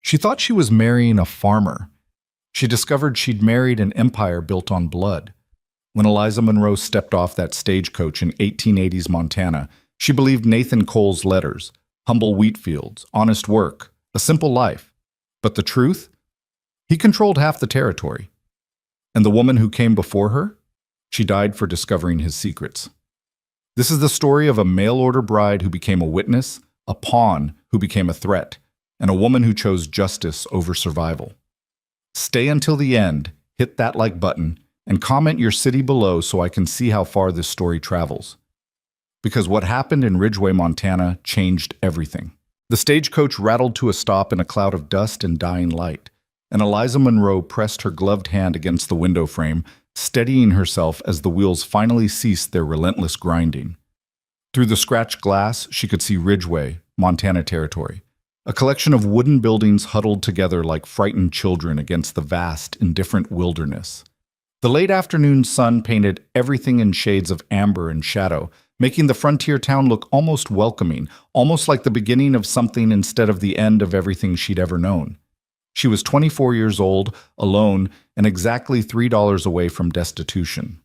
She thought she was marrying a farmer. She discovered she'd married an empire built on blood. When Eliza Monroe stepped off that stagecoach in 1880s Montana, she believed Nathan Cole's letters, humble wheat fields, honest work, a simple life. But the truth? He controlled half the territory. And the woman who came before her? She died for discovering his secrets. This is the story of a mail-order bride who became a witness, a pawn who became a threat, and a woman who chose justice over survival. Stay until the end, hit that like button, and comment your city below so I can see how far this story travels. Because what happened in Ridgway, Montana changed everything. The stagecoach rattled to a stop in a cloud of dust and dying light, and Eliza Monroe pressed her gloved hand against the window frame, steadying herself as the wheels finally ceased their relentless grinding. Through the scratched glass, she could see Ridgway, Montana Territory, a collection of wooden buildings huddled together like frightened children against the vast, indifferent wilderness. The late afternoon sun painted everything in shades of amber and shadow, making the frontier town look almost welcoming, almost like the beginning of something instead of the end of everything she'd ever known. She was 24 years old, alone, and exactly $3 away from destitution.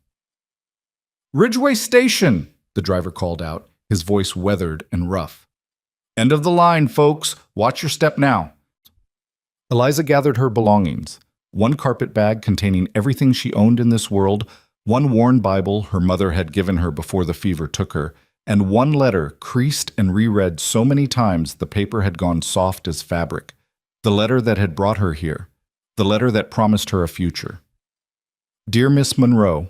"Ridgway Station!" the driver called out, his voice weathered and rough. "End of the line, folks. Watch your step now." Eliza gathered her belongings. One carpet bag containing everything she owned in this world, one worn Bible her mother had given her before the fever took her, and one letter creased and reread so many times the paper had gone soft as fabric. The letter that had brought her here. The letter that promised her a future. "Dear Miss Monroe,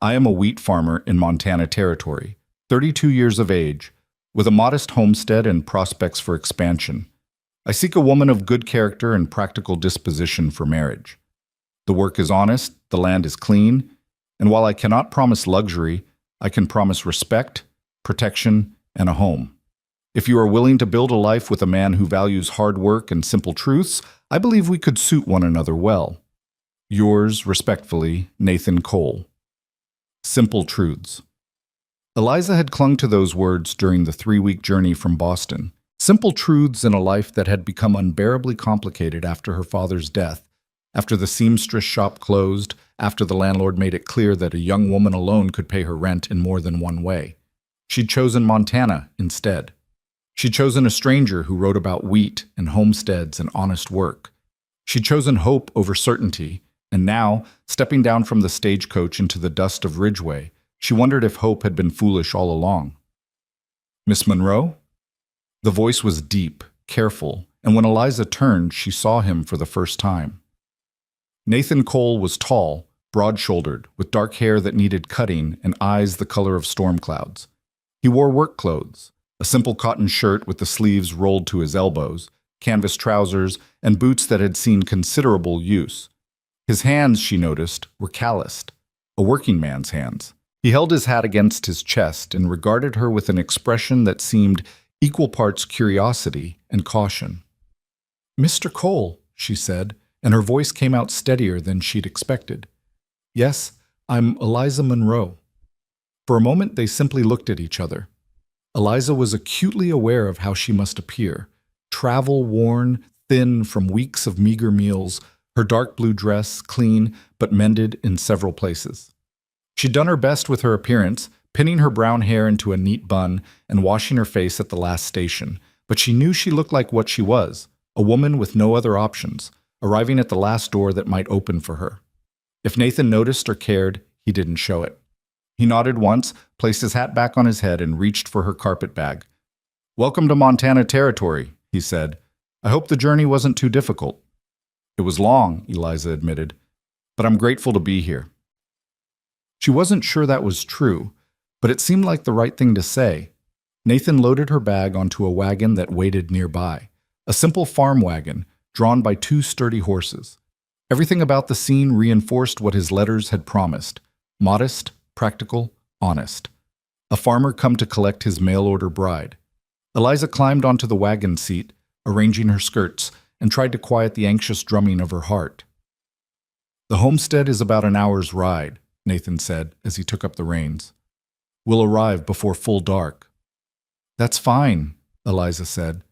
I am a wheat farmer in Montana Territory, 32 years of age, with a modest homestead and prospects for expansion. I seek a woman of good character and practical disposition for marriage. The work is honest, the land is clean, and while I cannot promise luxury, I can promise respect, protection, and a home. If you are willing to build a life with a man who values hard work and simple truths, I believe we could suit one another well. Yours, respectfully, Nathan Cole." Simple truths. Eliza had clung to those words during the 3-week journey from Boston. Simple truths in a life that had become unbearably complicated after her father's death, after the seamstress shop closed, after the landlord made it clear that a young woman alone could pay her rent in more than one way. She'd chosen Montana instead. She'd chosen a stranger who wrote about wheat and homesteads and honest work. She'd chosen hope over certainty, and now, stepping down from the stagecoach into the dust of Ridgway, she wondered if hope had been foolish all along. "Miss Monroe?" The voice was deep, careful, and when Eliza turned, she saw him for the first time. Nathan Cole was tall, broad-shouldered, with dark hair that needed cutting and eyes the color of storm clouds. He wore work clothes, a simple cotton shirt with the sleeves rolled to his elbows, canvas trousers, and boots that had seen considerable use. His hands, she noticed, were calloused, a working man's hands. He held his hat against his chest and regarded her with an expression that seemed equal parts curiosity and caution. "Mr. Cole," she said, and her voice came out steadier than she'd expected. "Yes, I'm Eliza Monroe." For a moment they simply looked at each other. Eliza was acutely aware of how she must appear, travel-worn, thin from weeks of meager meals, her dark blue dress clean but mended in several places. She'd done her best with her appearance, pinning her brown hair into a neat bun and washing her face at the last station, but she knew she looked like what she was, a woman with no other options, arriving at the last door that might open for her. If Nathan noticed or cared, he didn't show it. He nodded once, placed his hat back on his head, and reached for her carpet bag. "Welcome to Montana Territory," he said. "I hope the journey wasn't too difficult." "It was long," Eliza admitted, "but I'm grateful to be here." She wasn't sure that was true, but it seemed like the right thing to say. Nathan loaded her bag onto a wagon that waited nearby, a simple farm wagon drawn by 2 sturdy horses. Everything about the scene reinforced what his letters had promised: modest, practical, honest. A farmer come to collect his mail-order bride. Eliza climbed onto the wagon seat, arranging her skirts, and tried to quiet the anxious drumming of her heart. "The homestead is about an hour's ride," Nathan said as he took up the reins. "We'll arrive before full dark." "That's fine," Eliza said.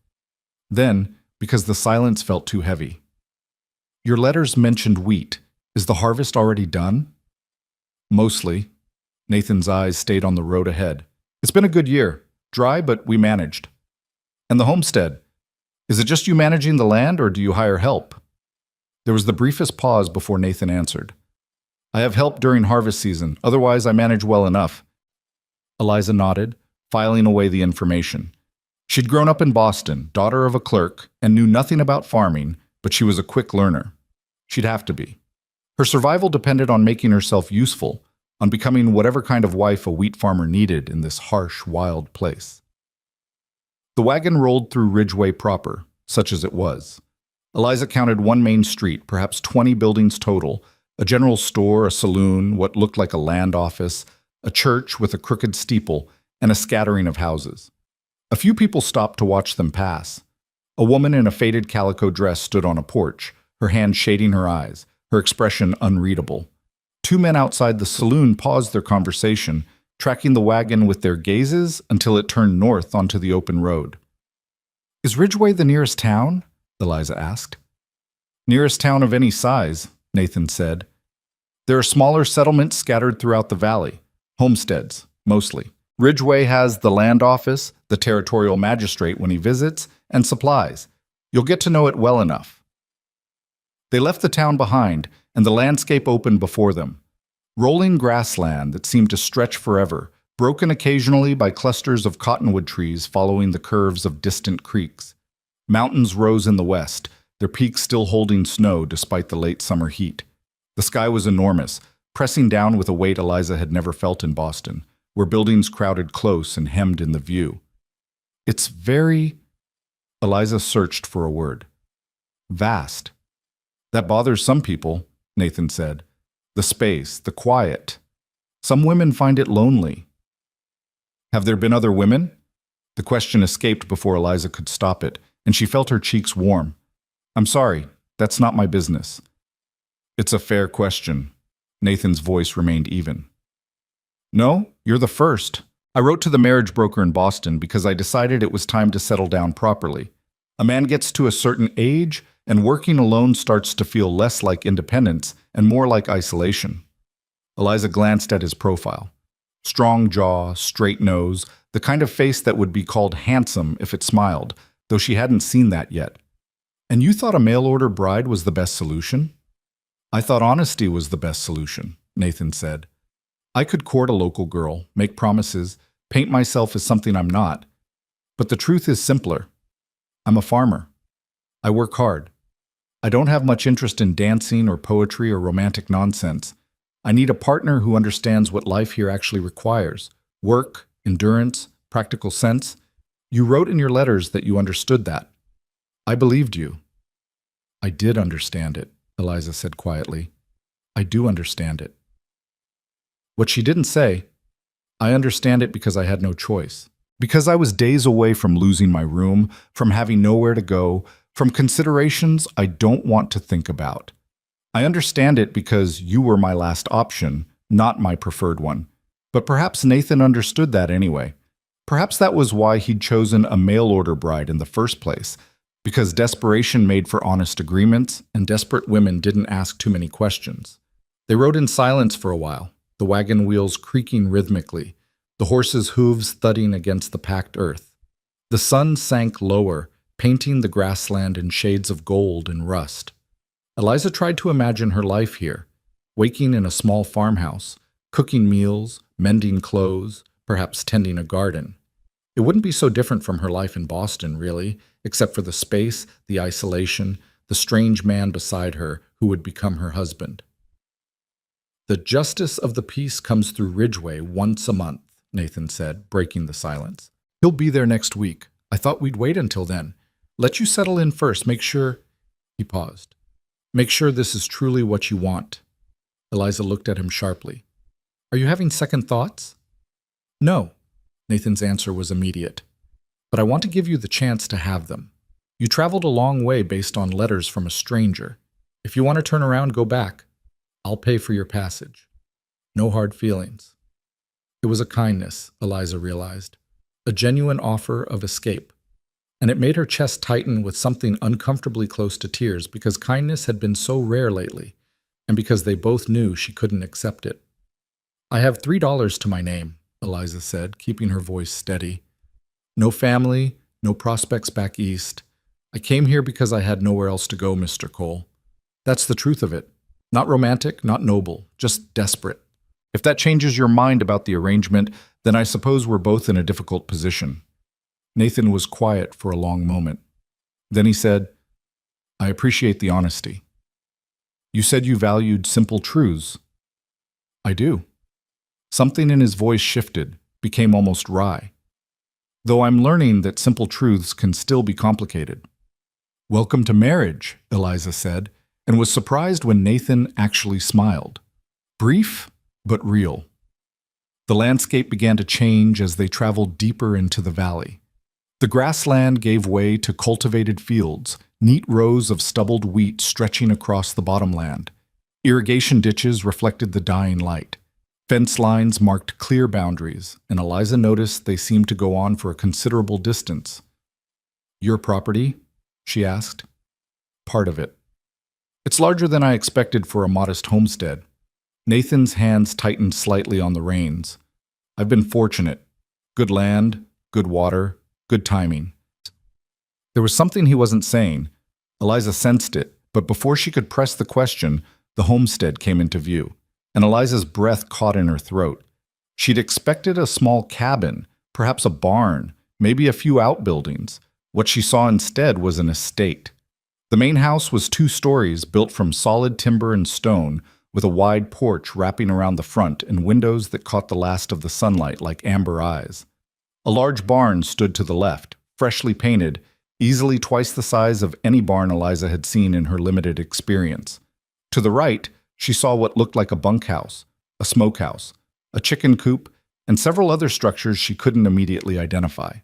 Then, because the silence felt too heavy. Your letters mentioned wheat. Is the harvest already done? Mostly. Nathan's eyes stayed on the road ahead. It's been a good year. Dry, but we managed. And the homestead. Is it just you managing the land, or do you hire help? There was the briefest pause before Nathan answered. I have help during harvest season. Otherwise, I manage well enough. Eliza nodded, filing away the information. She'd grown up in Boston, daughter of a clerk, and knew nothing about farming, but she was a quick learner. She'd have to be. Her survival depended on making herself useful, on becoming whatever kind of wife a wheat farmer needed in this harsh, wild place. The wagon rolled through Ridgeway proper, such as it was. Eliza counted one main street, perhaps 20 buildings total, a general store, a saloon, what looked like a land office, a church with a crooked steeple, and a scattering of houses. A few people stopped to watch them pass. A woman in a faded calico dress stood on a porch, her hand shading her eyes, her expression unreadable. Two men outside the saloon paused their conversation, tracking the wagon with their gazes until it turned north onto the open road. Is Ridgeway the nearest town? Eliza asked. Nearest town of any size, Nathan said. There are smaller settlements scattered throughout the valley, homesteads, mostly. Ridgeway has the land office, the territorial magistrate when he visits, and supplies. You'll get to know it well enough. They left the town behind, and the landscape opened before them. Rolling grassland that seemed to stretch forever, broken occasionally by clusters of cottonwood trees following the curves of distant creeks. Mountains rose in the west, their peaks still holding snow despite the late summer heat. The sky was enormous, pressing down with a weight Eliza had never felt in Boston, where buildings crowded close and hemmed in the view. It's very... Eliza searched for a word. Vast. That bothers some people, Nathan said. The space, the quiet. Some women find it lonely. Have there been other women? The question escaped before Eliza could stop it, and she felt her cheeks warm. I'm sorry, that's not my business. It's a fair question. Nathan's voice remained even. No, you're the first. I wrote to the marriage broker in Boston because I decided it was time to settle down properly. A man gets to a certain age, and working alone starts to feel less like independence and more like isolation. Eliza glanced at his profile. Strong jaw, straight nose, the kind of face that would be called handsome if it smiled, though she hadn't seen that yet. And you thought a mail-order bride was the best solution? I thought honesty was the best solution, Nathan said. I could court a local girl, make promises, paint myself as something I'm not. But the truth is simpler. I'm a farmer. I work hard. I don't have much interest in dancing or poetry or romantic nonsense. I need a partner who understands what life here actually requires. Work, endurance, practical sense. You wrote in your letters that you understood that. I believed you. I did understand it, Eliza said quietly. I do understand it. What she didn't say, I understand it because I had no choice. Because I was days away from losing my room, from having nowhere to go, from considerations I don't want to think about. I understand it because you were my last option, not my preferred one. But perhaps Nathan understood that anyway. Perhaps that was why he'd chosen a mail-order bride in the first place, because desperation made for honest agreements, and desperate women didn't ask too many questions. They rode in silence for a while, the wagon wheels creaking rhythmically, the horses' hooves thudding against the packed earth. The sun sank lower, painting the grassland in shades of gold and rust. Eliza tried to imagine her life here, waking in a small farmhouse, cooking meals, mending clothes, perhaps tending a garden. It wouldn't be so different from her life in Boston, really, except for the space, the isolation, the strange man beside her who would become her husband. The justice of the peace comes through Ridgeway once a month, Nathan said, breaking the silence. He'll be there next week. I thought we'd wait until then. Let you settle in first. Make sure... He paused. Make sure this is truly what you want. Eliza looked at him sharply. Are you having second thoughts? No. Nathan's answer was immediate. But I want to give you the chance to have them. You traveled a long way based on letters from a stranger. If you want to turn around, go back. I'll pay for your passage. No hard feelings. It was a kindness, Eliza realized. A genuine offer of escape. and it made her chest tighten with something uncomfortably close to tears because kindness had been so rare lately, and because they both knew she couldn't accept it. "I have $3 to my name," Eliza said, keeping her voice steady. "No family, no prospects back east. I came here because I had nowhere else to go, Mr. Cole. That's the truth of it. Not romantic, not noble, just desperate. If that changes your mind about the arrangement, then I suppose we're both in a difficult position." Nathan was quiet for a long moment. Then he said, "I appreciate the honesty. You said you valued simple truths." "I do." Something in his voice shifted, became almost wry. "Though I'm learning that simple truths can still be complicated." "Welcome to marriage," Eliza said, and was surprised when Nathan actually smiled. Brief, but real. The landscape began to change as they traveled deeper into the valley. The grassland gave way to cultivated fields, neat rows of stubbled wheat stretching across the bottomland. Irrigation ditches reflected the dying light. Fence lines marked clear boundaries, and Eliza noticed they seemed to go on for a considerable distance. "Your property?" she asked. "Part of it. It's larger than I expected for a modest homestead." Nathan's hands tightened slightly on the reins. "I've been fortunate. Good land, good water, good timing." There was something he wasn't saying. Eliza sensed it, but before she could press the question, the homestead came into view, and Eliza's breath caught in her throat. She'd expected a small cabin, perhaps a barn, maybe a few outbuildings. What she saw instead was an estate. The main house was 2 stories built from solid timber and stone, with a wide porch wrapping around the front and windows that caught the last of the sunlight like amber eyes. A large barn stood to the left, freshly painted, easily twice the size of any barn Eliza had seen in her limited experience. To the right, she saw what looked like a bunkhouse, a smokehouse, a chicken coop, and several other structures she couldn't immediately identify.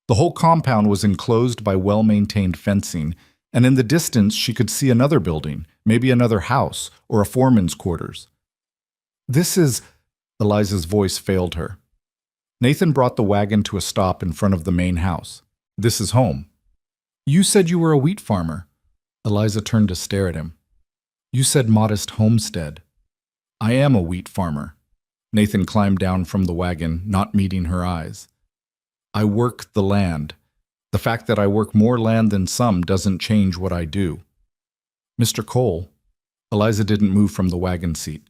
The whole compound was enclosed by well-maintained fencing, and in the distance she could see another building, maybe another house, or a foreman's quarters. "This is—" Eliza's voice failed her. Nathan brought the wagon to a stop in front of the main house. "This is home." "You said you were a wheat farmer." Eliza turned to stare at him. "You said modest homestead." "I am a wheat farmer." Nathan climbed down from the wagon, not meeting her eyes. "I work the land. The fact that I work more land than some doesn't change what I do." "Mr. Cole," Eliza didn't move from the wagon seat.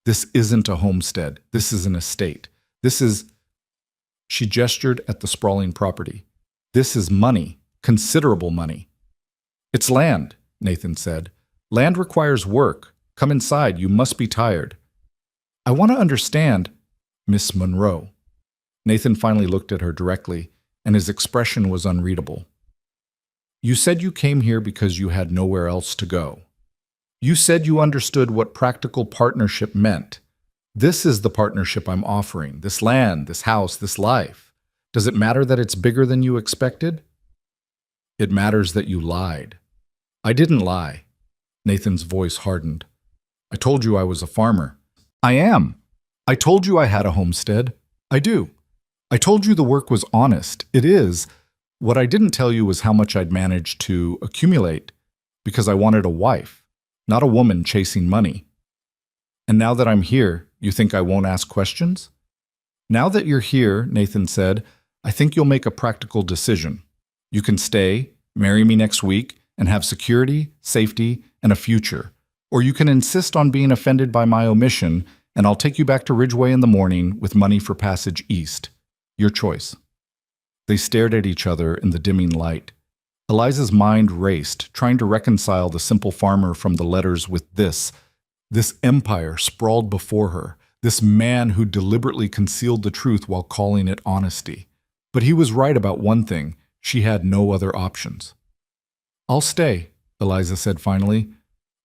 "This isn't a homestead. This is an estate. This is—" She gestured at the sprawling property. "This is money, considerable money." "It's land," Nathan said. "Land requires work. Come inside. You must be tired." "I want to understand—" "Miss Monroe." Nathan finally looked at her directly, and his expression was unreadable. "You said you came here because you had nowhere else to go. You said you understood what practical partnership meant. This is the partnership I'm offering, this land, this house, this life. Does it matter that it's bigger than you expected?" "It matters that you lied." "I didn't lie." Nathan's voice hardened. "I told you I was a farmer." "I am. I told you I had a homestead. I do. I told you the work was honest. It is. What I didn't tell you was how much I'd managed to accumulate, because I wanted a wife, not a woman chasing money. And now that I'm here, you think I won't ask questions?" "Now that you're here," Nathan said, "I think you'll make a practical decision. You can stay, marry me next week, and have security, safety, and a future. Or you can insist on being offended by my omission, and I'll take you back to Ridgeway in the morning with money for passage east. Your choice." They stared at each other in the dimming light. Eliza's mind raced, trying to reconcile the simple farmer from the letters with this empire sprawled before her, this man who deliberately concealed the truth while calling it honesty. But he was right about one thing: she had no other options. "I'll stay," Eliza said finally,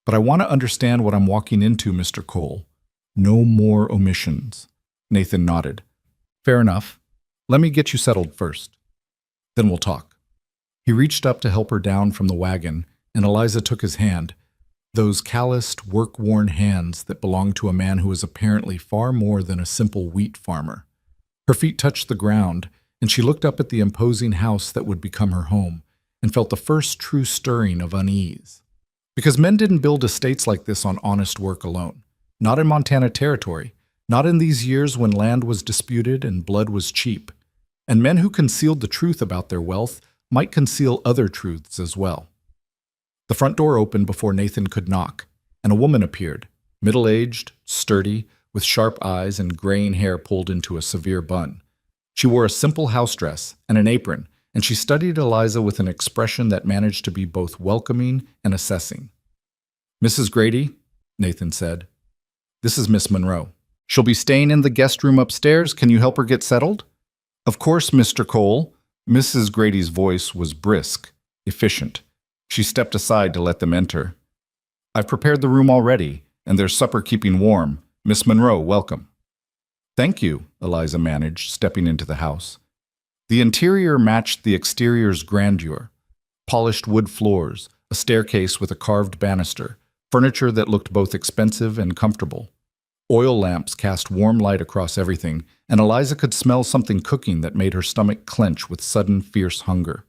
"but I want to understand what I'm walking into, Mr. Cole. No more omissions." Nathan nodded. "Fair enough. Let me get you settled first. Then we'll talk." He reached up to help her down from the wagon, and Eliza took his hand, those calloused, work-worn hands that belonged to a man who was apparently far more than a simple wheat farmer. Her feet touched the ground, and she looked up at the imposing house that would become her home and felt the first true stirring of unease. Because men didn't build estates like this on honest work alone. Not in Montana Territory, not in these years when land was disputed and blood was cheap. And men who concealed the truth about their wealth might conceal other truths as well. The front door opened before Nathan could knock, and a woman appeared, middle-aged, sturdy, with sharp eyes and graying hair pulled into a severe bun. She wore a simple house dress and an apron, and she studied Eliza with an expression that managed to be both welcoming and assessing. "Mrs. Grady," Nathan said, "this is Miss Monroe. She'll be staying in the guest room upstairs. Can you help her get settled?" "Of course, Mr. Cole." Mrs. Grady's voice was brisk, efficient. She stepped aside to let them enter. "I've prepared the room already, and there's supper keeping warm. Miss Monroe, welcome." "Thank you," Eliza managed, stepping into the house. The interior matched the exterior's grandeur. Polished wood floors, a staircase with a carved banister, furniture that looked both expensive and comfortable. Oil lamps cast warm light across everything, and Eliza could smell something cooking that made her stomach clench with sudden, fierce hunger.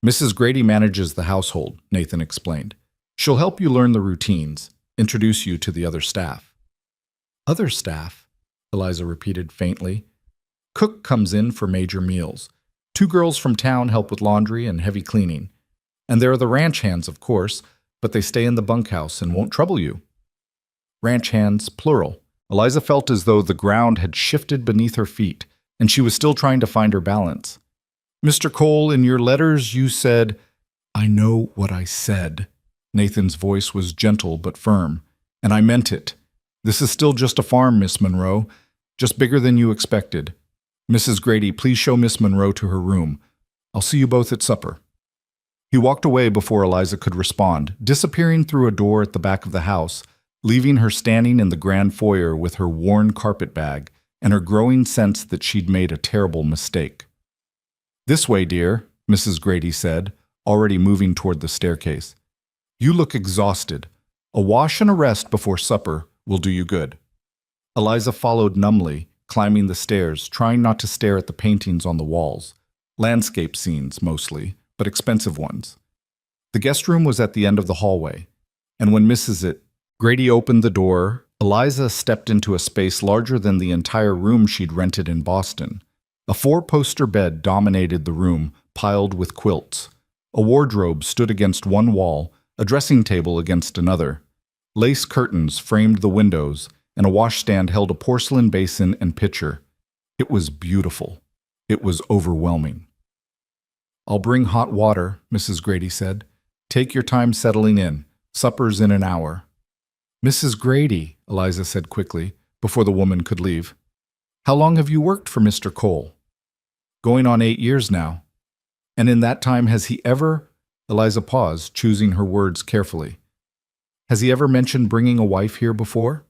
"Mrs. Grady manages the household," Nathan explained. "She'll help you learn the routines, introduce you to the other staff." "Other staff?" Eliza repeated faintly. "Cook comes in for major meals. 2 girls from town help with laundry and heavy cleaning. And there are the ranch hands, of course, but they stay in the bunkhouse and won't trouble you." Ranch hands, plural. Eliza felt as though the ground had shifted beneath her feet, and she was still trying to find her balance. "Mr. Cole, in your letters you said—" "I know what I said." Nathan's voice was gentle but firm, "and I meant it. This is still just a farm, Miss Monroe, just bigger than you expected. Mrs. Grady, please show Miss Monroe to her room. I'll see you both at supper." He walked away before Eliza could respond, disappearing through a door at the back of the house, leaving her standing in the grand foyer with her worn carpet bag and her growing sense that she'd made a terrible mistake. "This way, dear," Mrs. Grady said, already moving toward the staircase. "You look exhausted. A wash and a rest before supper will do you good." Eliza followed numbly, climbing the stairs, trying not to stare at the paintings on the walls. Landscape scenes, mostly, but expensive ones. The guest room was at the end of the hallway, and when Mrs. Grady opened the door, Eliza stepped into a space larger than the entire room she'd rented in Boston. A 4-poster bed dominated the room, piled with quilts. A wardrobe stood against one wall, a dressing table against another. Lace curtains framed the windows, and a washstand held a porcelain basin and pitcher. It was beautiful. It was overwhelming. "I'll bring hot water," Mrs. Grady said. "Take your time settling in. Supper's in an hour." "Mrs. Grady," Eliza said quickly, before the woman could leave. "How long have you worked for Mr. Cole?" "Going on 8 years now." "And in that time has he ever—" Eliza paused, choosing her words carefully. "Has he ever mentioned bringing a wife here before?"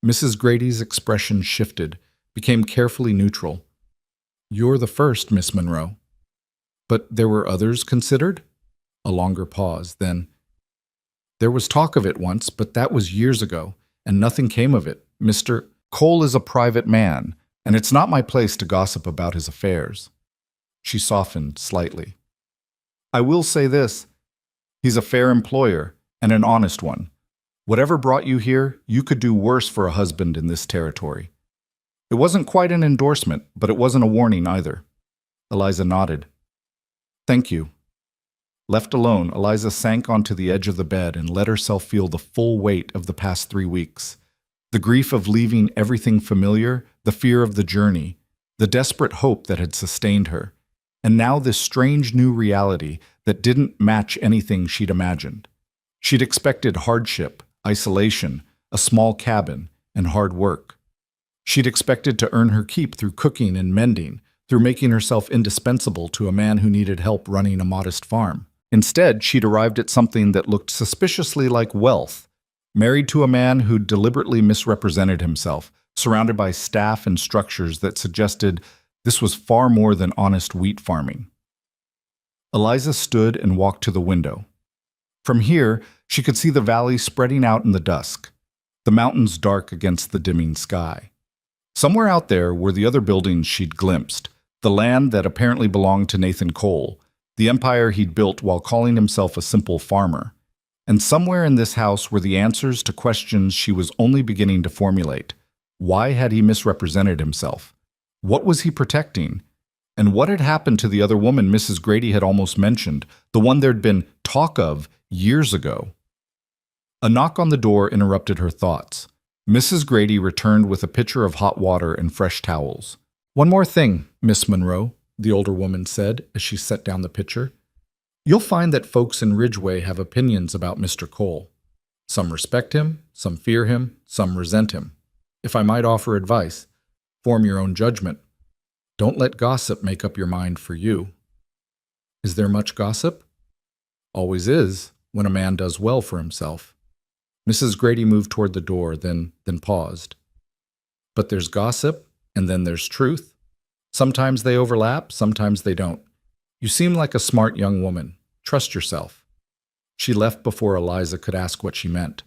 Mrs. Grady's expression shifted, became carefully neutral. "You're the first, Miss Monroe." "But there were others considered?" A longer pause, then— "There was talk of it once, but that was years ago, and nothing came of it. Mr. Cole is a private man, and it's not my place to gossip about his affairs." She softened slightly. "I will say this. He's a fair employer, and an honest one. Whatever brought you here, you could do worse for a husband in this territory." It wasn't quite an endorsement, but it wasn't a warning either. Eliza nodded. "Thank you." Left alone, Eliza sank onto the edge of the bed and let herself feel the full weight of the past 3 weeks. The grief of leaving everything familiar, the fear of the journey, the desperate hope that had sustained her, and now this strange new reality that didn't match anything she'd imagined. She'd expected hardship, isolation, a small cabin, and hard work. She'd expected to earn her keep through cooking and mending, through making herself indispensable to a man who needed help running a modest farm. Instead, she'd arrived at something that looked suspiciously like wealth, married to a man who deliberately misrepresented himself, surrounded by staff and structures that suggested this was far more than honest wheat farming. Eliza stood and walked to the window. From here, she could see the valley spreading out in the dusk, the mountains dark against the dimming sky. Somewhere out there were the other buildings she'd glimpsed, The land that apparently belonged to Nathan Cole, the empire he'd built while calling himself a simple farmer. And somewhere in this house were the answers to questions she was only beginning to formulate. Why had he misrepresented himself? What was he protecting? And what had happened to the other woman Mrs. Grady had almost mentioned, the one there'd been talk of years ago? A knock on the door interrupted her thoughts. Mrs. Grady returned with a pitcher of hot water and fresh towels. "One more thing, Miss Monroe," the older woman said as she set down the pitcher. "You'll find that folks in Ridgeway have opinions about Mr. Cole. Some respect him, some fear him, some resent him. If I might offer advice, form your own judgment. Don't let gossip make up your mind for you." "Is there much gossip?" "Always is, when a man does well for himself." Mrs. Grady moved toward the door, then paused. "But there's gossip, and then there's truth. Sometimes they overlap, sometimes they don't. You seem like a smart young woman. Trust yourself." She left before Eliza could ask what she meant.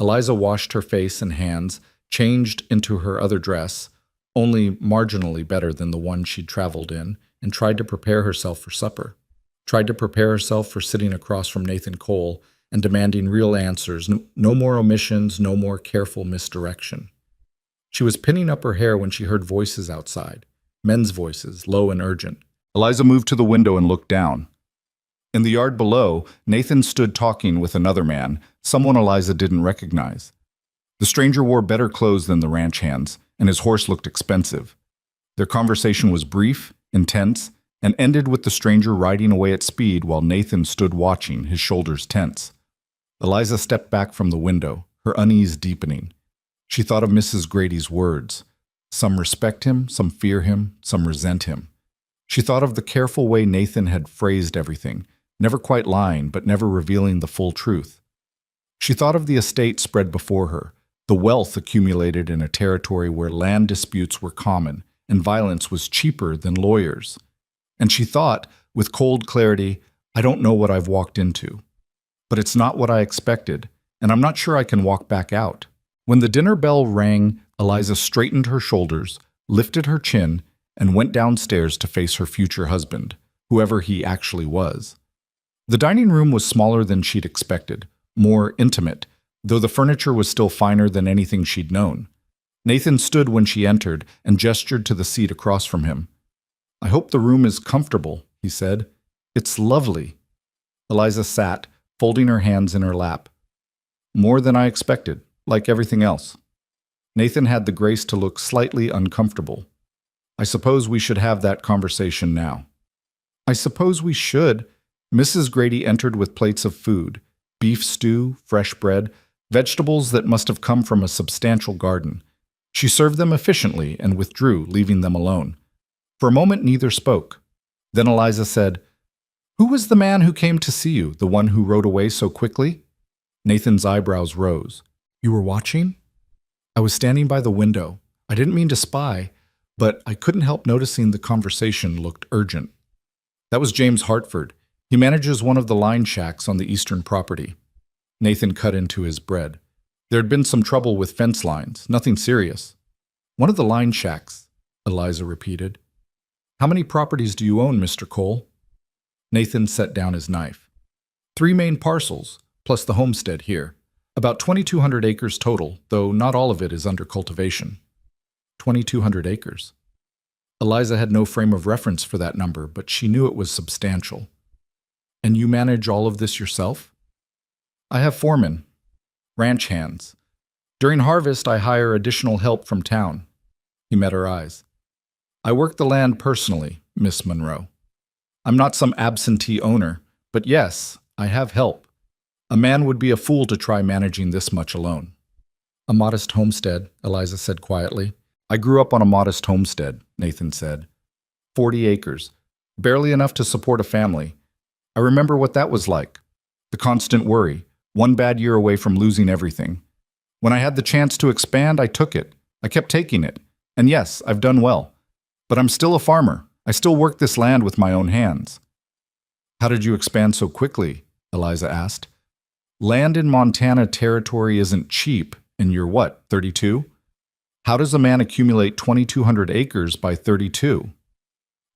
Eliza washed her face and hands, changed into her other dress, only marginally better than the one she'd traveled in, and tried to prepare herself for supper. Tried to prepare herself for sitting across from Nathan Cole and demanding real answers, no more omissions, no more careful misdirection. She was pinning up her hair when she heard voices outside, men's voices, low and urgent. Eliza moved to the window and looked down. In the yard below, Nathan stood talking with another man, someone Eliza didn't recognize. The stranger wore better clothes than the ranch hands, and his horse looked expensive. Their conversation was brief, intense, and ended with the stranger riding away at speed while Nathan stood watching, his shoulders tense. Eliza stepped back from the window, her unease deepening. She thought of Mrs. Grady's words. Some respect him, some fear him, some resent him. She thought of the careful way Nathan had phrased everything, never quite lying, but never revealing the full truth. She thought of the estate spread before her, the wealth accumulated in a territory where land disputes were common and violence was cheaper than lawyers. And she thought, with cold clarity, I don't know what I've walked into. But it's not what I expected, and I'm not sure I can walk back out. When the dinner bell rang, Eliza straightened her shoulders, lifted her chin, and went downstairs to face her future husband, whoever he actually was. The dining room was smaller than she'd expected, more intimate, though the furniture was still finer than anything she'd known. Nathan stood when she entered and gestured to the seat across from him. "I hope the room is comfortable," he said. "It's lovely." Eliza sat, folding her hands in her lap. "More than I expected, like everything else." Nathan had the grace to look slightly uncomfortable. "I suppose we should have that conversation now." "I suppose we should." Mrs. Grady entered with plates of food, beef stew, fresh bread, vegetables that must have come from a substantial garden. She served them efficiently and withdrew, leaving them alone. For a moment, neither spoke. Then Eliza said, "Who was the man who came to see you, the one who rode away so quickly?" Nathan's eyebrows rose. "You were watching?" "I was standing by the window. I didn't mean to spy, but I couldn't help noticing the conversation looked urgent." "That was James Hartford. He manages one of the line shacks on the eastern property." Nathan cut into his bread. There had been some trouble with fence lines, nothing serious. "One of the line shacks," Eliza repeated. "How many properties do you own, Mr. Cole?" Nathan set down his knife. 3 main parcels, plus the homestead here. About 2,200 acres total, though not all of it is under cultivation." 2,200 acres. Eliza had no frame of reference for that number, but she knew it was substantial. "And you manage all of this yourself?" "I have foremen, ranch hands. During harvest, I hire additional help from town." He met her eyes. "I work the land personally, Miss Monroe. I'm not some absentee owner, but yes, I have help. A man would be a fool to try managing this much alone." "A modest homestead," Eliza said quietly. "I grew up on a modest homestead," Nathan said. 40 acres, barely enough to support a family. I remember what that was like. The constant worry, one bad year away from losing everything. When I had the chance to expand, I took it. I kept taking it. And yes, I've done well. But I'm still a farmer. I still work this land with my own hands." "How did you expand so quickly?" Eliza asked. "Land in Montana territory isn't cheap, and you're what, 32? How does a man accumulate 2,200 acres by 32?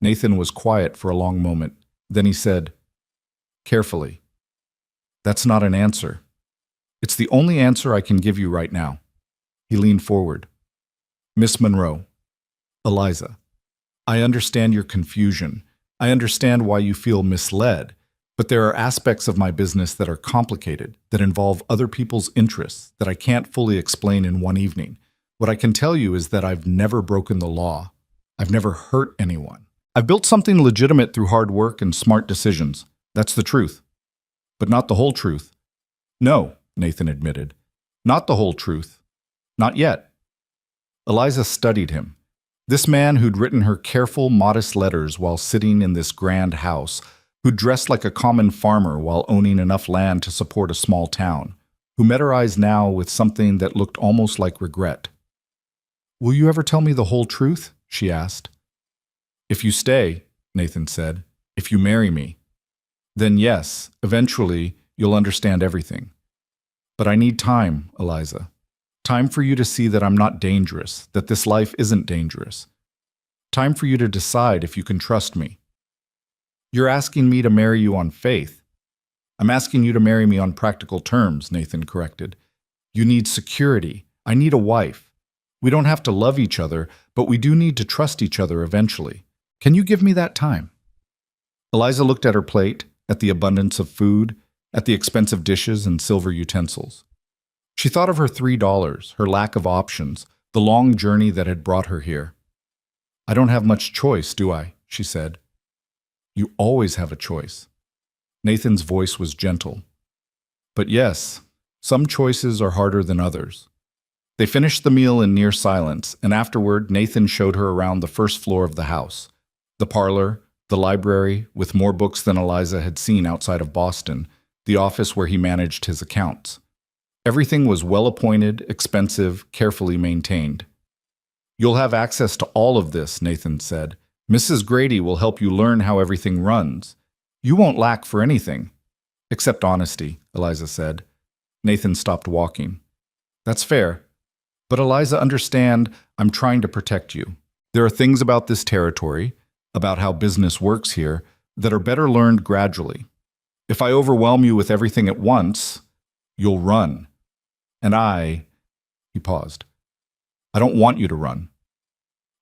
Nathan was quiet for a long moment. Then he said, carefully, "That's not an answer. It's the only answer I can give you right now." He leaned forward. "Miss Monroe, Eliza, I understand your confusion. I understand why you feel misled, but there are aspects of my business that are complicated, that involve other people's interests, that I can't fully explain in one evening. What I can tell you is that I've never broken the law. I've never hurt anyone. I've built something legitimate through hard work and smart decisions. That's the truth. But not the whole truth." "No," Nathan admitted. "Not the whole truth. Not yet." Eliza studied him. This man who'd written her careful, modest letters while sitting in this grand house, who dressed like a common farmer while owning enough land to support a small town, who met her eyes now with something that looked almost like regret. "Will you ever tell me the whole truth?" she asked. "If you stay," Nathan said, "if you marry me, then yes, eventually you'll understand everything. But I need time, Eliza. Time for you to see that I'm not dangerous, that this life isn't dangerous. Time for you to decide if you can trust me." "You're asking me to marry you on faith." "I'm asking you to marry me on practical terms," Nathan corrected. "You need security. I need a wife. We don't have to love each other, but we do need to trust each other eventually. Can you give me that time?" Eliza looked at her plate, at the abundance of food, at the expensive dishes and silver utensils. She thought of her $3, her lack of options, the long journey that had brought her here. "I don't have much choice, do I?" she said. "You always have a choice." Nathan's voice was gentle. "But yes, some choices are harder than others." They finished the meal in near silence, and afterward Nathan showed her around the first floor of the house. The parlor, the library, with more books than Eliza had seen outside of Boston, the office where he managed his accounts. Everything was well-appointed, expensive, carefully maintained. "You'll have access to all of this," Nathan said. "Mrs. Grady will help you learn how everything runs. You won't lack for anything." "Except honesty," Eliza said. Nathan stopped walking. "That's fair. But Eliza, understand, I'm trying to protect you. There are things about this territory, about how business works here, that are better learned gradually. If I overwhelm you with everything at once, you'll run. And he paused. "I don't want you to run."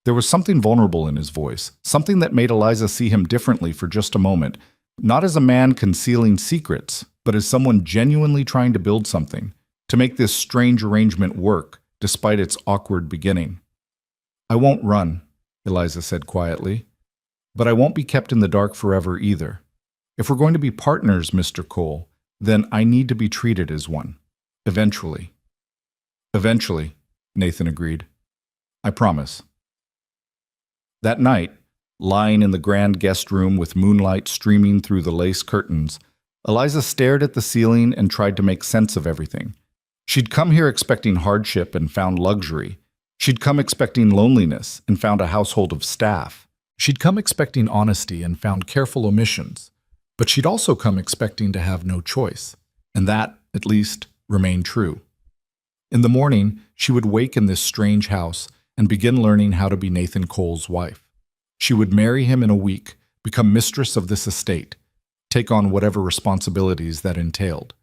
There was something vulnerable in his voice, something that made Eliza see him differently for just a moment, not as a man concealing secrets, but as someone genuinely trying to build something, to make this strange arrangement work, despite its awkward beginning. "I won't run," Eliza said quietly. "But I won't be kept in the dark forever either. If we're going to be partners, Mr. Cole, then I need to be treated as one. Eventually." "Eventually," Nathan agreed. "I promise." That night, lying in the grand guest room with moonlight streaming through the lace curtains, Eliza stared at the ceiling and tried to make sense of everything. She'd come here expecting hardship and found luxury. She'd come expecting loneliness and found a household of staff. She'd come expecting honesty and found careful omissions. But she'd also come expecting to have no choice. And that, at least, remained true. In the morning, she would wake in this strange house and begin learning how to be Nathan Cole's wife. She would marry him in a week, become mistress of this estate, take on whatever responsibilities that entailed.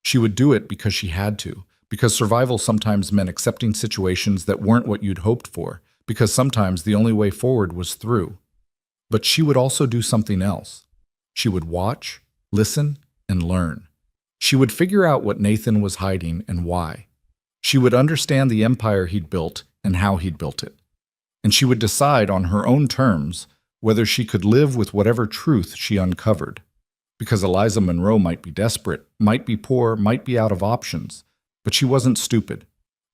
She would do it because she had to, because survival sometimes meant accepting situations that weren't what you'd hoped for, because sometimes the only way forward was through. But she would also do something else. She would watch, listen, and learn. She would figure out what Nathan was hiding and why. She would understand the empire he'd built and how he'd built it. And she would decide on her own terms whether she could live with whatever truth she uncovered. Because Eliza Monroe might be desperate, might be poor, might be out of options, but she wasn't stupid,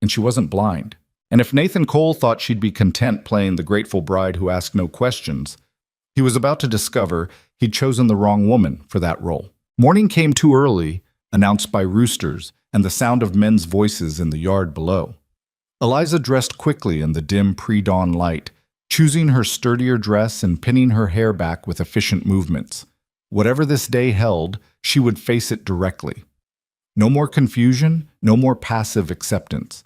and she wasn't blind. And if Nathan Cole thought she'd be content playing the grateful bride who asked no questions, he was about to discover he'd chosen the wrong woman for that role. Morning came too early, announced by roosters and the sound of men's voices in the yard below. Eliza dressed quickly in the dim pre-dawn light, choosing her sturdier dress and pinning her hair back with efficient movements. Whatever this day held, she would face it directly. No more confusion, no more passive acceptance.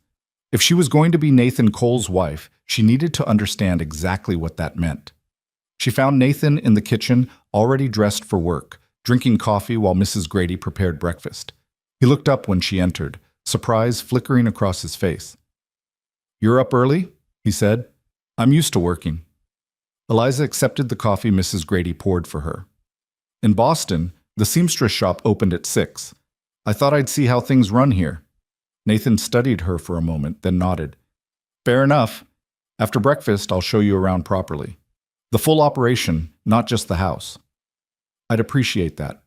If she was going to be Nathan Cole's wife, she needed to understand exactly what that meant. She found Nathan in the kitchen, already dressed for work, drinking coffee while Mrs. Grady prepared breakfast. He looked up when she entered, surprise flickering across his face. "You're up early?" he said. "I'm used to working." Eliza accepted the coffee Mrs. Grady poured for her. "In Boston, the seamstress shop opened at 6. I thought I'd see how things run here." Nathan studied her for a moment, then nodded. "Fair enough. After breakfast, I'll show you around properly. The full operation, not just the house." "I'd appreciate that."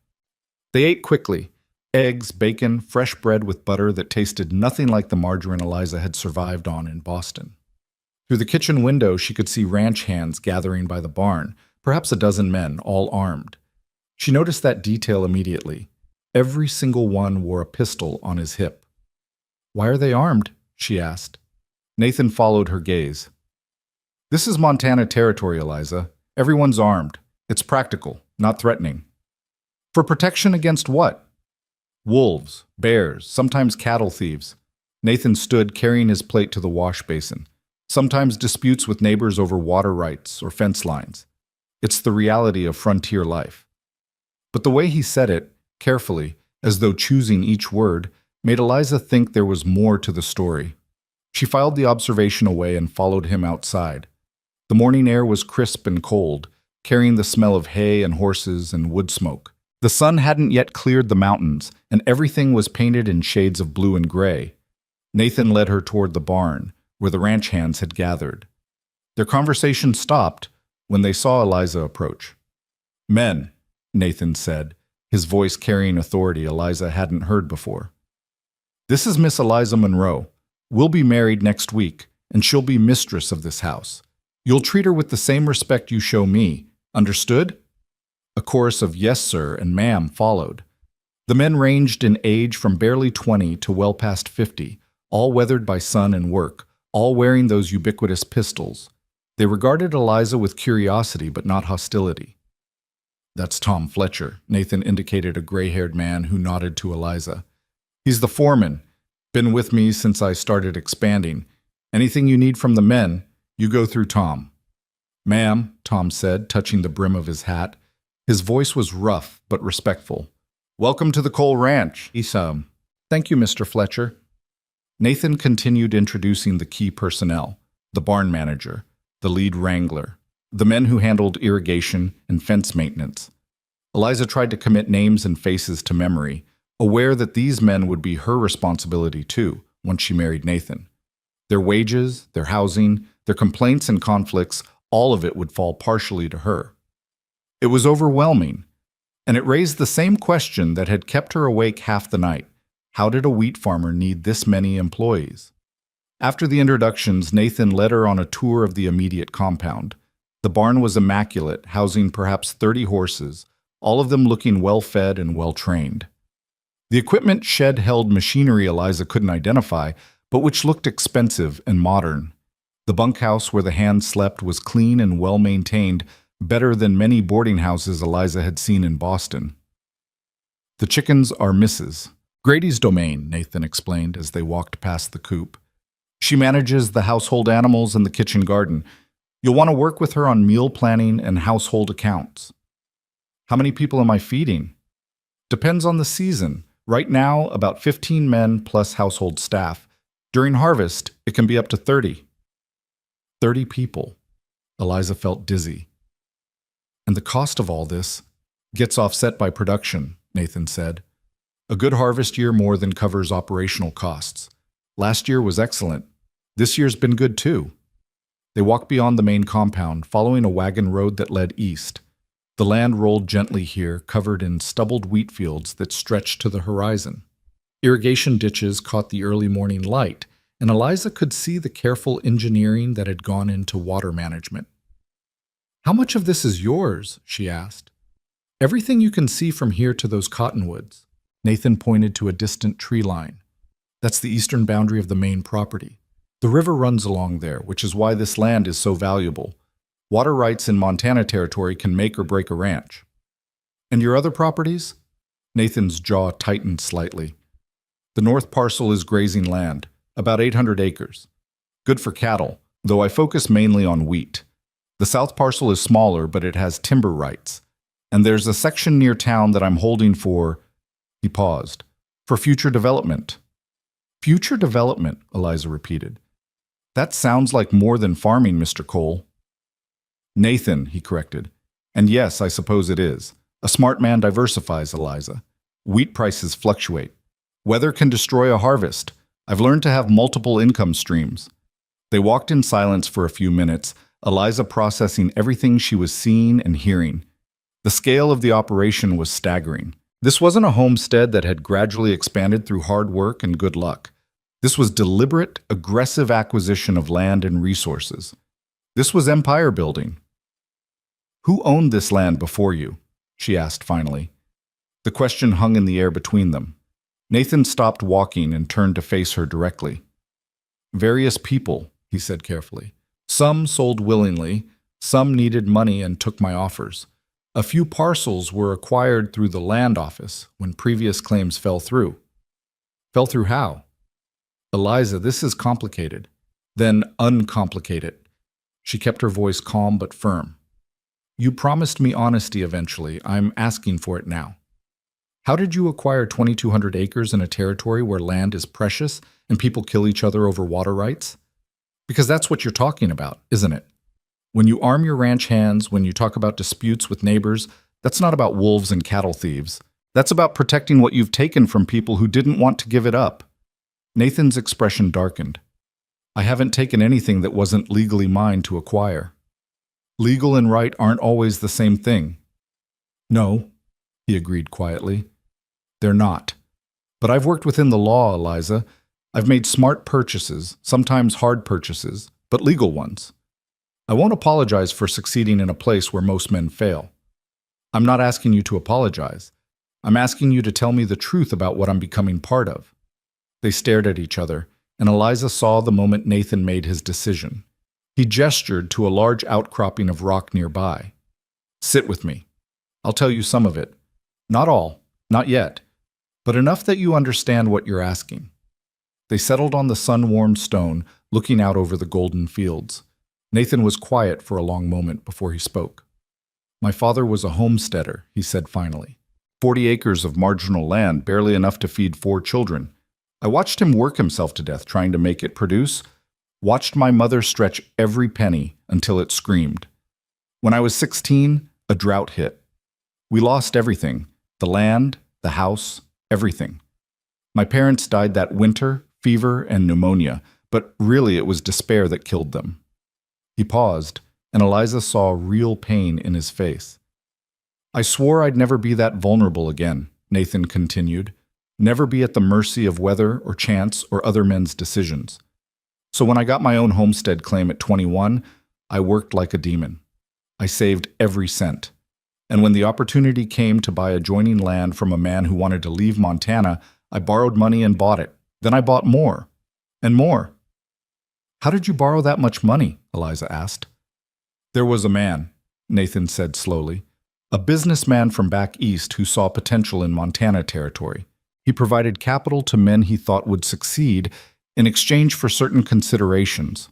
They ate quickly. Eggs, bacon, fresh bread with butter that tasted nothing like the margarine Eliza had survived on in Boston. Through the kitchen window, she could see ranch hands gathering by the barn, perhaps a dozen men, all armed. She noticed that detail immediately. Every single one wore a pistol on his hip. "Why are they armed?" she asked. Nathan followed her gaze. "This is Montana territory, Eliza. Everyone's armed. It's practical, not threatening." "For protection against what?" "Wolves, bears, sometimes cattle thieves." Nathan stood carrying his plate to the wash basin. "Sometimes disputes with neighbors over water rights or fence lines. It's the reality of frontier life." But the way he said it, carefully, as though choosing each word, made Eliza think there was more to the story. She filed the observation away and followed him outside. The morning air was crisp and cold, carrying the smell of hay and horses and wood smoke. The sun hadn't yet cleared the mountains, and everything was painted in shades of blue and gray. Nathan led her toward the barn, where the ranch hands had gathered. Their conversation stopped when they saw Eliza approach. "Men," Nathan said, his voice carrying authority Eliza hadn't heard before. "This is Miss Eliza Monroe. We'll be married next week, and she'll be mistress of this house. You'll treat her with the same respect you show me. Understood?" A chorus of "yes, sir," and "ma'am" followed. The men ranged in age from barely 20 to well past 50, all weathered by sun and work, all wearing those ubiquitous pistols. They regarded Eliza with curiosity but not hostility. "That's Tom Fletcher," Nathan indicated a gray-haired man who nodded to Eliza. "He's the foreman. Been with me since I started expanding. Anything you need from the men, you go through Tom." "Ma'am," Tom said, touching the brim of his hat. His voice was rough but respectful. "Welcome to the Cole Ranch." "Thank you, Mr. Fletcher." Nathan continued introducing the key personnel, the barn manager, the lead wrangler, the men who handled irrigation and fence maintenance. Eliza tried to commit names and faces to memory, aware that these men would be her responsibility too once she married Nathan. Their wages, their housing, their complaints and conflicts, all of it would fall partially to her. It was overwhelming, and it raised the same question that had kept her awake half the night. How did a wheat farmer need this many employees? After the introductions, Nathan led her on a tour of the immediate compound. The barn was immaculate, housing perhaps 30 horses, all of them looking well-fed and well-trained. The equipment shed held machinery Eliza couldn't identify, but which looked expensive and modern. The bunkhouse where the hands slept was clean and well-maintained, better than many boarding houses Eliza had seen in Boston. "The chickens are Mrs. Grady's domain," Nathan explained as they walked past the coop. "She manages the household animals and the kitchen garden. You'll want to work with her on meal planning and household accounts." "How many people am I feeding?" "Depends on the season. Right now, about 15 men plus household staff. During harvest, it can be up to 30. 30 people. Eliza felt dizzy. "And the cost of all this gets offset by production," Nathan said. "A good harvest year more than covers operational costs. Last year was excellent. This year's been good too." They walked beyond the main compound, following a wagon road that led east. The land rolled gently here, covered in stubbled wheat fields that stretched to the horizon. Irrigation ditches caught the early morning light, and Eliza could see the careful engineering that had gone into water management. "How much of this is yours?" she asked. "Everything you can see from here to those cottonwoods." Nathan pointed to a distant tree line. "That's the eastern boundary of the main property. The river runs along there, which is why this land is so valuable. Water rights in Montana territory can make or break a ranch." "And your other properties?" Nathan's jaw tightened slightly. "The north parcel is grazing land, about 800 acres. Good for cattle, though I focus mainly on wheat. The south parcel is smaller, but it has timber rights. And there's a section near town that I'm holding for, he paused, for future development. Future development, Eliza repeated. That sounds like more than farming, Mr. Cole. Nathan, he corrected. And yes, I suppose it is. A smart man diversifies, Eliza. Wheat prices fluctuate. Weather can destroy a harvest. I've learned to have multiple income streams. They walked in silence for a few minutes, Eliza processing everything she was seeing and hearing. The scale of the operation was staggering. This wasn't a homestead that had gradually expanded through hard work and good luck. This was deliberate, aggressive acquisition of land and resources. This was empire building. Who owned this land before you? She asked finally. The question hung in the air between them. Nathan stopped walking and turned to face her directly. Various people, he said carefully. Some sold willingly, some needed money and took my offers. A few parcels were acquired through the land office when previous claims fell through. Fell through how? Eliza, this is complicated. Then uncomplicate it. She kept her voice calm but firm. You promised me honesty eventually. I'm asking for it now. How did you acquire 2,200 acres in a territory where land is precious and people kill each other over water rights? Because that's what you're talking about, isn't it? When you arm your ranch hands, when you talk about disputes with neighbors, that's not about wolves and cattle thieves. That's about protecting what you've taken from people who didn't want to give it up. Nathan's expression darkened. I haven't taken anything that wasn't legally mine to acquire. Legal and right aren't always the same thing. No, he agreed quietly. They're not. But I've worked within the law, Eliza. I've made smart purchases, sometimes hard purchases, but legal ones. I won't apologize for succeeding in a place where most men fail. I'm not asking you to apologize. I'm asking you to tell me the truth about what I'm becoming part of. They stared at each other, and Eliza saw the moment Nathan made his decision. He gestured to a large outcropping of rock nearby. Sit with me. I'll tell you some of it. Not all, not yet, but enough that you understand what you're asking. They settled on the sun-warmed stone, looking out over the golden fields. Nathan was quiet for a long moment before he spoke. My father was a homesteader, he said finally. 40 acres of marginal land, barely enough to feed 4 children. I watched him work himself to death trying to make it produce, watched my mother stretch every penny until it screamed. When I was 16, a drought hit. We lost everything, the land, the house, everything. My parents died that winter, fever and pneumonia, but really it was despair that killed them. He paused, and Eliza saw real pain in his face. I swore I'd never be that vulnerable again, Nathan continued. Never be at the mercy of weather or chance or other men's decisions. So when I got my own homestead claim at 21, I worked like a demon. I saved every cent. And when the opportunity came to buy adjoining land from a man who wanted to leave Montana, I borrowed money and bought it. Then I bought more. And more. How did you borrow that much money? Eliza asked. There was a man, Nathan said slowly. A businessman from back east who saw potential in Montana territory. He provided capital to men he thought would succeed in exchange for certain considerations.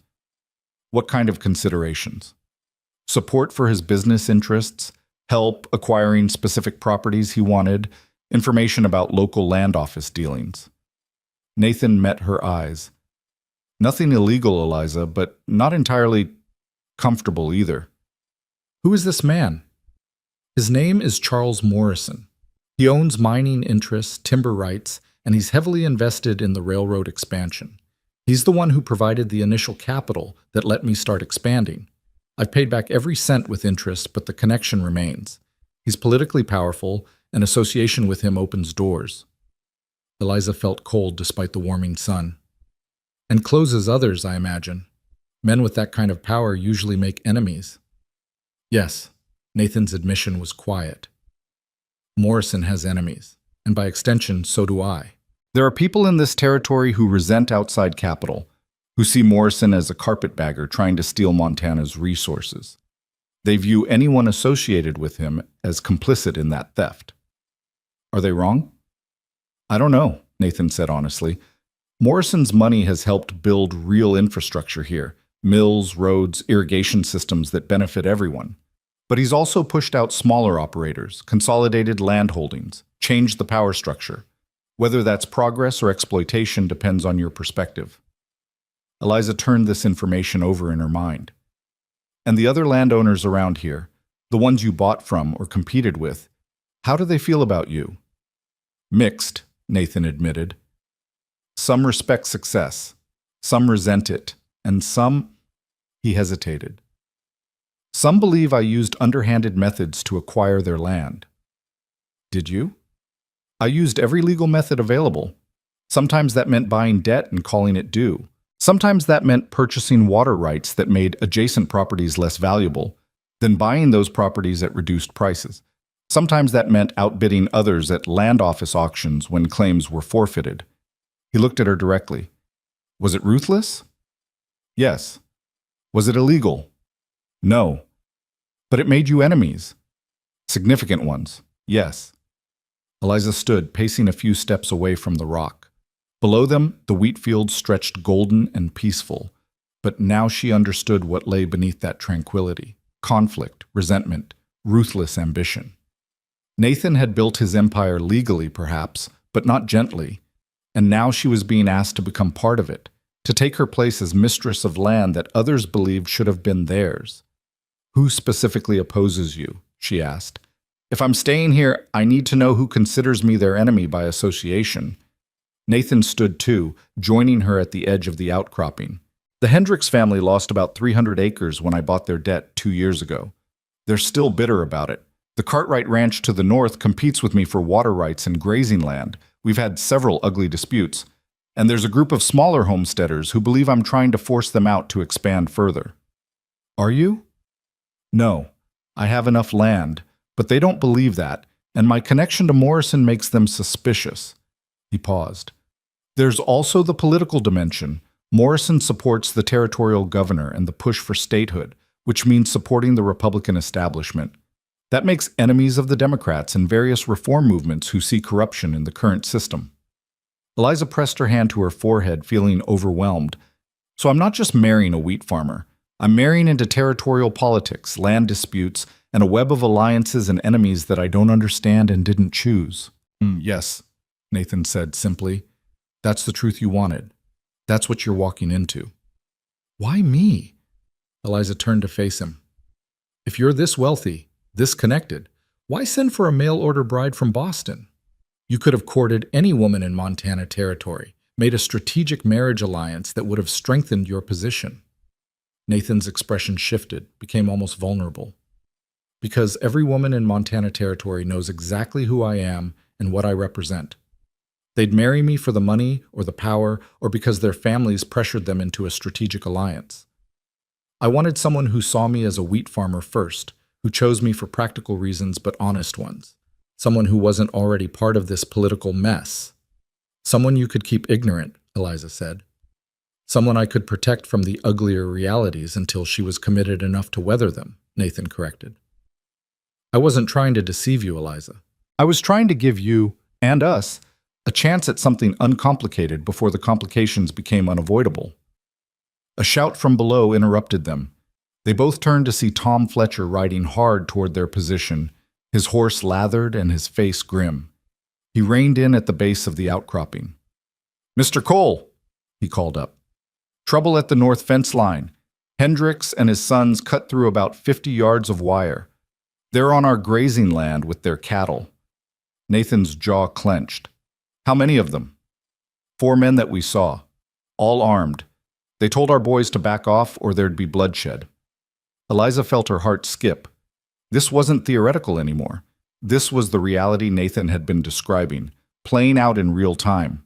What kind of considerations? Support for his business interests, help acquiring specific properties he wanted, information about local land office dealings. Nathan met her eyes. Nothing illegal, Eliza, but not entirely comfortable either. Who is this man? His name is Charles Morrison. He owns mining interests, timber rights, and he's heavily invested in the railroad expansion. He's the one who provided the initial capital that let me start expanding. I've paid back every cent with interest, but the connection remains. He's politically powerful, and association with him opens doors. Eliza felt cold despite the warming sun. And closes others, I imagine. Men with that kind of power usually make enemies. Yes, Nathan's admission was quiet. Morrison has enemies, and by extension, so do I. There are people in this territory who resent outside capital, who see Morrison as a carpetbagger trying to steal Montana's resources. They view anyone associated with him as complicit in that theft. Are they wrong? I don't know, Nathan said honestly. Morrison's money has helped build real infrastructure here, mills, roads, irrigation systems that benefit everyone. But he's also pushed out smaller operators, consolidated land holdings, changed the power structure. Whether that's progress or exploitation depends on your perspective. Eliza turned this information over in her mind. And the other landowners around here, the ones you bought from or competed with, how do they feel about you? Mixed, Nathan admitted. Some respect success, some resent it, and some, he hesitated. Some believe I used underhanded methods to acquire their land. Did you? I used every legal method available. Sometimes that meant buying debt and calling it due. Sometimes that meant purchasing water rights that made adjacent properties less valuable, then buying those properties at reduced prices. Sometimes that meant outbidding others at land office auctions when claims were forfeited. He looked at her directly. Was it ruthless? Yes. Was it illegal? No. But it made you enemies. Significant ones, yes. Eliza stood, pacing a few steps away from the rock. Below them, the wheat fields stretched golden and peaceful, but now she understood what lay beneath that tranquility: conflict, resentment, ruthless ambition. Nathan had built his empire legally, perhaps, but not gently, and now she was being asked to become part of it, to take her place as mistress of land that others believed should have been theirs. Who specifically opposes you? She asked. If I'm staying here, I need to know who considers me their enemy by association. Nathan stood too, joining her at the edge of the outcropping. The Hendricks family lost about 300 acres when I bought their debt 2 years ago. They're still bitter about it. The Cartwright Ranch to the north competes with me for water rights and grazing land. We've had several ugly disputes. And there's a group of smaller homesteaders who believe I'm trying to force them out to expand further. Are you? No. I have enough land, but they don't believe that, and my connection to Morrison makes them suspicious. He paused. There's also the political dimension. Morrison supports the territorial governor and the push for statehood, which means supporting the Republican establishment. That makes enemies of the Democrats and various reform movements who see corruption in the current system. Eliza pressed her hand to her forehead, feeling overwhelmed. So I'm not just marrying a wheat farmer. I'm marrying into territorial politics, land disputes, and a web of alliances and enemies that I don't understand and didn't choose. Yes, Nathan said simply. That's the truth you wanted. That's what you're walking into. Why me? Eliza turned to face him. If you're this wealthy, this connected, why send for a mail-order bride from Boston? You could have courted any woman in Montana territory, made a strategic marriage alliance that would have strengthened your position. Nathan's expression shifted, became almost vulnerable. Because every woman in Montana territory knows exactly who I am and what I represent. They'd marry me for the money or the power or because their families pressured them into a strategic alliance. I wanted someone who saw me as a wheat farmer first, who chose me for practical reasons but honest ones. Someone who wasn't already part of this political mess. Someone you could keep ignorant, Eliza said. Someone I could protect from the uglier realities until she was committed enough to weather them, Nathan corrected. I wasn't trying to deceive you, Eliza. I was trying to give you, and us, a chance at something uncomplicated before the complications became unavoidable. A shout from below interrupted them. They both turned to see Tom Fletcher riding hard toward their position, his horse lathered and his face grim. He reined in at the base of the outcropping. Mr. Cole, he called up. Trouble at the north fence line. Hendricks and his sons cut through about 50 yards of wire. They're on our grazing land with their cattle. Nathan's jaw clenched. How many of them? 4 men that we saw, all armed. They told our boys to back off or there'd be bloodshed. Eliza felt her heart skip. This wasn't theoretical anymore. This was the reality Nathan had been describing, playing out in real time.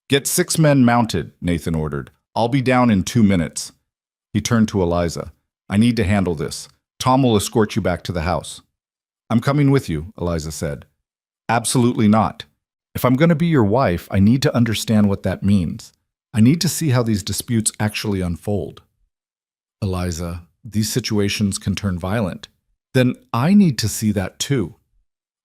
Get 6 men mounted, Nathan ordered. I'll be down in 2 minutes. He turned to Eliza. I need to handle this. Tom will escort you back to the house. I'm coming with you, Eliza said. Absolutely not. If I'm going to be your wife, I need to understand what that means. I need to see how these disputes actually unfold. Eliza, these situations can turn violent. Then I need to see that too.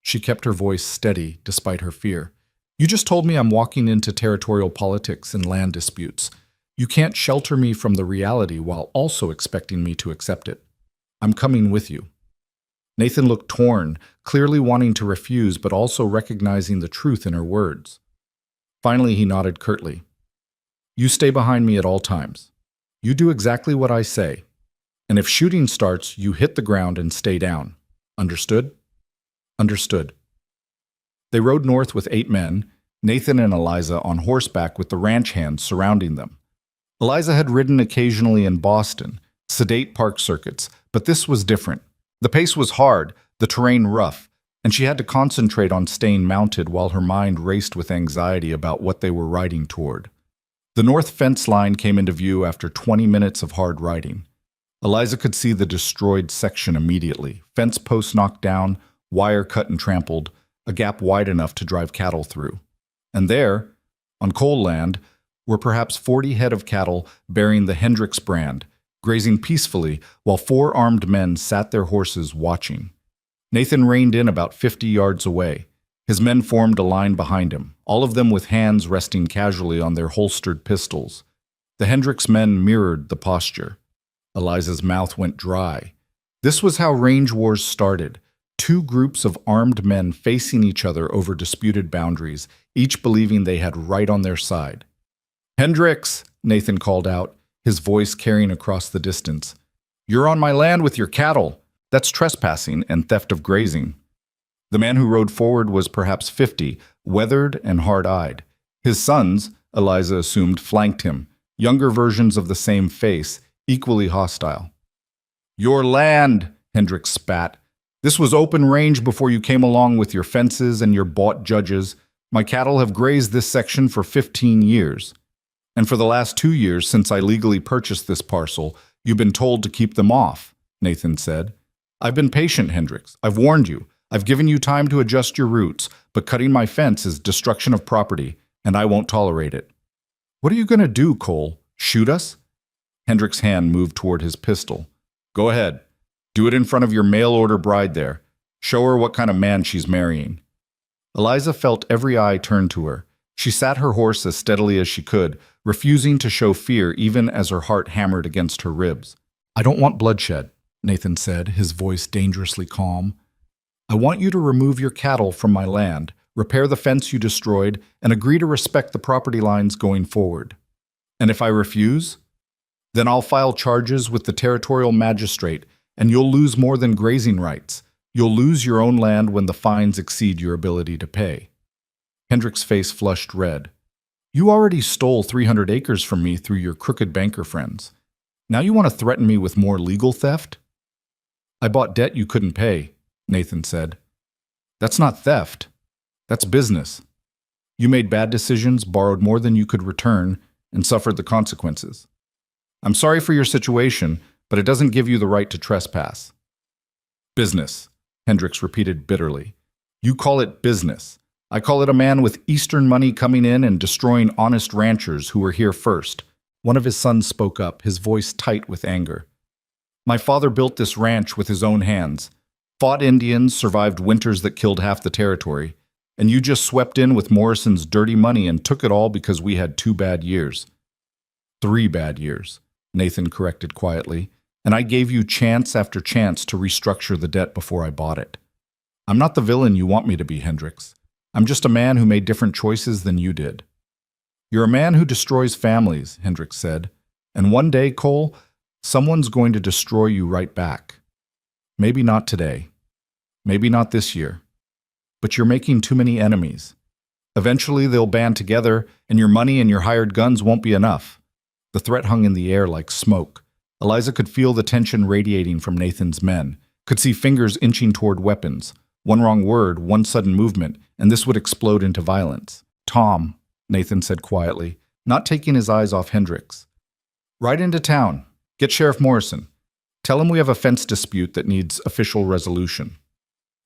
She kept her voice steady despite her fear. You just told me I'm walking into territorial politics and land disputes. You can't shelter me from the reality while also expecting me to accept it. I'm coming with you." Nathan looked torn, clearly wanting to refuse but also recognizing the truth in her words. Finally, he nodded curtly. "You stay behind me at all times. You do exactly what I say. And if shooting starts, you hit the ground and stay down. Understood?" "Understood." They rode north with 8 men, Nathan and Eliza on horseback with the ranch hands surrounding them. Eliza had ridden occasionally in Boston, sedate park circuits, but this was different. The pace was hard, the terrain rough, and she had to concentrate on staying mounted while her mind raced with anxiety about what they were riding toward. The north fence line came into view after 20 minutes of hard riding. Eliza could see the destroyed section immediately, fence posts knocked down, wire cut and trampled, a gap wide enough to drive cattle through. And there, on coal land, were perhaps 40 head of cattle bearing the Hendricks brand, grazing peacefully while 4 armed men sat their horses watching. Nathan reined in about 50 yards away. His men formed a line behind him, all of them with hands resting casually on their holstered pistols. The Hendricks men mirrored the posture. Eliza's mouth went dry. This was how range wars started. 2 groups of armed men facing each other over disputed boundaries, each believing they had right on their side. "Hendricks," Nathan called out, his voice carrying across the distance. "You're on my land with your cattle. That's trespassing and theft of grazing." The man who rode forward was perhaps 50, weathered and hard-eyed. His sons, Eliza assumed, flanked him, younger versions of the same face, equally hostile. "Your land," Hendricks spat. "This was open range before you came along with your fences and your bought judges. My cattle have grazed this section for 15 years. And for the last 2 years since I legally purchased this parcel, you've been told to keep them off," Nathan said. "I've been patient, Hendricks. I've warned you. I've given you time to adjust your routes, but cutting my fence is destruction of property, and I won't tolerate it." "What are you going to do, Cole? Shoot us?" Hendricks' hand moved toward his pistol. "Go ahead. Do it in front of your mail-order bride there. Show her what kind of man she's marrying." Eliza felt every eye turn to her. She sat her horse as steadily as she could, refusing to show fear even as her heart hammered against her ribs. "I don't want bloodshed," Nathan said, his voice dangerously calm. "I want you to remove your cattle from my land, repair the fence you destroyed, and agree to respect the property lines going forward. And if I refuse, then I'll file charges with the territorial magistrate, and you'll lose more than grazing rights. You'll lose your own land when the fines exceed your ability to pay." Hendricks' face flushed red. "You already stole 300 acres from me through your crooked banker friends. Now you want to threaten me with more legal theft?" "I bought debt you couldn't pay," Nathan said. "That's not theft. That's business. You made bad decisions, borrowed more than you could return, and suffered the consequences. I'm sorry for your situation, but it doesn't give you the right to trespass." "Business," Hendricks repeated bitterly. "You call it business. I call it a man with Eastern money coming in and destroying honest ranchers who were here first." One of his sons spoke up, his voice tight with anger. "My father built this ranch with his own hands, fought Indians, survived winters that killed half the territory, and you just swept in with Morrison's dirty money and took it all because we had 2 bad years." "3 bad years," Nathan corrected quietly, "and I gave you chance after chance to restructure the debt before I bought it. I'm not the villain you want me to be, Hendricks. I'm just a man who made different choices than you did." "You're a man who destroys families," Hendricks said, "and one day, Cole, someone's going to destroy you right back. Maybe not today. Maybe not this year. But you're making too many enemies. Eventually they'll band together, and your money and your hired guns won't be enough." The threat hung in the air like smoke. Eliza could feel the tension radiating from Nathan's men, could see fingers inching toward weapons. One wrong word, one sudden movement, and this would explode into violence. "Tom," Nathan said quietly, not taking his eyes off Hendricks. "Ride into town. Get Sheriff Morrison. Tell him we have a fence dispute that needs official resolution."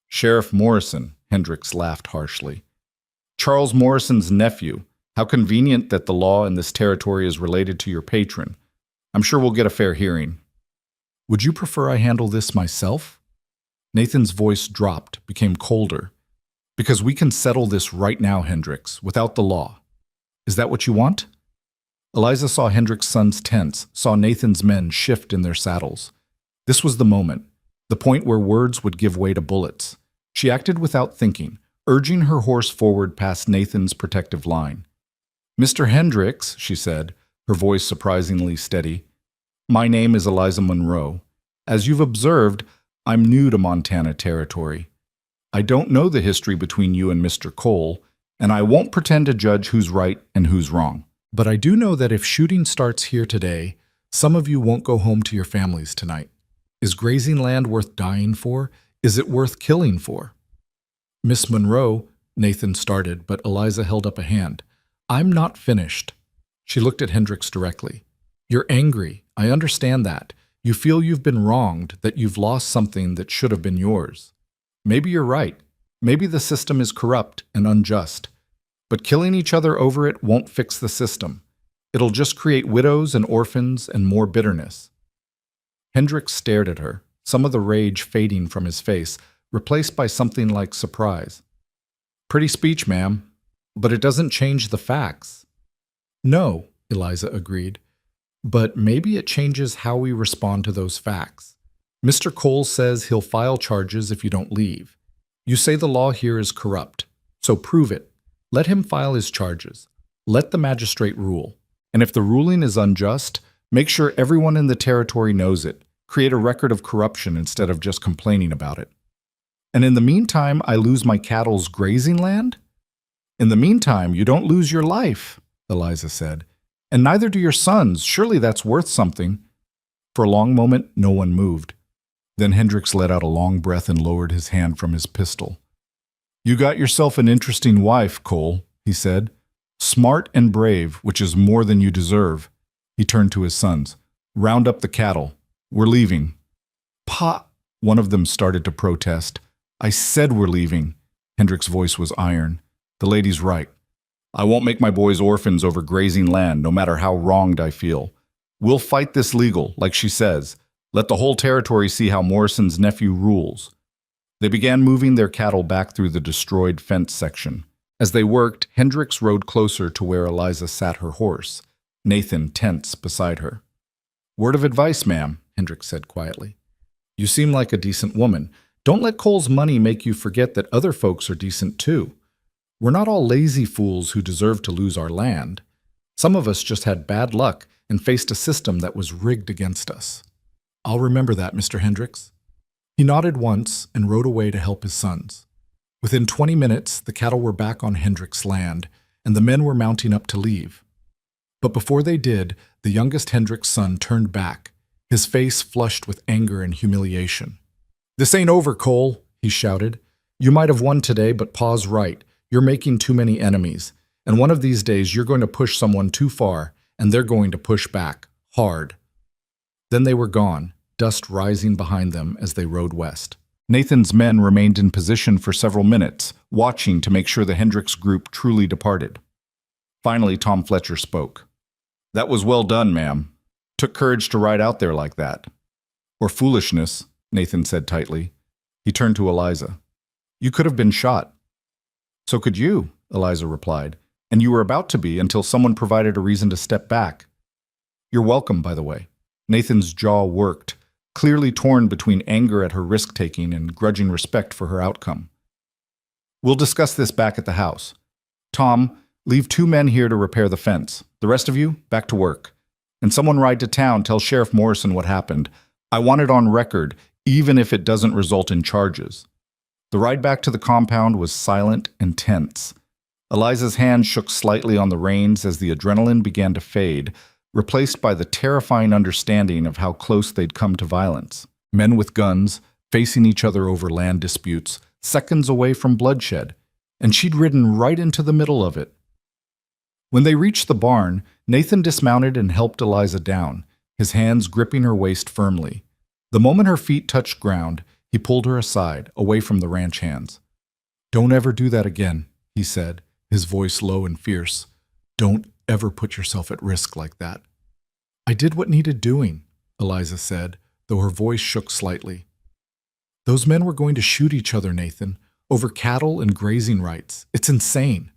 "Sheriff Morrison," Hendricks laughed harshly. "Charles Morrison's nephew. How convenient that the law in this territory is related to your patron. I'm sure we'll get a fair hearing." "Would you prefer I handle this myself?" Nathan's voice dropped, became colder. "Because we can settle this right now, Hendricks, without the law. Is that what you want?" Eliza saw Hendricks' sons tense, saw Nathan's men shift in their saddles. This was the moment, the point where words would give way to bullets. She acted without thinking, urging her horse forward past Nathan's protective line. "Mr. Hendricks," she said, her voice surprisingly steady, "my name is Eliza Monroe. As you've observed, I'm new to Montana territory. I don't know the history between you and Mr. Cole, and I won't pretend to judge who's right and who's wrong. But I do know that if shooting starts here today, some of you won't go home to your families tonight. Is grazing land worth dying for? Is it worth killing for?" "Miss Monroe," Nathan started, but Eliza held up a hand. "I'm not finished." She looked at Hendricks directly. "You're angry. I understand that. You feel you've been wronged, that you've lost something that should have been yours. Maybe you're right. Maybe the system is corrupt and unjust. But killing each other over it won't fix the system. It'll just create widows and orphans and more bitterness." Hendricks stared at her, some of the rage fading from his face, replaced by something like surprise. "Pretty speech, ma'am, but it doesn't change the facts." "No," Eliza agreed, "but maybe it changes how we respond to those facts. Mr. Cole says he'll file charges if you don't leave. You say the law here is corrupt, so prove it. Let him file his charges. Let the magistrate rule. And if the ruling is unjust, make sure everyone in the territory knows it. Create a record of corruption instead of just complaining about it. And in the meantime, I lose my cattle's grazing land?" "In the meantime, you don't lose your life," Eliza said. "And neither do your sons. Surely that's worth something." For a long moment, no one moved. Then Hendricks let out a long breath and lowered his hand from his pistol. "You got yourself an interesting wife, Cole," he said. "Smart and brave, which is more than you deserve." He turned to his sons. "Round up the cattle. We're leaving." "Pa," one of them started to protest. "I said we're leaving." Hendricks' voice was iron. "The lady's right. I won't make my boys orphans over grazing land, no matter how wronged I feel. We'll fight this legal, like she says. Let the whole territory see how Morrison's nephew rules." They began moving their cattle back through the destroyed fence section. As they worked, Hendricks rode closer to where Eliza sat her horse, Nathan tense beside her. "Word of advice, ma'am," Hendricks said quietly. "You seem like a decent woman. Don't let Cole's money make you forget that other folks are decent too. We're not all lazy fools who deserve to lose our land. Some of us just had bad luck and faced a system that was rigged against us." "I'll remember that, Mr. Hendricks." He nodded once and rode away to help his sons. Within 20 minutes, the cattle were back on Hendricks' land, and the men were mounting up to leave. But before they did, the youngest Hendricks' son turned back, his face flushed with anger and humiliation. "This ain't over, Cole," he shouted. "You might have won today, but Pa's right. You're making too many enemies, and one of these days you're going to push someone too far, and they're going to push back, hard." Then they were gone, dust rising behind them as they rode west. Nathan's men remained in position for several minutes, watching to make sure the Hendricks group truly departed. Finally, Tom Fletcher spoke. "That was well done, ma'am. Took courage to ride out there like that." "Or foolishness," Nathan said tightly. He turned to Eliza. "You could have been shot." "So could you," Eliza replied, "and you were about to be until someone provided a reason to step back. You're welcome, by the way." Nathan's jaw worked, clearly torn between anger at her risk-taking and grudging respect for her outcome. "We'll discuss this back at the house. Tom, leave 2 men here to repair the fence. The rest of you, back to work. And someone ride to town, tell Sheriff Morrison what happened. I want it on record, even if it doesn't result in charges." The ride back to the compound was silent and tense. Eliza's hand shook slightly on the reins as the adrenaline began to fade, replaced by the terrifying understanding of how close they'd come to violence. Men with guns, facing each other over land disputes, seconds away from bloodshed, and she'd ridden right into the middle of it. When they reached the barn, Nathan dismounted and helped Eliza down, his hands gripping her waist firmly. The moment her feet touched ground, he pulled her aside, away from the ranch hands. "Don't ever do that again," he said, his voice low and fierce. "Don't ever put yourself at risk like that." "I did what needed doing," Eliza said, though her voice shook slightly. "Those men were going to shoot each other, Nathan, over cattle and grazing rights. It's insane."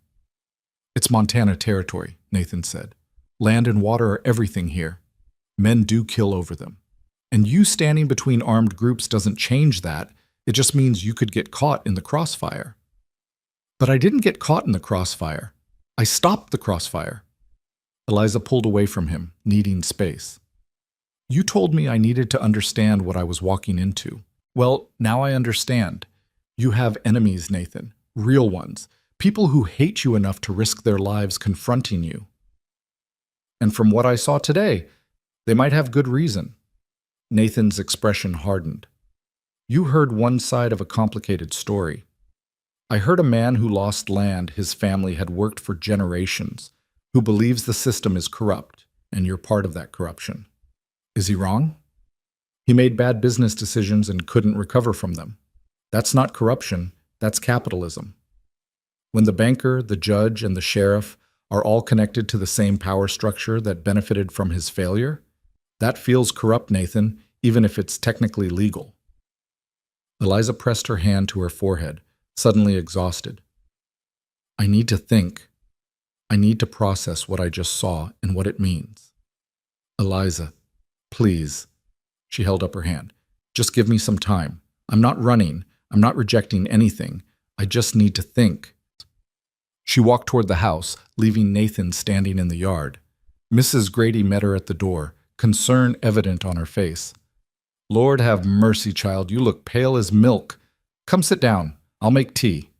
"It's Montana territory," Nathan said. Land and water are everything here. Men do kill over them. And you standing between armed groups doesn't change that. It just means you could get caught in the crossfire. But I didn't get caught in the crossfire. I stopped the crossfire. Eliza pulled away from him, needing space. You told me I needed to understand what I was walking into. Well, now I understand. You have enemies, Nathan. Real ones. People who hate you enough to risk their lives confronting you. And from what I saw today, they might have good reason. Nathan's expression hardened. You heard one side of a complicated story. I heard a man who lost land his family had worked for generations, who believes the system is corrupt, and you're part of that corruption. Is he wrong? He made bad business decisions and couldn't recover from them. That's not corruption, that's capitalism. When the banker, the judge, and the sheriff are all connected to the same power structure that benefited from his failure, that feels corrupt, Nathan, even if it's technically legal. Eliza pressed her hand to her forehead, suddenly exhausted. I need to think. I need to process what I just saw and what it means. Eliza, please. She held up her hand. Just give me some time. I'm not running. I'm not rejecting anything. I just need to think. She walked toward the house, leaving Nathan standing in the yard. Mrs. Grady met her at the door, concern evident on her face. Lord have mercy, child, you look pale as milk. Come sit down. I'll make tea.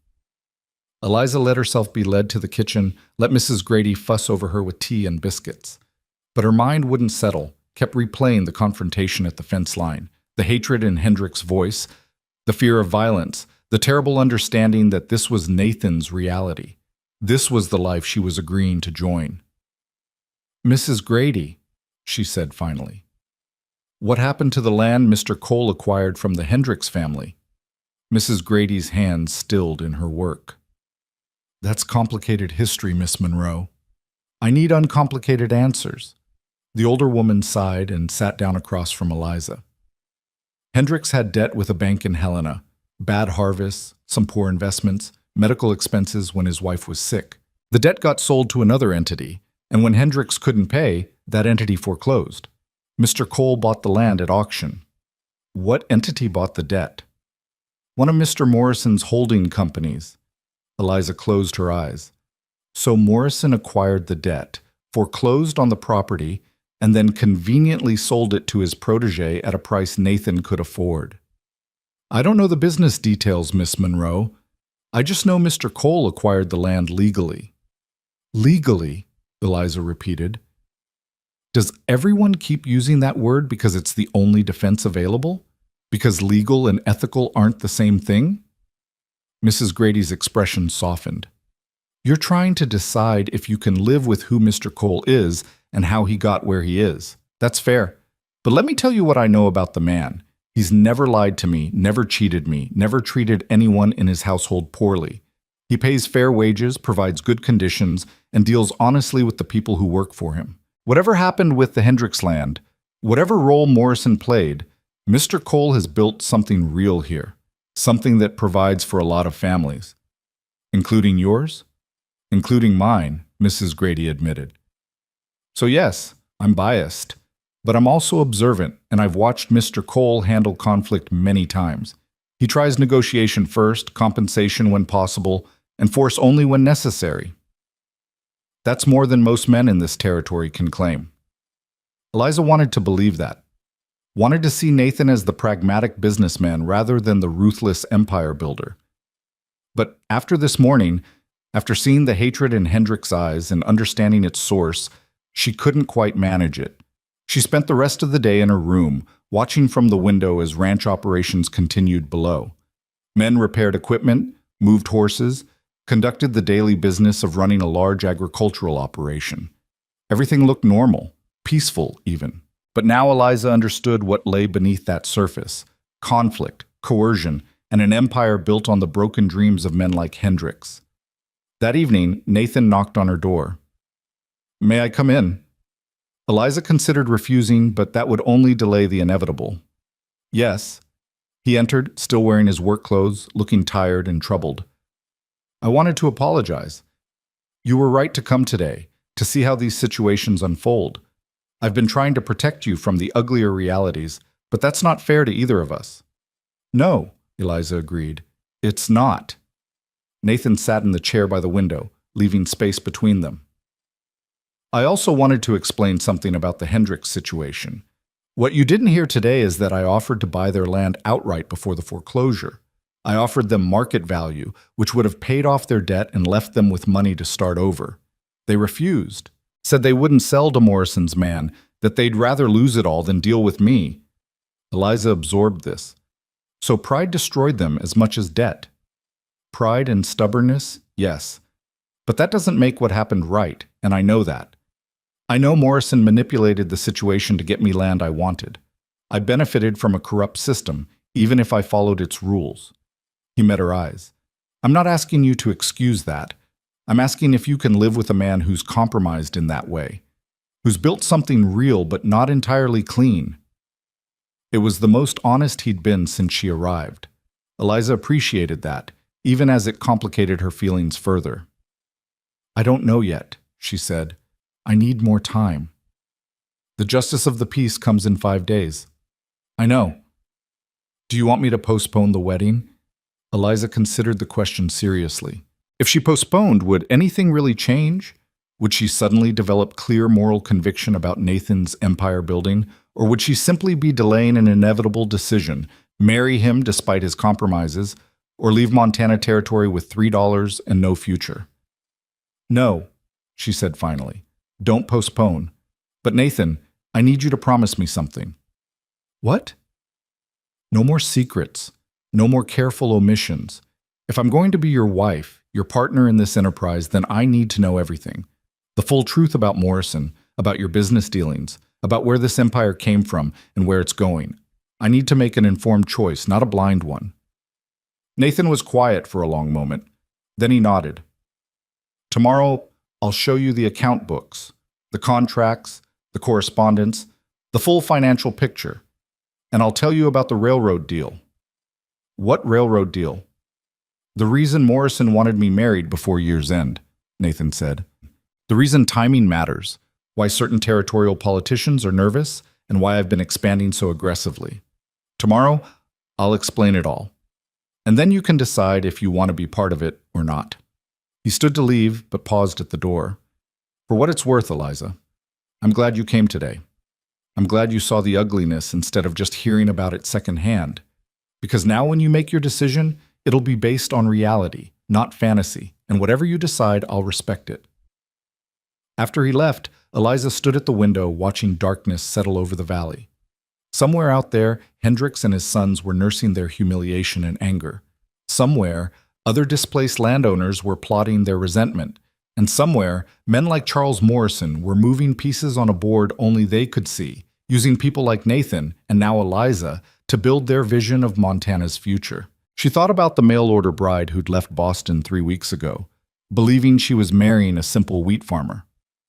Eliza let herself be led to the kitchen, let Mrs. Grady fuss over her with tea and biscuits. But her mind wouldn't settle, kept replaying the confrontation at the fence line, the hatred in Hendricks' voice, the fear of violence, the terrible understanding that this was Nathan's reality. This was the life she was agreeing to join. Mrs. Grady, she said finally. What happened to the land Mr. Cole acquired from the Hendricks family? Mrs. Grady's hands stilled in her work. That's complicated history, Miss Monroe. I need uncomplicated answers. The older woman sighed and sat down across from Eliza. Hendricks had debt with a bank in Helena, bad harvests, some poor investments, medical expenses when his wife was sick. The debt got sold to another entity, and when Hendricks couldn't pay, that entity foreclosed. Mr. Cole bought the land at auction. What entity bought the debt? One of Mr. Morrison's holding companies. Eliza closed her eyes. So Morrison acquired the debt, foreclosed on the property, and then conveniently sold it to his protege at a price Nathan could afford. I don't know the business details, Miss Monroe. I just know Mr. Cole acquired the land legally. Legally, Eliza repeated. Does everyone keep using that word because it's the only defense available? Because legal and ethical aren't the same thing? Mrs. Grady's expression softened. You're trying to decide if you can live with who Mr. Cole is and how he got where he is. That's fair. But let me tell you what I know about the man. He's never lied to me, never cheated me, never treated anyone in his household poorly. He pays fair wages, provides good conditions, and deals honestly with the people who work for him. Whatever happened with the Hendricks land, whatever role Morrison played, Mr. Cole has built something real here, something that provides for a lot of families. Including yours? Including mine, Mrs. Grady admitted. So yes, I'm biased, but I'm also observant, and I've watched Mr. Cole handle conflict many times. He tries negotiation first, compensation when possible, and force only when necessary. That's more than most men in this territory can claim. Eliza wanted to believe that. Wanted to see Nathan as the pragmatic businessman rather than the ruthless empire builder. But after this morning, after seeing the hatred in Hendricks' eyes and understanding its source, she couldn't quite manage it. She spent the rest of the day in her room, watching from the window as ranch operations continued below. Men repaired equipment, moved horses, conducted the daily business of running a large agricultural operation. Everything looked normal, peaceful even. But now Eliza understood what lay beneath that surface: conflict, coercion, and an empire built on the broken dreams of men like Hendricks. That evening, Nathan knocked on her door. May I come in? Eliza considered refusing, but that would only delay the inevitable. Yes. He entered, still wearing his work clothes, looking tired and troubled. I wanted to apologize. You were right to come today. to see how these situations unfold. I've been trying to protect you from the uglier realities, but that's not fair to either of us." "No," Eliza agreed. "It's not." Nathan sat in the chair by the window, leaving space between them. "I also wanted to explain something about the Hendricks situation. What you didn't hear today is that I offered to buy their land outright before the foreclosure. I offered them market value, which would have paid off their debt and left them with money to start over. They refused, said they wouldn't sell to Morrison's man, that they'd rather lose it all than deal with me." Eliza absorbed this. So pride destroyed them as much as debt. Pride and stubbornness, yes. But that doesn't make what happened right, and I know that. I know Morrison manipulated the situation to get me land I wanted. I benefited from a corrupt system, even if I followed its rules. He met her eyes. "I'm not asking you to excuse that. I'm asking if you can live with a man who's compromised in that way, who's built something real but not entirely clean." It was the most honest he'd been since she arrived. Eliza appreciated that, even as it complicated her feelings further. "I don't know yet," she said. "I need more time. The justice of the peace comes in 5 days." "I know. Do you want me to postpone the wedding?" Eliza considered the question seriously. If she postponed, would anything really change? Would she suddenly develop clear moral conviction about Nathan's empire building? Or would she simply be delaying an inevitable decision, marry him despite his compromises, or leave Montana Territory with $3 and no future? "No," she said finally. "Don't postpone. But Nathan, I need you to promise me something." "What?" "No more secrets. No more careful omissions. If I'm going to be your wife, your partner in this enterprise, then I need to know everything. The full truth about Morrison, about your business dealings, about where this empire came from and where it's going. I need to make an informed choice, not a blind one." Nathan was quiet for a long moment. Then he nodded. "Tomorrow, I'll show you the account books, the contracts, the correspondence, the full financial picture. And I'll tell you about the railroad deal." "What railroad deal?" "The reason Morrison wanted me married before year's end," Nathan said. "The reason timing matters, why certain territorial politicians are nervous, and why I've been expanding so aggressively. Tomorrow, I'll explain it all. And then you can decide if you want to be part of it or not." He stood to leave, but paused at the door. "For what it's worth, Eliza, I'm glad you came today. I'm glad you saw the ugliness instead of just hearing about it secondhand. Because now when you make your decision, it'll be based on reality, not fantasy, and whatever you decide, I'll respect it." After he left, Eliza stood at the window watching darkness settle over the valley. Somewhere out there, Hendricks and his sons were nursing their humiliation and anger. Somewhere, other displaced landowners were plotting their resentment. And somewhere, men like Charles Morrison were moving pieces on a board only they could see, using people like Nathan, and now Eliza, to build their vision of Montana's future. She thought about the mail-order bride who'd left Boston 3 weeks ago, believing she was marrying a simple wheat farmer.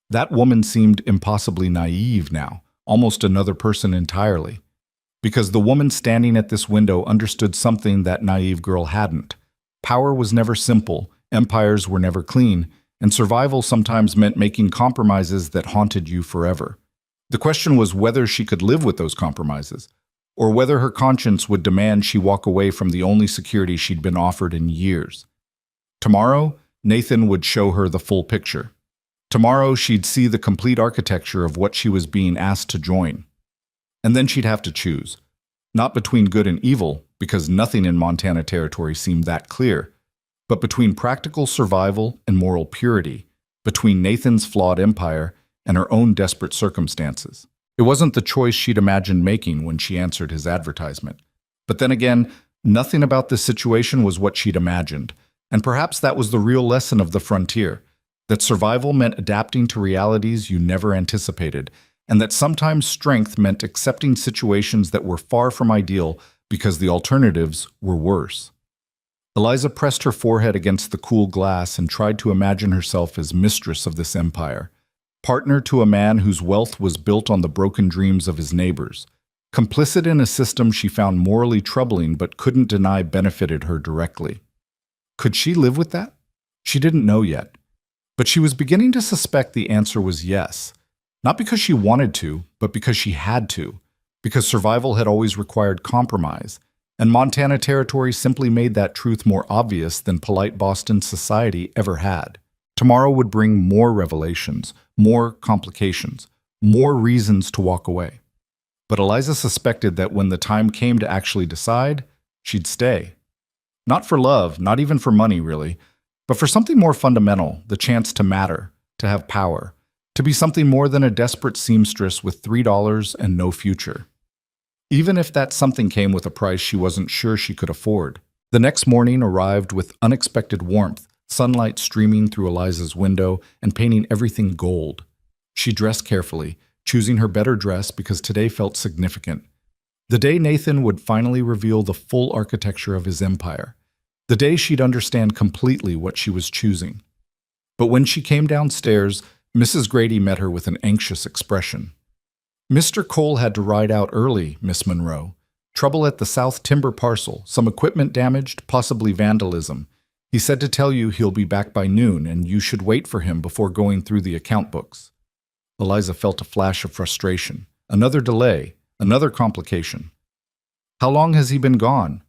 That woman seemed impossibly naive now, almost another person entirely. Because the woman standing at this window understood something that naive girl hadn't. Power was never simple, empires were never clean, and survival sometimes meant making compromises that haunted you forever. The question was whether she could live with those compromises, or whether her conscience would demand she walk away from the only security she'd been offered in years. Tomorrow, Nathan would show her the full picture. Tomorrow, she'd see the complete architecture of what she was being asked to join. And then she'd have to choose. Not between good and evil, because nothing in Montana Territory seemed that clear, but between practical survival and moral purity, between Nathan's flawed empire and her own desperate circumstances. It wasn't the choice she'd imagined making when she answered his advertisement. But then again, nothing about this situation was what she'd imagined, and perhaps that was the real lesson of the frontier, that survival meant adapting to realities you never anticipated, and that sometimes strength meant accepting situations that were far from ideal because the alternatives were worse. Eliza pressed her forehead against the cool glass and tried to imagine herself as mistress of this empire, partner to a man whose wealth was built on the broken dreams of his neighbors, complicit in a system she found morally troubling but couldn't deny benefited her directly. Could she live with that? She didn't know yet. But she was beginning to suspect the answer was yes. Not because she wanted to, but because she had to. Because survival had always required compromise. And Montana Territory simply made that truth more obvious than polite Boston society ever had. Tomorrow would bring more revelations, more complications, more reasons to walk away. But Eliza suspected that when the time came to actually decide, she'd stay. Not for love, not even for money, really, but for something more fundamental, the chance to matter, to have power, to be something more than a desperate seamstress with $3 and no future. Even if that something came with a price she wasn't sure she could afford. The next morning arrived with unexpected warmth, sunlight streaming through Eliza's window and painting everything gold. She dressed carefully, choosing her better dress because today felt significant. The day Nathan would finally reveal the full architecture of his empire. The day she'd understand completely what she was choosing. But when she came downstairs, Mrs. Grady met her with an anxious expression. "Mr. Cole had to ride out early, Miss Monroe. Trouble at the South Timber parcel, some equipment damaged, possibly vandalism. He said to tell you he'll be back by noon, and you should wait for him before going through the account books." Eliza felt a flash of frustration. Another delay, another complication. "How long has he been gone?"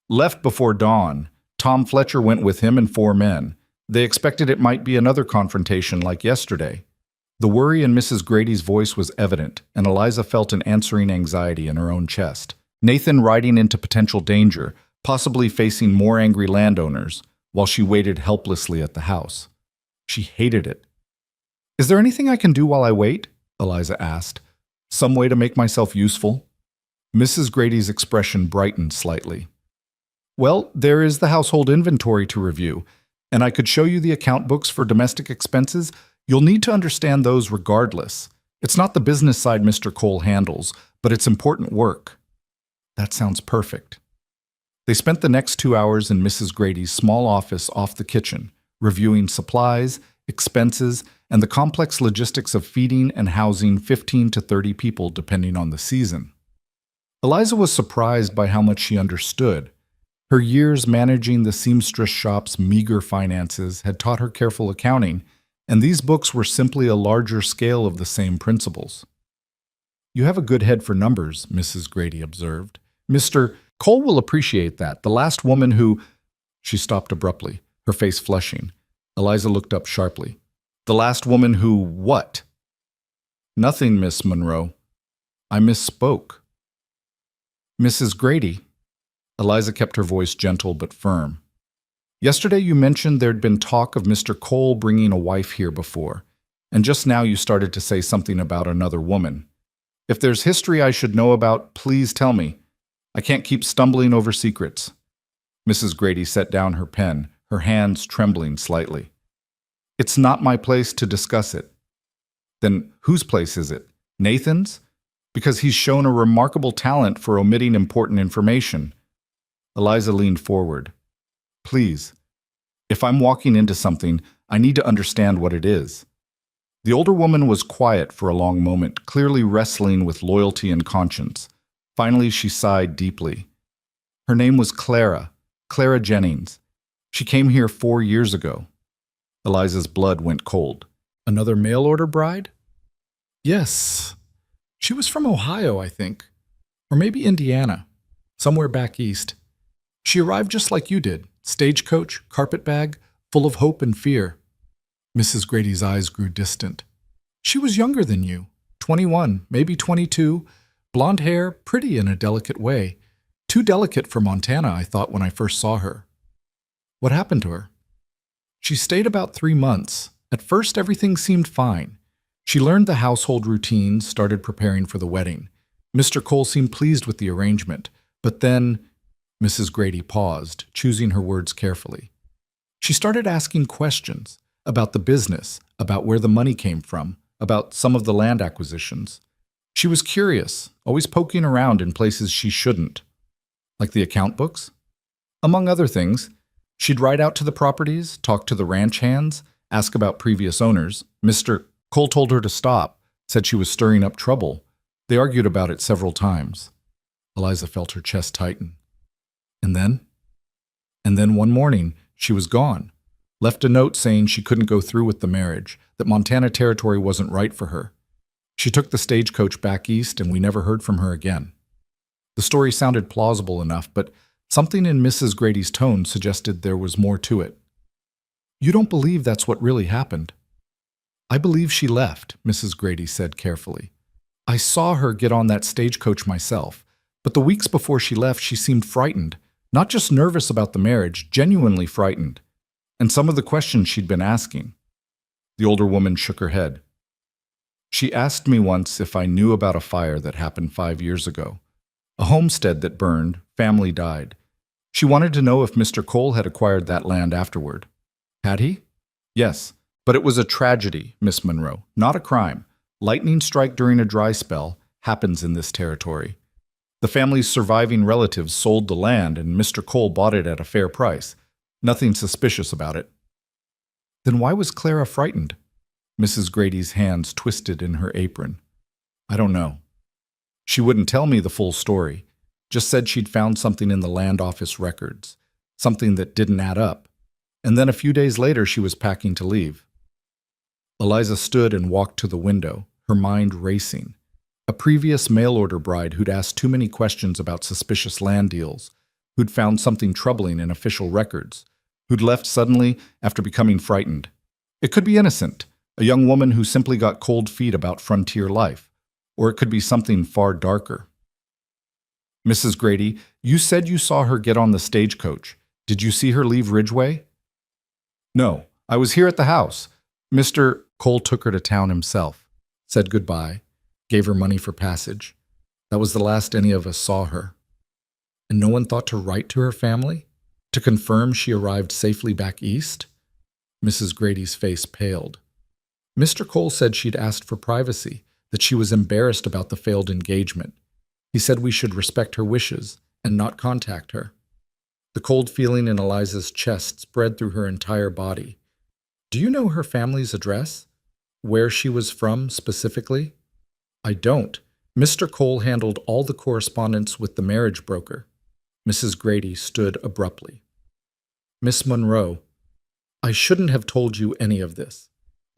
"Left before dawn. Tom Fletcher went with him and 4 men. They expected it might be another confrontation like yesterday." The worry in Mrs. Grady's voice was evident, and Eliza felt an answering anxiety in her own chest. Nathan riding into potential danger, possibly facing more angry landowners, while she waited helplessly at the house. She hated it. "Is there anything I can do while I wait?" Eliza asked. "Some way to make myself useful?" Mrs. Grady's expression brightened slightly. "Well, there is the household inventory to review, and I could show you the account books for domestic expenses. You'll need to understand those regardless. It's not the business side Mr. Cole handles, but it's important work." "That sounds perfect." They spent the next 2 hours in Mrs. Grady's small office off the kitchen, reviewing supplies, expenses, and the complex logistics of feeding and housing 15 to 30 people depending on the season. Eliza was surprised by how much she understood. Her years managing the seamstress shop's meager finances had taught her careful accounting, and these books were simply a larger scale of the same principles. "You have a good head for numbers," Mrs. Grady observed. "Mr. Cole will appreciate that. The last woman who—" She stopped abruptly, her face flushing. Eliza looked up sharply. "The last woman who what?" "Nothing, Miss Monroe. I misspoke." "Mrs. Grady." Eliza kept her voice gentle but firm. "Yesterday you mentioned there'd been talk of Mr. Cole bringing a wife here before, and just now you started to say something about another woman. If there's history I should know about, please tell me. I can't keep stumbling over secrets." Mrs. Grady set down her pen, her hands trembling slightly. "It's not my place to discuss it." "Then whose place is it? Nathan's? Because he's shown a remarkable talent for omitting important information." Eliza leaned forward. "Please, if I'm walking into something, I need to understand what it is." The older woman was quiet for a long moment, clearly wrestling with loyalty and conscience. Finally, she sighed deeply. "Her name was Clara Jennings. She came here 4 years ago." Eliza's blood went cold. "Another mail-order bride?" "Yes. She was from Ohio, I think. Or maybe Indiana. Somewhere back east. She arrived just like you did. Stagecoach, carpetbag, full of hope and fear." Mrs. Grady's eyes grew distant. "She was younger than you. 21, maybe 22. Blonde hair, pretty in a delicate way. Too delicate for Montana, I thought when I first saw her." "What happened to her?" "She stayed about 3 months. At first, everything seemed fine. She learned the household routines, started preparing for the wedding. Mr. Cole seemed pleased with the arrangement. But then—" Mrs. Grady paused, choosing her words carefully. "She started asking questions about the business, about where the money came from, about some of the land acquisitions. She was curious, always poking around in places she shouldn't." "Like the account books?" "Among other things. She'd ride out to the properties, talk to the ranch hands, ask about previous owners. Mr. Cole told her to stop, said she was stirring up trouble. They argued about it several times." Eliza felt her chest tighten. "And then?" "And then one morning, she was gone. Left a note saying she couldn't go through with the marriage, that Montana territory wasn't right for her. She took the stagecoach back east and we never heard from her again. The story sounded plausible enough, but something in Mrs. Grady's tone suggested there was more to it. You don't believe that's what really happened? I believe she left, Mrs. Grady said carefully. I saw her get on that stagecoach myself, but the weeks before she left she seemed frightened, not just nervous about the marriage, genuinely frightened, and some of the questions she'd been asking. The older woman shook her head. She asked me once if I knew about a fire that happened 5 years ago. A homestead that burned, family died. She wanted to know if Mr. Cole had acquired that land afterward. Had he? Yes, but it was a tragedy, Miss Monroe, not a crime. Lightning strike during a dry spell happens in this territory. The family's surviving relatives sold the land and Mr. Cole bought it at a fair price. Nothing suspicious about it. Then why was Clara frightened? Mrs. Grady's hands twisted in her apron. I don't know. She wouldn't tell me the full story, just said she'd found something in the land office records, something that didn't add up. And then a few days later she was packing to leave. Eliza stood and walked to the window, her mind racing. A previous mail-order bride who'd asked too many questions about suspicious land deals, who'd found something troubling in official records, who'd left suddenly after becoming frightened. It could be innocent, a young woman who simply got cold feet about frontier life, or it could be something far darker. Mrs. Grady, you said you saw her get on the stagecoach. Did you see her leave Ridgeway? No, I was here at the house. Mr. Cole took her to town himself, said goodbye, gave her money for passage. That was the last any of us saw her. And no one thought to write to her family? To confirm she arrived safely back east? Mrs. Grady's face paled. Mr. Cole said she'd asked for privacy, that she was embarrassed about the failed engagement. He said we should respect her wishes and not contact her. The cold feeling in Eliza's chest spread through her entire body. Do you know her family's address? Where she was from specifically? I don't. Mr. Cole handled all the correspondence with the marriage broker. Mrs. Grady stood abruptly. Miss Monroe, I shouldn't have told you any of this.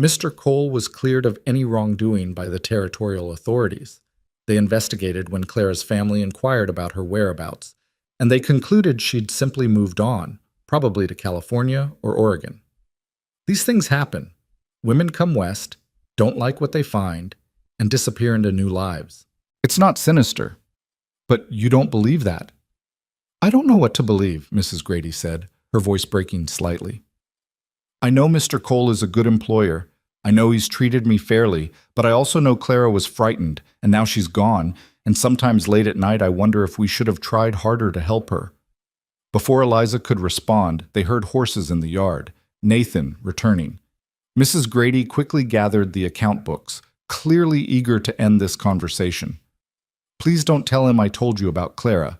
Mr. Cole was cleared of any wrongdoing by the territorial authorities. They investigated when Clara's family inquired about her whereabouts, and they concluded she'd simply moved on, probably to California or Oregon. These things happen. Women come west, don't like what they find, and disappear into new lives. It's not sinister. But you don't believe that. I don't know what to believe, Mrs. Grady said, her voice breaking slightly. I know Mr. Cole is a good employer. I know he's treated me fairly, but I also know Clara was frightened, and now she's gone, and sometimes late at night I wonder if we should have tried harder to help her. Before Eliza could respond, they heard horses in the yard, Nathan returning. Mrs. Grady quickly gathered the account books, clearly eager to end this conversation. Please don't tell him I told you about Clara.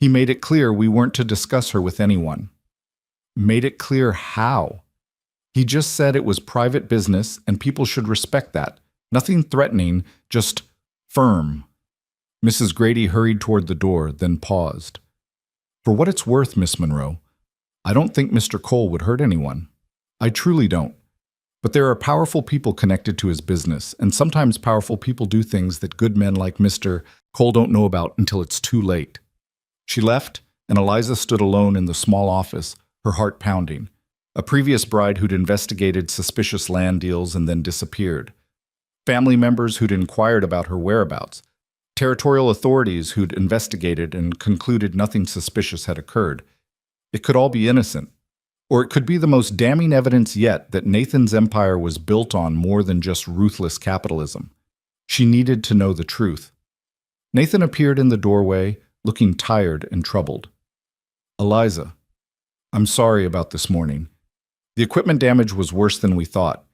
He made it clear we weren't to discuss her with anyone. Made it clear how? He just said it was private business and people should respect that. Nothing threatening, just firm. Mrs. Grady hurried toward the door, then paused. For what it's worth, Miss Monroe, I don't think Mr. Cole would hurt anyone. I truly don't. But there are powerful people connected to his business, and sometimes powerful people do things that good men like Mr. Cole don't know about until it's too late. She left, and Eliza stood alone in the small office, her heart pounding. A previous bride who'd investigated suspicious land deals and then disappeared. Family members who'd inquired about her whereabouts. Territorial authorities who'd investigated and concluded nothing suspicious had occurred. It could all be innocent. Or it could be the most damning evidence yet that Nathan's empire was built on more than just ruthless capitalism. She needed to know the truth. Nathan appeared in the doorway, looking tired and troubled. Eliza, I'm sorry about this morning. The equipment damage was worse than we thought.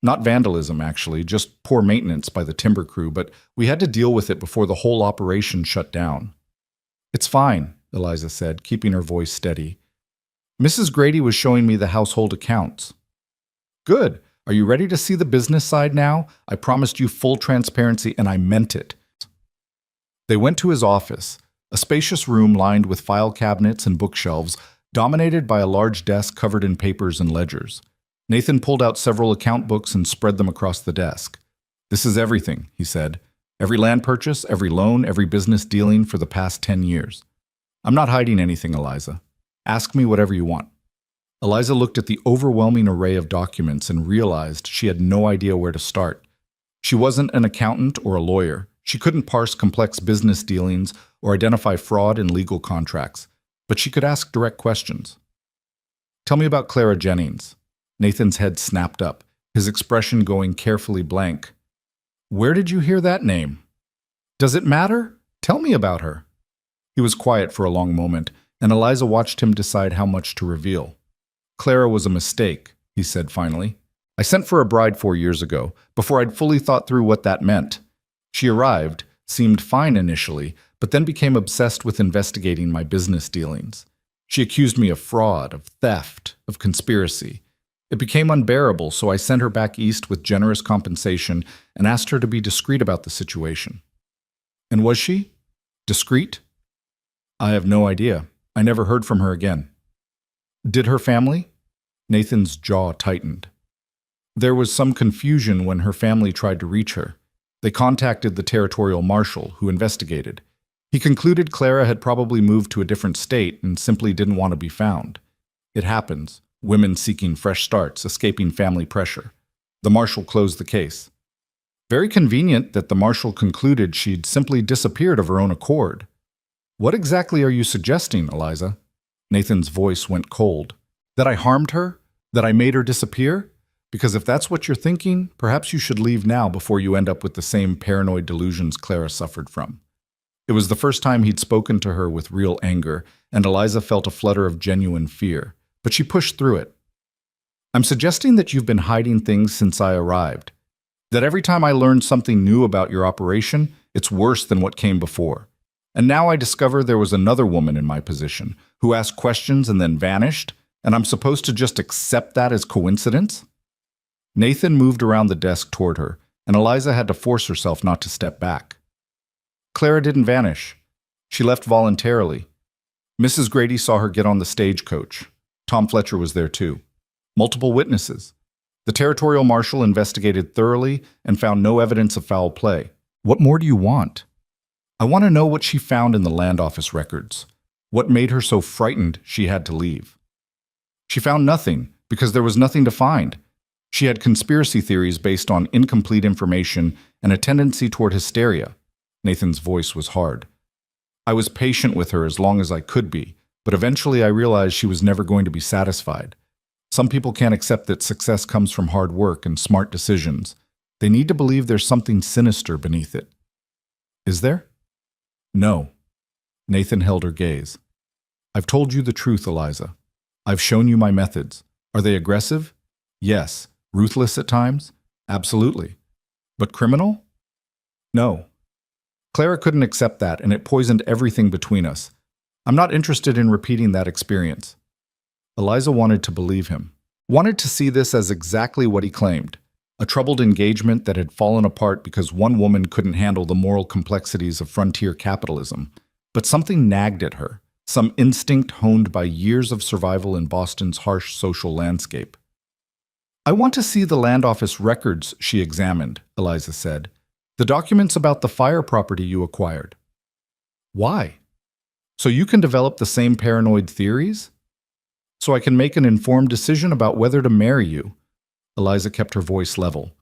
Not vandalism, actually, just poor maintenance by the timber crew, but we had to deal with it before the whole operation shut down. It's fine, Eliza said, keeping her voice steady. Mrs. Grady was showing me the household accounts. Good. Are you ready to see the business side now? I promised you full transparency, and I meant it. They went to his office, a spacious room lined with file cabinets and bookshelves, dominated by a large desk covered in papers and ledgers. Nathan pulled out several account books and spread them across the desk. "This is everything," he said. "Every land purchase, every loan, every business dealing for the past 10 years. I'm not hiding anything, Eliza. Ask me whatever you want." Eliza looked at the overwhelming array of documents and realized she had no idea where to start. She wasn't an accountant or a lawyer. She couldn't parse complex business dealings or identify fraud in legal contracts, but she could ask direct questions. "Tell me about Clara Jennings." Nathan's head snapped up, his expression going carefully blank. "Where did you hear that name?" "Does it matter? Tell me about her." He was quiet for a long moment, and Eliza watched him decide how much to reveal. "Clara was a mistake," he said finally. "I sent for a bride 4 years ago, before I'd fully thought through what that meant. She arrived, seemed fine initially, but then became obsessed with investigating my business dealings. She accused me of fraud, of theft, of conspiracy. It became unbearable, so I sent her back east with generous compensation and asked her to be discreet about the situation." "And was she? Discreet?" "I have no idea. I never heard from her again." "Did her family?" Nathan's jaw tightened. "There was some confusion when her family tried to reach her. They contacted the territorial marshal, who investigated. He concluded Clara had probably moved to a different state and simply didn't want to be found. It happens. Women seeking fresh starts, escaping family pressure. The marshal closed the case. Very convenient that the marshal concluded she'd simply disappeared of her own accord." "What exactly are you suggesting, Eliza?" Nathan's voice went cold. "That I harmed her? That I made her disappear? Because if that's what you're thinking, perhaps you should leave now before you end up with the same paranoid delusions Clara suffered from." It was the first time he'd spoken to her with real anger, and Eliza felt a flutter of genuine fear, but she pushed through it. "I'm suggesting that you've been hiding things since I arrived. That every time I learned something new about your operation, it's worse than what came before. And now I discover there was another woman in my position who asked questions and then vanished, and I'm supposed to just accept that as coincidence?" Nathan moved around the desk toward her, and Eliza had to force herself not to step back. "Clara didn't vanish. She left voluntarily. Mrs. Grady saw her get on the stagecoach. Tom Fletcher was there too. Multiple witnesses. The territorial marshal investigated thoroughly and found no evidence of foul play. What more do you want?" "I want to know what she found in the land office records. What made her so frightened she had to leave?" "She found nothing, because there was nothing to find. She had conspiracy theories based on incomplete information and a tendency toward hysteria." Nathan's voice was hard. "I was patient with her as long as I could be, but eventually I realized she was never going to be satisfied. Some people can't accept that success comes from hard work and smart decisions. They need to believe there's something sinister beneath it." "Is there?" "No." Nathan held her gaze. "I've told you the truth, Eliza. I've shown you my methods. Are they aggressive? Yes. Ruthless at times? Absolutely. But criminal? No. Clara couldn't accept that, and it poisoned everything between us. I'm not interested in repeating that experience." Eliza wanted to believe him, wanted to see this as exactly what he claimed, a troubled engagement that had fallen apart because one woman couldn't handle the moral complexities of frontier capitalism. But something nagged at her, some instinct honed by years of survival in Boston's harsh social landscape. "I want to see the land office records she examined," Eliza said. "The documents about the fire property you acquired." "Why?" "So you can develop the same paranoid theories? So I can make an informed decision about whether to marry you." Eliza kept her voice level.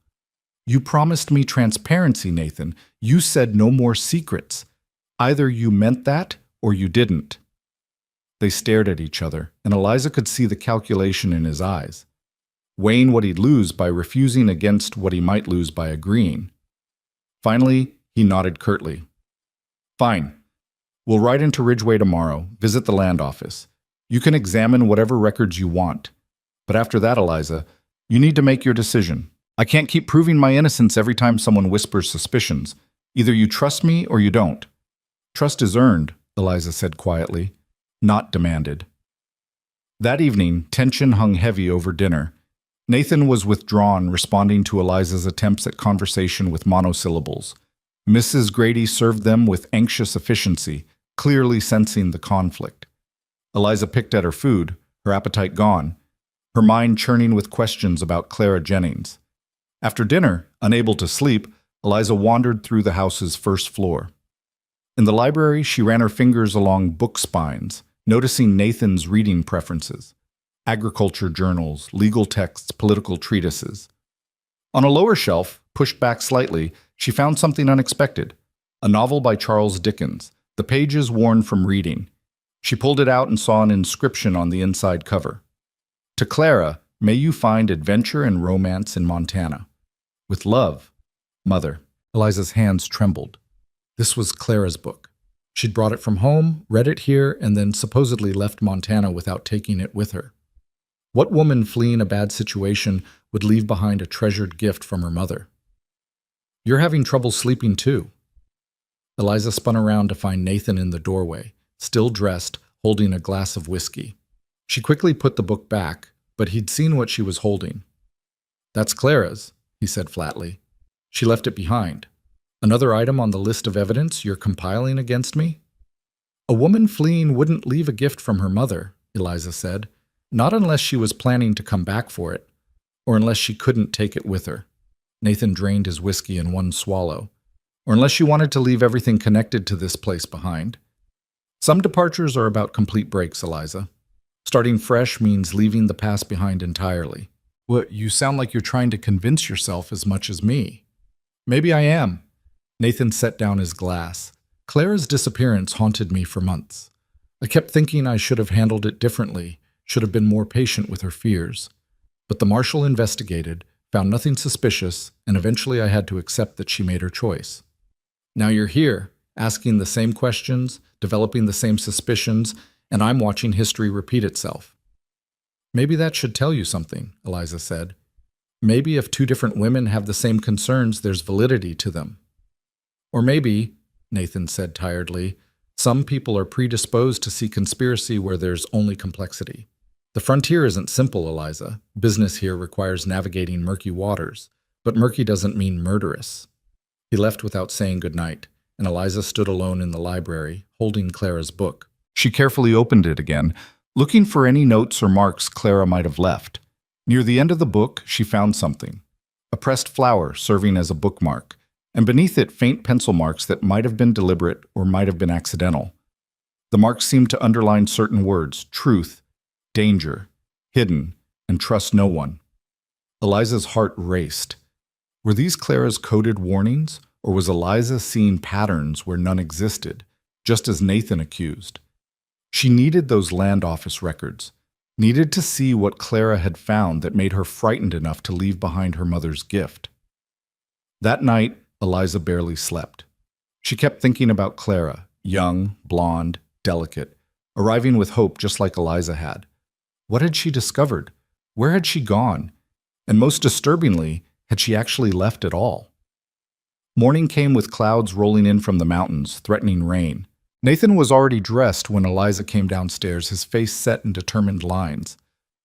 "You promised me transparency, Nathan. You said no more secrets. Either you meant that or you didn't." They stared at each other, and Eliza could see the calculation in his eyes, weighing what he'd lose by refusing against what he might lose by agreeing. Finally, he nodded curtly. "Fine. We'll ride into Ridgeway tomorrow, visit the land office. You can examine whatever records you want. But after that, Eliza, you need to make your decision. I can't keep proving my innocence every time someone whispers suspicions. Either you trust me or you don't." "Trust is earned," Eliza said quietly, "not demanded." That evening, tension hung heavy over dinner. Nathan was withdrawn, responding to Eliza's attempts at conversation with monosyllables. Mrs. Grady served them with anxious efficiency, clearly sensing the conflict. Eliza picked at her food, her appetite gone, her mind churning with questions about Clara Jennings. After dinner, unable to sleep, Eliza wandered through the house's first floor. In the library, she ran her fingers along book spines, noticing Nathan's reading preferences: agriculture journals, legal texts, political treatises. On a lower shelf, pushed back slightly, she found something unexpected: a novel by Charles Dickens, the pages worn from reading. She pulled it out and saw an inscription on the inside cover: "To Clara, may you find adventure and romance in Montana. With love, Mother." Eliza's hands trembled. This was Clara's book. She'd brought it from home, read it here, and then supposedly left Montana without taking it with her. What woman fleeing a bad situation would leave behind a treasured gift from her mother? "You're having trouble sleeping too." Eliza spun around to find Nathan in the doorway, still dressed, holding a glass of whiskey. She quickly put the book back, but he'd seen what she was holding. "That's Clara's," he said flatly. "She left it behind. Another item on the list of evidence you're compiling against me?" "A woman fleeing wouldn't leave a gift from her mother," Eliza said. "Not unless she was planning to come back for it, or unless she couldn't take it with her." Nathan drained his whiskey in one swallow. "Or unless she wanted to leave everything connected to this place behind. Some departures are about complete breaks, Eliza. Starting fresh means leaving the past behind entirely." "Well, you sound like you're trying to convince yourself as much as me." "Maybe I am." Nathan set down his glass. "Clara's disappearance haunted me for months. I kept thinking I should have handled it differently, should have been more patient with her fears. But the marshal investigated, found nothing suspicious, and eventually I had to accept that she made her choice. Now you're here, asking the same questions, developing the same suspicions, and I'm watching history repeat itself." "Maybe that should tell you something," Eliza said. "Maybe if two different women have the same concerns, there's validity to them. Or maybe," Nathan said tiredly, "some people are predisposed to see conspiracy where there's only complexity. The frontier isn't simple, Eliza. Business here requires navigating murky waters, but murky doesn't mean murderous." He left without saying goodnight, and Eliza stood alone in the library, holding Clara's book. She carefully opened it again, looking for any notes or marks Clara might have left. Near the end of the book, she found something: a pressed flower serving as a bookmark, and beneath it faint pencil marks that might have been deliberate or might have been accidental. The marks seemed to underline certain words: truth, danger, hidden, and trust no one. Eliza's heart raced. Were these Clara's coded warnings, or was Eliza seeing patterns where none existed, just as Nathan accused? She needed those land office records, needed to see what Clara had found that made her frightened enough to leave behind her mother's gift. That night, Eliza barely slept. She kept thinking about Clara, young, blonde, delicate, arriving with hope just like Eliza had. What had she discovered? Where had she gone? And most disturbingly, had she actually left at all? Morning came with clouds rolling in from the mountains, threatening rain. Nathan was already dressed when Eliza came downstairs, his face set in determined lines.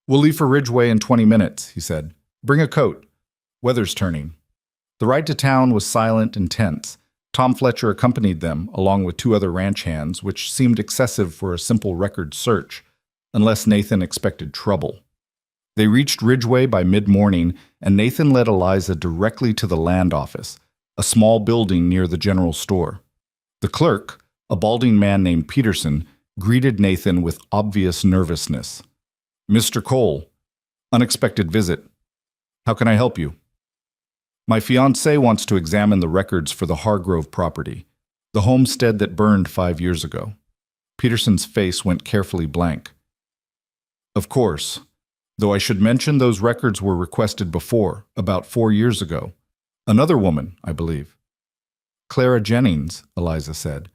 "We'll leave for Ridgeway in 20 minutes, he said. "Bring a coat. Weather's turning." The ride to town was silent and tense. Tom Fletcher accompanied them, along with two other ranch hands, which seemed excessive for a simple record search, unless Nathan expected trouble. They reached Ridgeway by mid-morning, and Nathan led Eliza directly to the land office, a small building near the general store. The clerk, a balding man named Peterson, greeted Nathan with obvious nervousness. "Mr. Cole, unexpected visit. How can I help you?" "My fiancé wants to examine the records for the Hargrove property, the homestead that burned 5 years ago." Peterson's face went carefully blank. "Of course, though I should mention those records were requested before, about 4 years ago. Another woman, I believe." "Clara Jennings," Eliza said.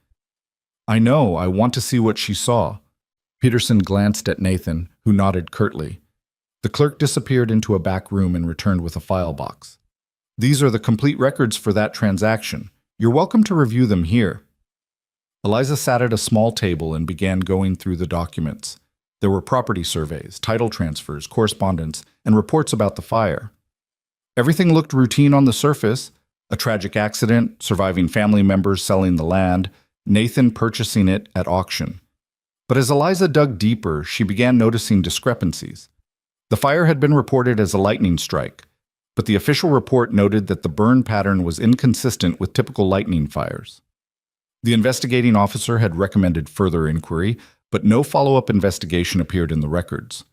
"I know, I want to see what she saw." Peterson glanced at Nathan, who nodded curtly. The clerk disappeared into a back room and returned with a file box. "These are the complete records for that transaction. You're welcome to review them here." Eliza sat at a small table and began going through the documents. There were property surveys, title transfers, correspondence, and reports about the fire. Everything looked routine on the surface: a tragic accident, surviving family members selling the land, Nathan purchasing it at auction. But as Eliza dug deeper, she began noticing discrepancies. The fire had been reported as a lightning strike, but the official report noted that the burn pattern was inconsistent with typical lightning fires. The investigating officer had recommended further inquiry, but no follow-up investigation appeared in the records.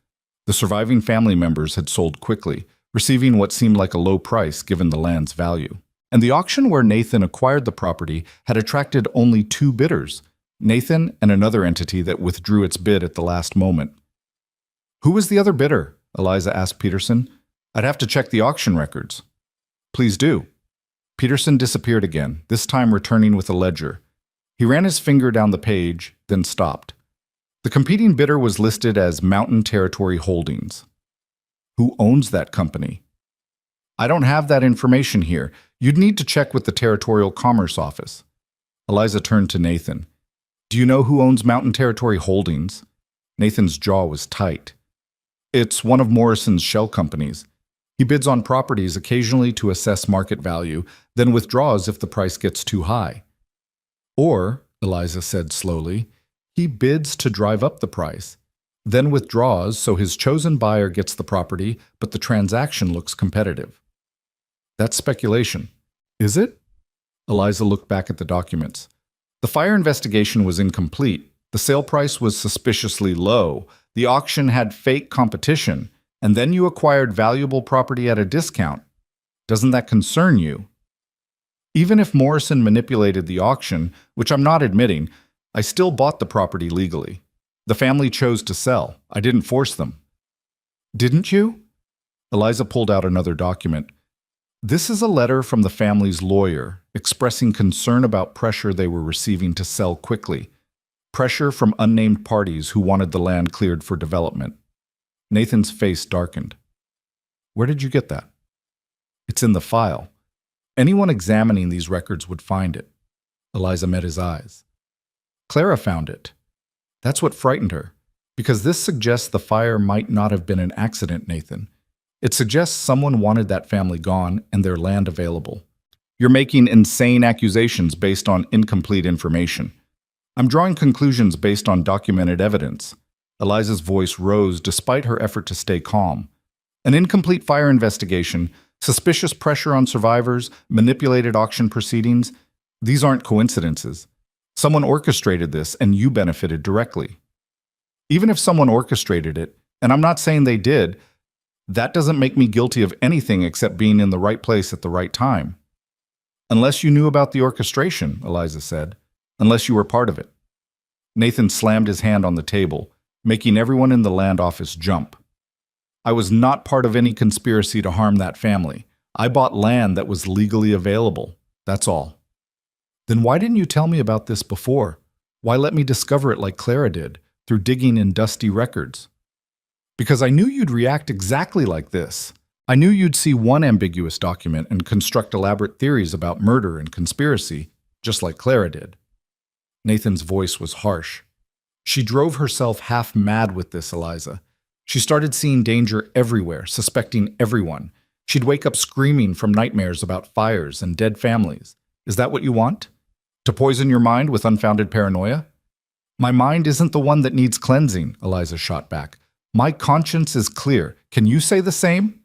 The surviving family members had sold quickly, receiving what seemed like a low price given the land's value. And the auction where Nathan acquired the property had attracted only 2 bidders, Nathan and another entity that withdrew its bid at the last moment. "Who was the other bidder?" Eliza asked Peterson. "I'd have to check the auction records." "Please do." Peterson disappeared again, this time returning with a ledger. He ran his finger down the page, then stopped. The competing bidder was listed as Mountain Territory Holdings. "Who owns that company?" "I don't have that information here. You'd need to check with the Territorial Commerce Office." Eliza turned to Nathan. "Do you know who owns Mountain Territory Holdings?" Nathan's jaw was tight. "It's one of Morrison's shell companies. He bids on properties occasionally to assess market value, then withdraws if the price gets too high." "Or," Eliza said slowly, "he bids to drive up the price, then withdraws so his chosen buyer gets the property, but the transaction looks competitive." "That's speculation." "Is it?" Eliza looked back at the documents. The fire investigation was incomplete. The sale price was suspiciously low. The auction had fake competition. And then you acquired valuable property at a discount. Doesn't that concern you? Even if Morrison manipulated the auction, which I'm not admitting, I still bought the property legally. The family chose to sell. I didn't force them. "Didn't you?" Eliza pulled out another document. "This is a letter from the family's lawyer expressing concern about pressure they were receiving to sell quickly. Pressure from unnamed parties who wanted the land cleared for development." Nathan's face darkened. "Where did you get that?" "It's in the file. Anyone examining these records would find it." Eliza met his eyes. "Clara found it. That's what frightened her, because this suggests the fire might not have been an accident, Nathan. It suggests someone wanted that family gone and their land available. You're making insane accusations based on incomplete information. I'm drawing conclusions based on documented evidence." Eliza's voice rose despite her effort to stay calm. "An incomplete fire investigation, suspicious pressure on survivors, manipulated auction proceedings, these aren't coincidences. Someone orchestrated this and you benefited directly. Even if someone orchestrated it, and I'm not saying they did, that doesn't make me guilty of anything except being in the right place at the right time." "Unless you knew about the orchestration," Eliza said. "Unless you were part of it." Nathan slammed his hand on the table, making everyone in the land office jump. "I was not part of any conspiracy to harm that family. I bought land that was legally available. That's all." "Then why didn't you tell me about this before? Why let me discover it like Clara did, through digging in dusty records?" "Because I knew you'd react exactly like this. I knew you'd see one ambiguous document and construct elaborate theories about murder and conspiracy, just like Clara did." Nathan's voice was harsh. She drove herself half mad with this, Eliza. She started seeing danger everywhere, suspecting everyone. She'd wake up screaming from nightmares about fires and dead families. Is that what you want? To poison your mind with unfounded paranoia? "My mind isn't the one that needs cleansing," Eliza shot back. "My conscience is clear. Can you say the same?"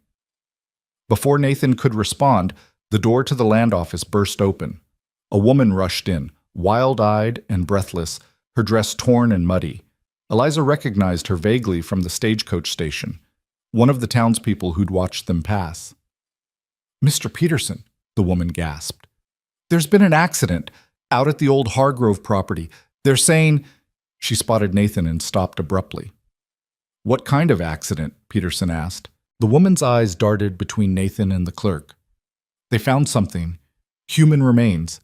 Before Nathan could respond, the door to the land office burst open. A woman rushed in, wild-eyed and breathless, her dress torn and muddy. Eliza recognized her vaguely from the stagecoach station, one of the townspeople who'd watched them pass. "Mr. Peterson," the woman gasped. "There's been an accident out at the old Hargrove property. They're saying—" She spotted Nathan and stopped abruptly. "What kind of accident?" Peterson asked. The woman's eyes darted between Nathan and the clerk. "They found something. Human remains,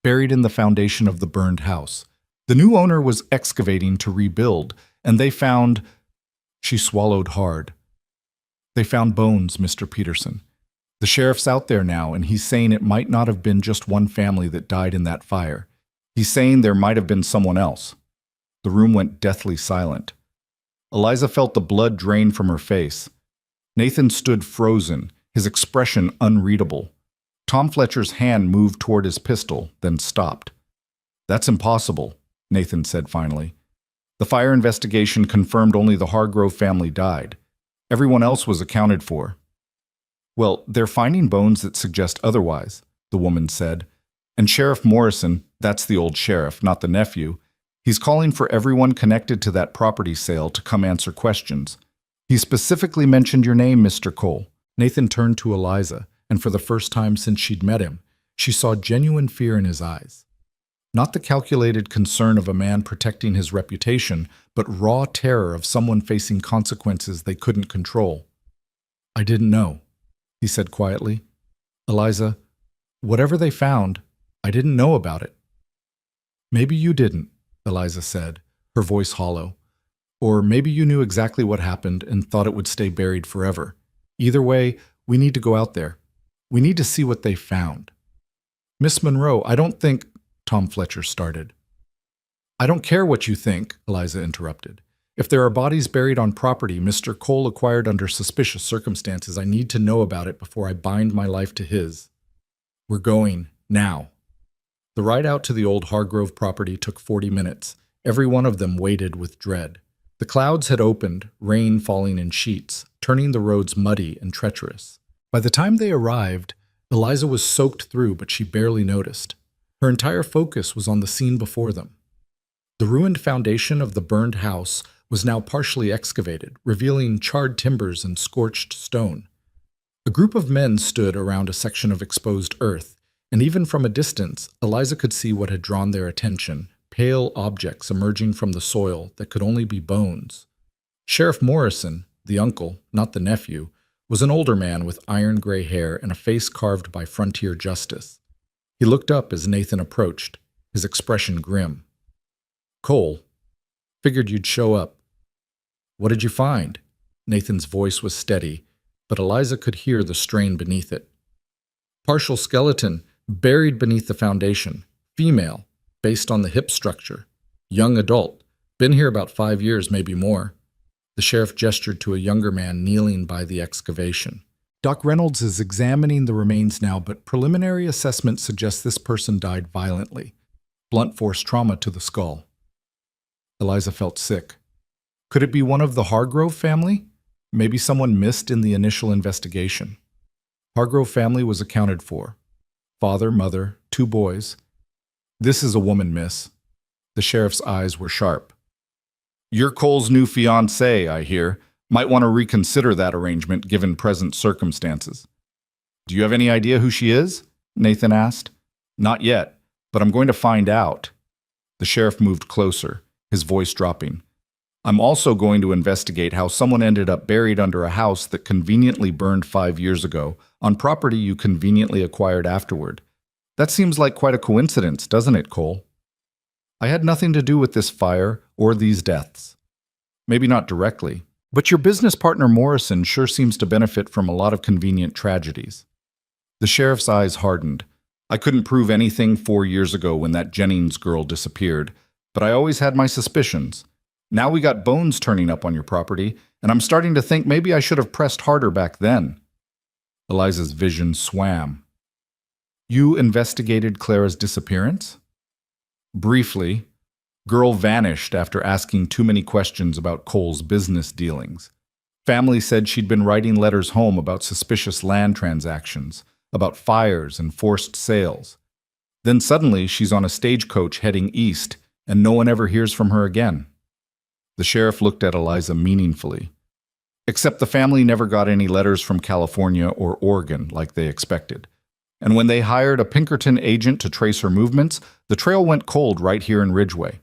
buried in the foundation of the burned house. The new owner was excavating to rebuild, and they found—" She swallowed hard. "They found bones, Mr. Peterson. The sheriff's out there now, and he's saying it might not have been just one family that died in that fire. He's saying there might have been someone else." The room went deathly silent. Eliza felt the blood drain from her face. Nathan stood frozen, his expression unreadable. Tom Fletcher's hand moved toward his pistol, then stopped. "That's impossible," Nathan said finally. The fire investigation confirmed only the Hargrove family died. Everyone else was accounted for. Well, they're finding bones that suggest otherwise, the woman said. And Sheriff Morrison, that's the old sheriff, not the nephew, he's calling for everyone connected to that property sale to come answer questions. He specifically mentioned your name, Mr. Cole. Nathan turned to Eliza, and for the first time since she'd met him, she saw genuine fear in his eyes. Not the calculated concern of a man protecting his reputation, but raw terror of someone facing consequences they couldn't control. I didn't know, he said quietly. Eliza, whatever they found, I didn't know about it. Maybe you didn't, Eliza said, her voice hollow. Or maybe you knew exactly what happened and thought it would stay buried forever. Either way, we need to go out there. We need to see what they found. Miss Monroe, I don't think, Tom Fletcher started. I don't care what you think, Eliza interrupted. If there are bodies buried on property Mr. Cole acquired under suspicious circumstances, I need to know about it before I bind my life to his. We're going now. The ride out to the old Hargrove property took 40 minutes. Every one of them waited with dread. The clouds had opened, rain falling in sheets, turning the roads muddy and treacherous. By the time they arrived, Eliza was soaked through, but she barely noticed. Her entire focus was on the scene before them. The ruined foundation of the burned house was now partially excavated, revealing charred timbers and scorched stone. A group of men stood around a section of exposed earth, and even from a distance, Eliza could see what had drawn their attention, pale objects emerging from the soil that could only be bones. Sheriff Morrison, the uncle, not the nephew, was an older man with iron-gray hair and a face carved by frontier justice. He looked up as Nathan approached, his expression grim. Cole, figured you'd show up. What did you find? Nathan's voice was steady, but Eliza could hear the strain beneath it. Partial skeleton, buried beneath the foundation. Female, based on the hip structure. Young adult, been here about 5 years, maybe more. The sheriff gestured to a younger man kneeling by the excavation. Doc Reynolds is examining the remains now, but preliminary assessment suggests this person died violently. Blunt force trauma to the skull. Eliza felt sick. Could it be one of the Hargrove family? Maybe someone missed in the initial investigation. Hargrove family was accounted for. Father, mother, 2 boys. This is a woman, miss. The sheriff's eyes were sharp. You're Cole's new fiancée, I hear. Might want to reconsider that arrangement given present circumstances. Do you have any idea who she is? Nathan asked. Not yet, but I'm going to find out. The sheriff moved closer, his voice dropping. I'm also going to investigate how someone ended up buried under a house that conveniently burned 5 years ago on property you conveniently acquired afterward. That seems like quite a coincidence, doesn't it, Cole? I had nothing to do with this fire or these deaths. Maybe not directly, but your business partner Morrison sure seems to benefit from a lot of convenient tragedies. The sheriff's eyes hardened. I couldn't prove anything 4 years ago when that Jennings girl disappeared, but I always had my suspicions. Now we got bones turning up on your property, and I'm starting to think maybe I should have pressed harder back then. Eliza's vision swam. You investigated Clara's disappearance? Briefly. Girl vanished after asking too many questions about Cole's business dealings. Family said she'd been writing letters home about suspicious land transactions, about fires and forced sales. Then suddenly she's on a stagecoach heading east, and no one ever hears from her again. The sheriff looked at Eliza meaningfully. Except the family never got any letters from California or Oregon like they expected. And when they hired a Pinkerton agent to trace her movements, the trail went cold right here in Ridgeway.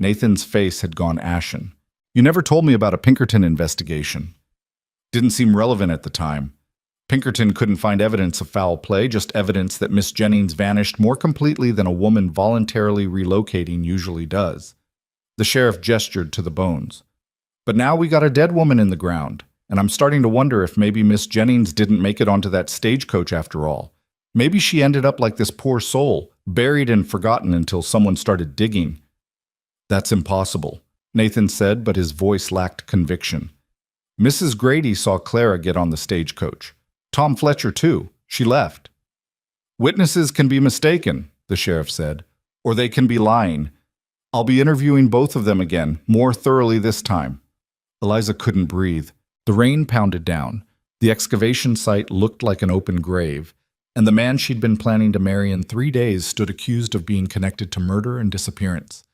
Nathan's face had gone ashen. You never told me about a Pinkerton investigation. Didn't seem relevant at the time. Pinkerton couldn't find evidence of foul play, just evidence that Miss Jennings vanished more completely than a woman voluntarily relocating usually does. The sheriff gestured to the bones. But now we got a dead woman in the ground, and I'm starting to wonder if maybe Miss Jennings didn't make it onto that stagecoach after all. Maybe she ended up like this poor soul, buried and forgotten until someone started digging. That's impossible, Nathan said, but his voice lacked conviction. Mrs. Grady saw Clara get on the stagecoach. Tom Fletcher, too. She left. Witnesses can be mistaken, the sheriff said, or they can be lying. I'll be interviewing both of them again, more thoroughly this time. Eliza couldn't breathe. The rain pounded down. The excavation site looked like an open grave, and the man she'd been planning to marry in 3 days stood accused of being connected to murder and disappearance.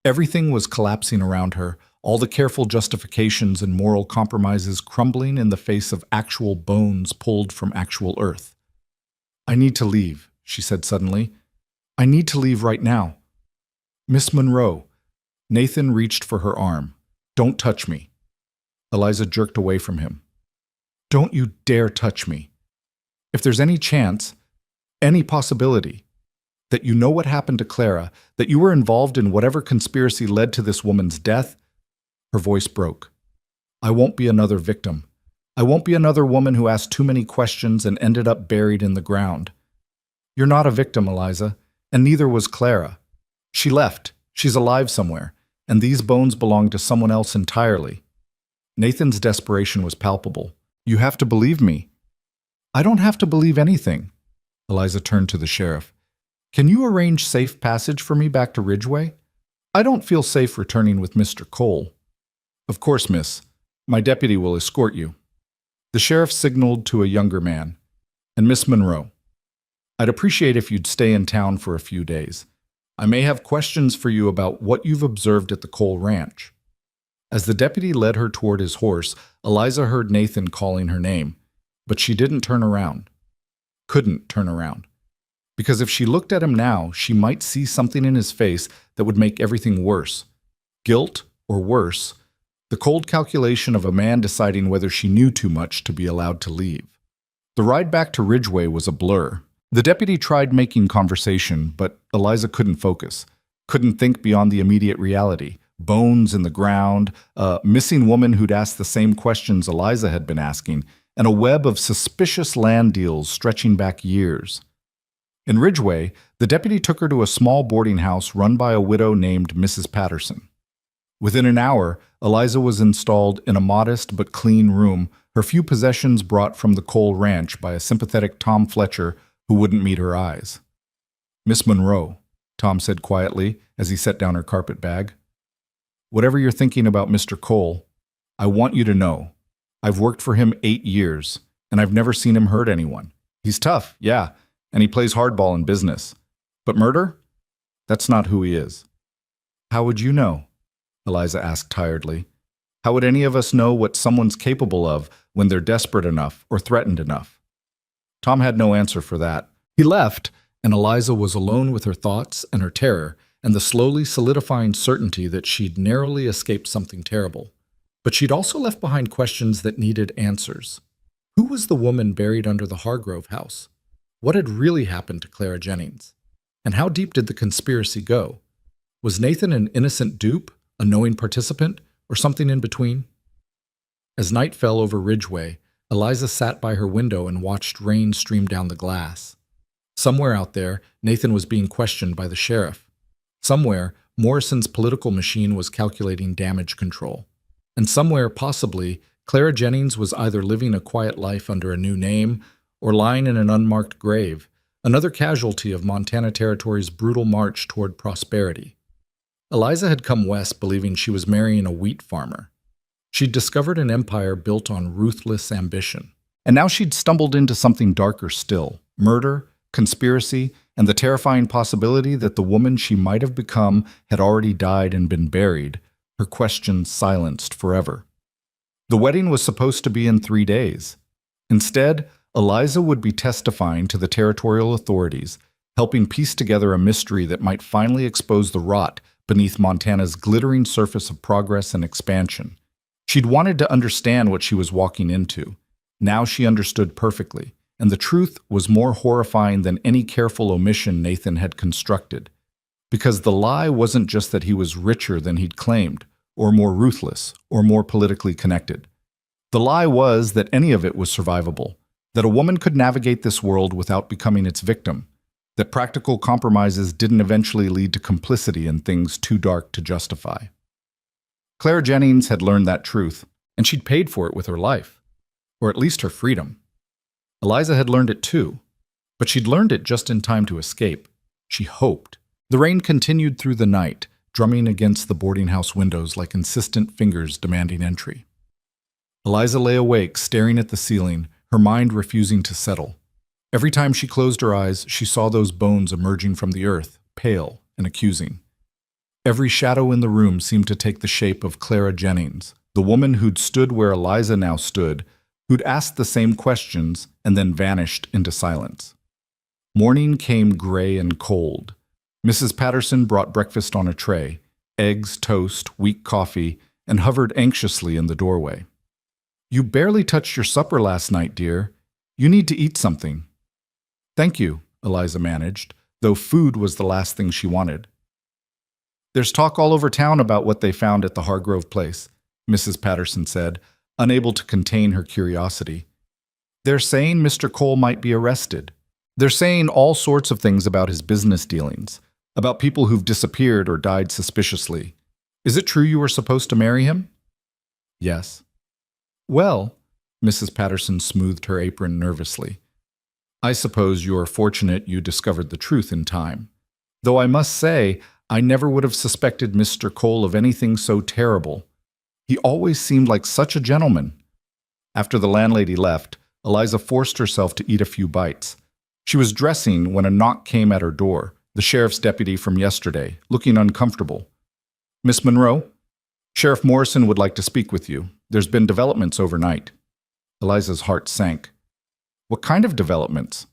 Everything was collapsing around her, all the careful justifications and moral compromises crumbling in the face of actual bones pulled from actual earth. "I need to leave," she said suddenly. "I need to leave right now." "Miss Monroe." Nathan reached for her arm. "Don't touch me." Eliza jerked away from him. "Don't you dare touch me. If there's any chance, any possibility, that you know what happened to Clara, that you were involved in whatever conspiracy led to this woman's death," her voice broke. "I won't be another victim. I won't be another woman who asked too many questions and ended up buried in the ground. You're not a victim, Eliza, and neither was Clara. She left. She's alive somewhere, and these bones belong to someone else entirely." Nathan's desperation was palpable. "You have to believe me." "I don't have to believe anything." Eliza turned to the sheriff. "Can you arrange safe passage for me back to Ridgeway? I don't feel safe returning with Mr. Cole." "Of course, miss. My deputy will escort you." The sheriff signaled to a younger man. "And Miss Monroe, I'd appreciate if you'd stay in town for a few days. I may have questions for you about what you've observed at the Cole Ranch." As the deputy led her toward his horse, Eliza heard Nathan calling her name, but she didn't turn around. Couldn't turn around. Because if she looked at him now, she might see something in his face that would make everything worse. Guilt, or worse, the cold calculation of a man deciding whether she knew too much to be allowed to leave. The ride back to Ridgeway was a blur. The deputy tried making conversation, but Eliza couldn't focus, couldn't think beyond the immediate reality. Bones in the ground, a missing woman who'd asked the same questions Eliza had been asking, and a web of suspicious land deals stretching back years. In Ridgeway, the deputy took her to a small boarding house run by a widow named Mrs. Patterson. Within an hour, Eliza was installed in a modest but clean room, her few possessions brought from the Cole Ranch by a sympathetic Tom Fletcher who wouldn't meet her eyes. "Miss Monroe," Tom said quietly as he set down her carpet bag. "Whatever you're thinking about Mr. Cole, I want you to know, I've worked for him 8 years, and I've never seen him hurt anyone. He's tough, yeah, and he plays hardball in business. But murder? That's not who he is." "How would you know?" Eliza asked tiredly. "How would any of us know what someone's capable of when they're desperate enough or threatened enough?" Tom had no answer for that. He left, and Eliza was alone with her thoughts and her terror, and the slowly solidifying certainty that she'd narrowly escaped something terrible. But she'd also left behind questions that needed answers. Who was the woman buried under the Hargrove house? What had really happened to Clara Jennings? And how deep did the conspiracy go? Was Nathan an innocent dupe, a knowing participant, or something in between? As night fell over Ridgeway, Eliza sat by her window and watched rain stream down the glass. Somewhere out there, Nathan was being questioned by the sheriff. Somewhere, Morrison's political machine was calculating damage control. And somewhere, possibly, Clara Jennings was either living a quiet life under a new name or lying in an unmarked grave, another casualty of Montana Territory's brutal march toward prosperity. Eliza had come west believing she was marrying a wheat farmer. She'd discovered an empire built on ruthless ambition. And now she'd stumbled into something darker still: murder, conspiracy, and the terrifying possibility that the woman she might have become had already died and been buried, her questions silenced forever. The wedding was supposed to be in 3 days. Instead, Eliza would be testifying to the territorial authorities, helping piece together a mystery that might finally expose the rot beneath Montana's glittering surface of progress and expansion. She'd wanted to understand what she was walking into. Now she understood perfectly, and the truth was more horrifying than any careful omission Nathan had constructed. Because the lie wasn't just that he was richer than he'd claimed, or more ruthless, or more politically connected. The lie was that any of it was survivable, that a woman could navigate this world without becoming its victim, that practical compromises didn't eventually lead to complicity in things too dark to justify. Clara Jennings had learned that truth, and she'd paid for it with her life, or at least her freedom. Eliza had learned it too, but she'd learned it just in time to escape. She hoped. The rain continued through the night, drumming against the boarding house windows like insistent fingers demanding entry. Eliza lay awake, staring at the ceiling, her mind refusing to settle. Every time she closed her eyes, she saw those bones emerging from the earth, pale and accusing. Every shadow in the room seemed to take the shape of Clara Jennings, the woman who'd stood where Eliza now stood, who'd asked the same questions and then vanished into silence. Morning came gray and cold. Mrs. Patterson brought breakfast on a tray, eggs, toast, weak coffee, and hovered anxiously in the doorway. "You barely touched your supper last night, dear. You need to eat something." "Thank you," Eliza managed, though food was the last thing she wanted. "There's talk all over town about what they found at the Hargrove place," Mrs. Patterson said, unable to contain her curiosity. "They're saying Mr. Cole might be arrested. They're saying all sorts of things about his business dealings, about people who've disappeared or died suspiciously. Is it true you were supposed to marry him?" "Yes." "Well," Mrs. Patterson smoothed her apron nervously, "I suppose you're fortunate you discovered the truth in time. Though I must say, I never would have suspected Mr. Cole of anything so terrible. He always seemed like such a gentleman." After the landlady left, Eliza forced herself to eat a few bites. She was dressing when a knock came at her door, the sheriff's deputy from yesterday, looking uncomfortable. "Miss Monroe, Sheriff Morrison would like to speak with you. There's been developments overnight." Eliza's heart sank. "What kind of developments?"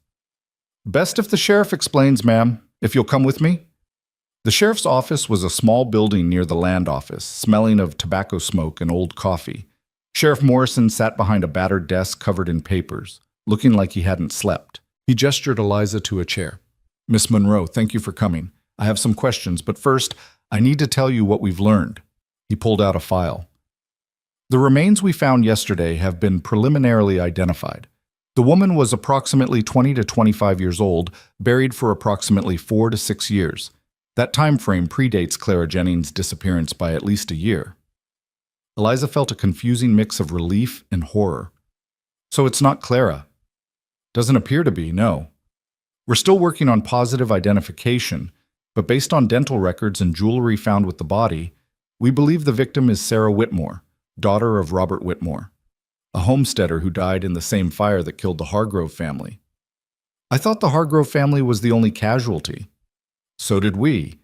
"Best if the sheriff explains, ma'am, if you'll come with me." The sheriff's office was a small building near the land office, smelling of tobacco smoke and old coffee. Sheriff Morrison sat behind a battered desk covered in papers, looking like he hadn't slept. He gestured Eliza to a chair. "Miss Monroe, thank you for coming. I have some questions, but first, I need to tell you what we've learned." He pulled out a file. "The remains we found yesterday have been preliminarily identified. The woman was approximately 20 to 25 years old, buried for approximately 4 to 6 years. That time frame predates Clara Jennings' disappearance by at least a year." Eliza felt a confusing mix of relief and horror. "So it's not Clara?" "Doesn't appear to be, no. We're still working on positive identification, but based on dental records and jewelry found with the body, we believe the victim is Sarah Whitmore, daughter of Robert Whitmore, a homesteader who died in the same fire that killed the Hargrove family." "I thought the Hargrove family was the only casualty." "So did we.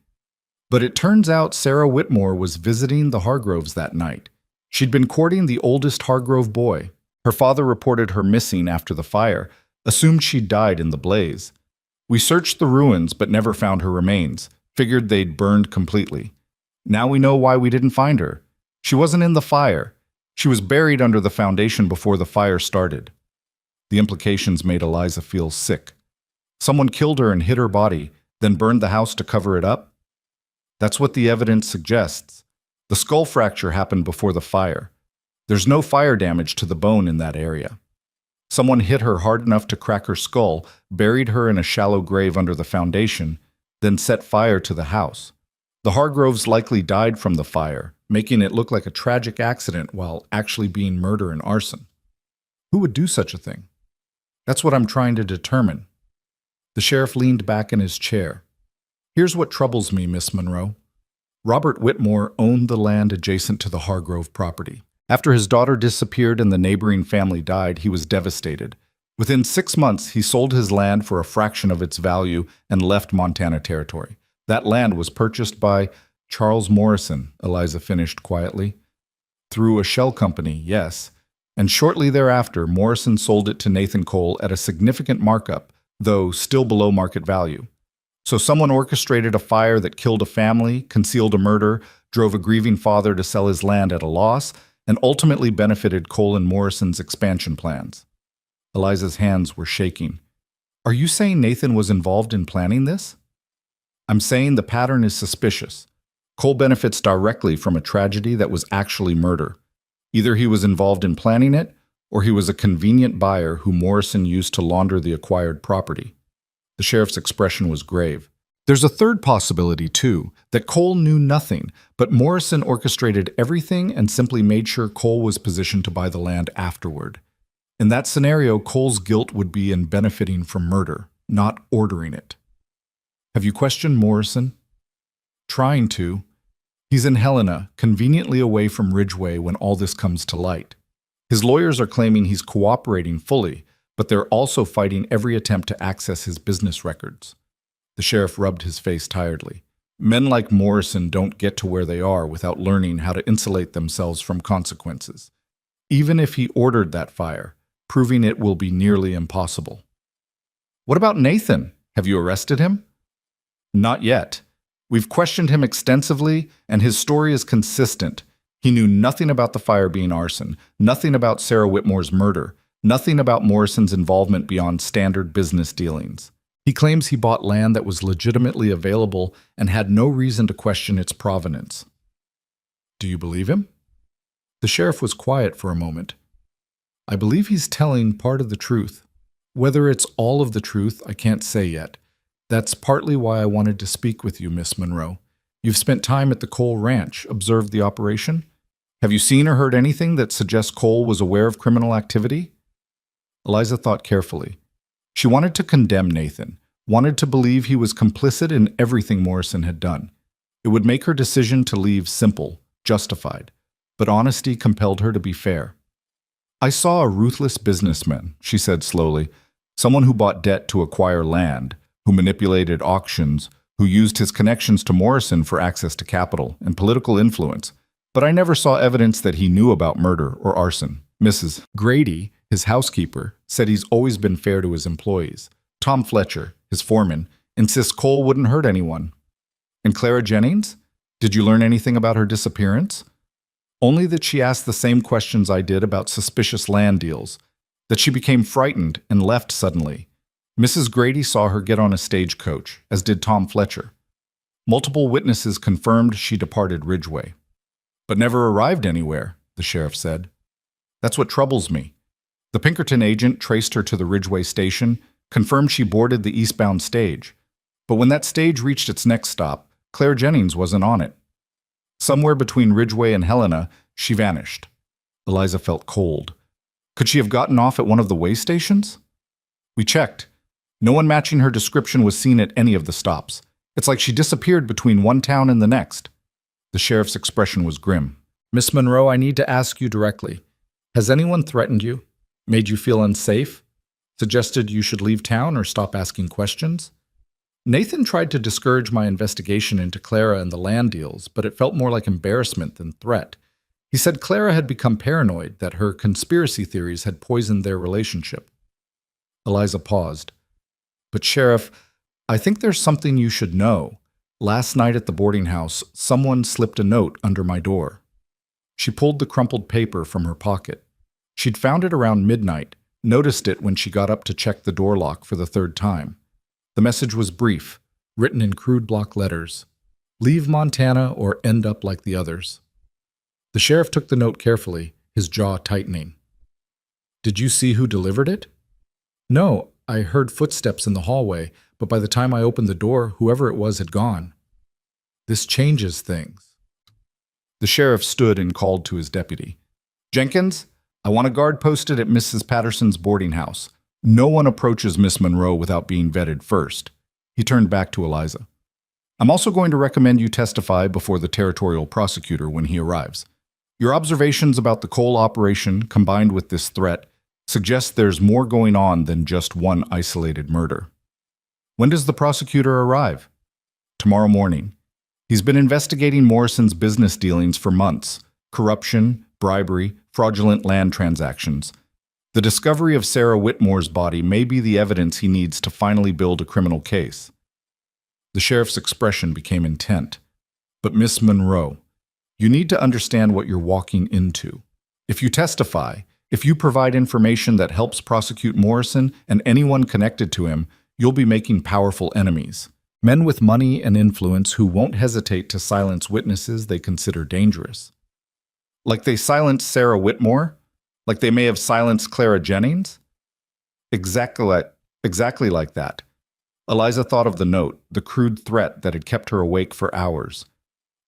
But it turns out Sarah Whitmore was visiting the Hargroves that night. She'd been courting the oldest Hargrove boy. Her father reported her missing after the fire, assumed she'd died in the blaze. We searched the ruins but never found her remains, figured they'd burned completely. Now we know why we didn't find her. She wasn't in the fire. She was buried under the foundation before the fire started." The implications made Eliza feel sick. Someone killed her and hid her body, then burned the house to cover it up? That's what the evidence suggests. The skull fracture happened before the fire. There's no fire damage to the bone in that area. Someone hit her hard enough to crack her skull, buried her in a shallow grave under the foundation, then set fire to the house. The Hargroves likely died from the fire, making it look like a tragic accident while actually being murder and arson. Who would do such a thing? That's what I'm trying to determine. The sheriff leaned back in his chair. "Here's what troubles me, Miss Monroe. Robert Whitmore owned the land adjacent to the Hargrove property. After his daughter disappeared and the neighboring family died, he was devastated. Within 6 months, he sold his land for a fraction of its value and left Montana Territory. That land was purchased by Charles Morrison," Eliza finished quietly. "Through a shell company, yes. And shortly thereafter, Morrison sold it to Nathan Cole at a significant markup, though still below market value. So someone orchestrated a fire that killed a family, concealed a murder, drove a grieving father to sell his land at a loss, and ultimately benefited Cole and Morrison's expansion plans." Eliza's hands were shaking. "Are you saying Nathan was involved in planning this?" "I'm saying the pattern is suspicious. Cole benefits directly from a tragedy that was actually murder. Either he was involved in planning it, or he was a convenient buyer who Morrison used to launder the acquired property." The sheriff's expression was grave. "There's a third possibility, too, that Cole knew nothing, but Morrison orchestrated everything and simply made sure Cole was positioned to buy the land afterward. In that scenario, Cole's guilt would be in benefiting from murder, not ordering it." "Have you questioned Morrison?" "Trying to. He's in Helena, conveniently away from Ridgeway when all this comes to light. His lawyers are claiming he's cooperating fully, but they're also fighting every attempt to access his business records. The sheriff rubbed his face tiredly. Men like Morrison don't get to where they are without learning how to insulate themselves from consequences. Even if he ordered that fire, proving it will be nearly impossible. What about Nathan? Have you arrested him? Not yet. We've questioned him extensively, and his story is consistent. He knew nothing about the fire being arson, nothing about Sarah Whitmore's murder, nothing about Morrison's involvement beyond standard business dealings. He claims he bought land that was legitimately available and had no reason to question its provenance. Do you believe him? The sheriff was quiet for a moment. I believe he's telling part of the truth. Whether it's all of the truth, I can't say yet. That's partly why I wanted to speak with you, Miss Monroe. You've spent time at the Cole Ranch, observed the operation. Have you seen or heard anything that suggests Cole was aware of criminal activity? Eliza thought carefully. She wanted to condemn Nathan, wanted to believe he was complicit in everything Morrison had done. It would make her decision to leave simple, justified, but honesty compelled her to be fair. I saw a ruthless businessman, she said slowly, someone who bought debt to acquire land, who manipulated auctions, who used his connections to Morrison for access to capital and political influence, but I never saw evidence that he knew about murder or arson. Mrs. Grady, his housekeeper, said he's always been fair to his employees. Tom Fletcher, his foreman, insists Cole wouldn't hurt anyone. And Clara Jennings? Did you learn anything about her disappearance? Only that she asked the same questions I did about suspicious land deals, that she became frightened and left suddenly. Mrs. Grady saw her get on a stagecoach, as did Tom Fletcher. Multiple witnesses confirmed she departed Ridgeway. But never arrived anywhere, the sheriff said. That's what troubles me. The Pinkerton agent traced her to the Ridgeway station, confirmed she boarded the eastbound stage. But when that stage reached its next stop, Claire Jennings wasn't on it. Somewhere between Ridgeway and Helena, she vanished. Eliza felt cold. Could she have gotten off at one of the way stations? We checked. No one matching her description was seen at any of the stops. It's like she disappeared between one town and the next. The sheriff's expression was grim. Miss Monroe, I need to ask you directly. Has anyone threatened you? Made you feel unsafe? Suggested you should leave town or stop asking questions? Nathan tried to discourage my investigation into Clara and the land deals, but it felt more like embarrassment than threat. He said Clara had become paranoid, that her conspiracy theories had poisoned their relationship. Eliza paused. But Sheriff, I think there's something you should know. Last night at the boarding house, someone slipped a note under my door. She pulled the crumpled paper from her pocket. She'd found it around midnight, noticed it when she got up to check the door lock for the third time. The message was brief, written in crude block letters. Leave Montana or end up like the others. The sheriff took the note carefully, his jaw tightening. Did you see who delivered it? No, I heard footsteps in the hallway, but by the time I opened the door, whoever it was had gone. This changes things. The sheriff stood and called to his deputy. Jenkins, I want a guard posted at Mrs. Patterson's boarding house. No one approaches Miss Monroe without being vetted first. He turned back to Eliza. I'm also going to recommend you testify before the territorial prosecutor when he arrives. Your observations about the Cole operation, combined with this threat, suggest there's more going on than just one isolated murder. When does the prosecutor arrive? Tomorrow morning. He's been investigating Morrison's business dealings for months. Corruption, bribery, fraudulent land transactions. The discovery of Sarah Whitmore's body may be the evidence he needs to finally build a criminal case. The sheriff's expression became intent. But Miss Monroe, you need to understand what you're walking into. If you testify, if you provide information that helps prosecute Morrison and anyone connected to him, you'll be making powerful enemies. Men with money and influence who won't hesitate to silence witnesses they consider dangerous. Like they silenced Sarah Whitmore? Like they may have silenced Clara Jennings? Exactly like that. Eliza thought of the note, the crude threat that had kept her awake for hours.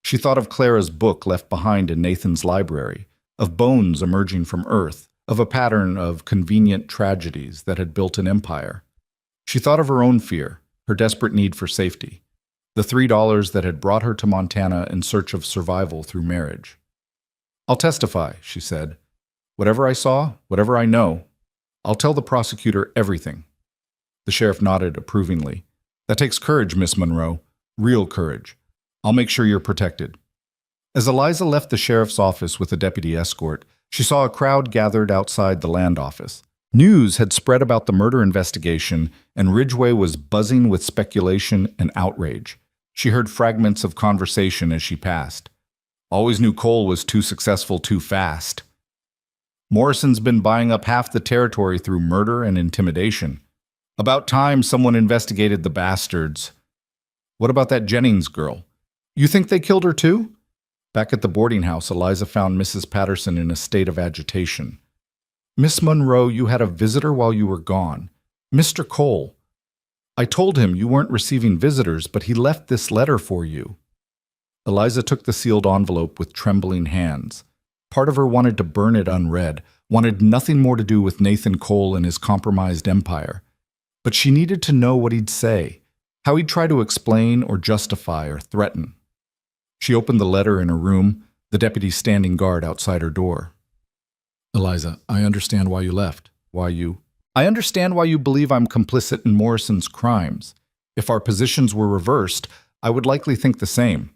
She thought of Clara's book left behind in Nathan's library, of bones emerging from earth, of a pattern of convenient tragedies that had built an empire. She thought of her own fear, her desperate need for safety. the $3 that had brought her to Montana in search of survival through marriage. "I'll testify," she said. "Whatever I saw, whatever I know, I'll tell the prosecutor everything." The sheriff nodded approvingly. "That takes courage, Miss Monroe. Real courage. I'll make sure you're protected." As Eliza left the sheriff's office with a deputy escort, she saw a crowd gathered outside the land office. News had spread about the murder investigation, and Ridgway was buzzing with speculation and outrage. She heard fragments of conversation as she passed. "Always knew Cole was too successful too fast. Morrison's been buying up half the territory through murder and intimidation. About time someone investigated the bastards. What about that Jennings girl? You think they killed her too?" Back at the boarding house, Eliza found Mrs. Patterson in a state of agitation. "Miss Monroe, you had a visitor while you were gone. Mr. Cole. I told him you weren't receiving visitors, but he left this letter for you." Eliza took the sealed envelope with trembling hands. Part of her wanted to burn it unread, wanted nothing more to do with Nathan Cole and his compromised empire. But she needed to know what he'd say, how he'd try to explain or justify or threaten. She opened the letter in her room, the deputy standing guard outside her door. "Eliza, I understand why you left. I understand why you believe I'm complicit in Morrison's crimes. If our positions were reversed, I would likely think the same.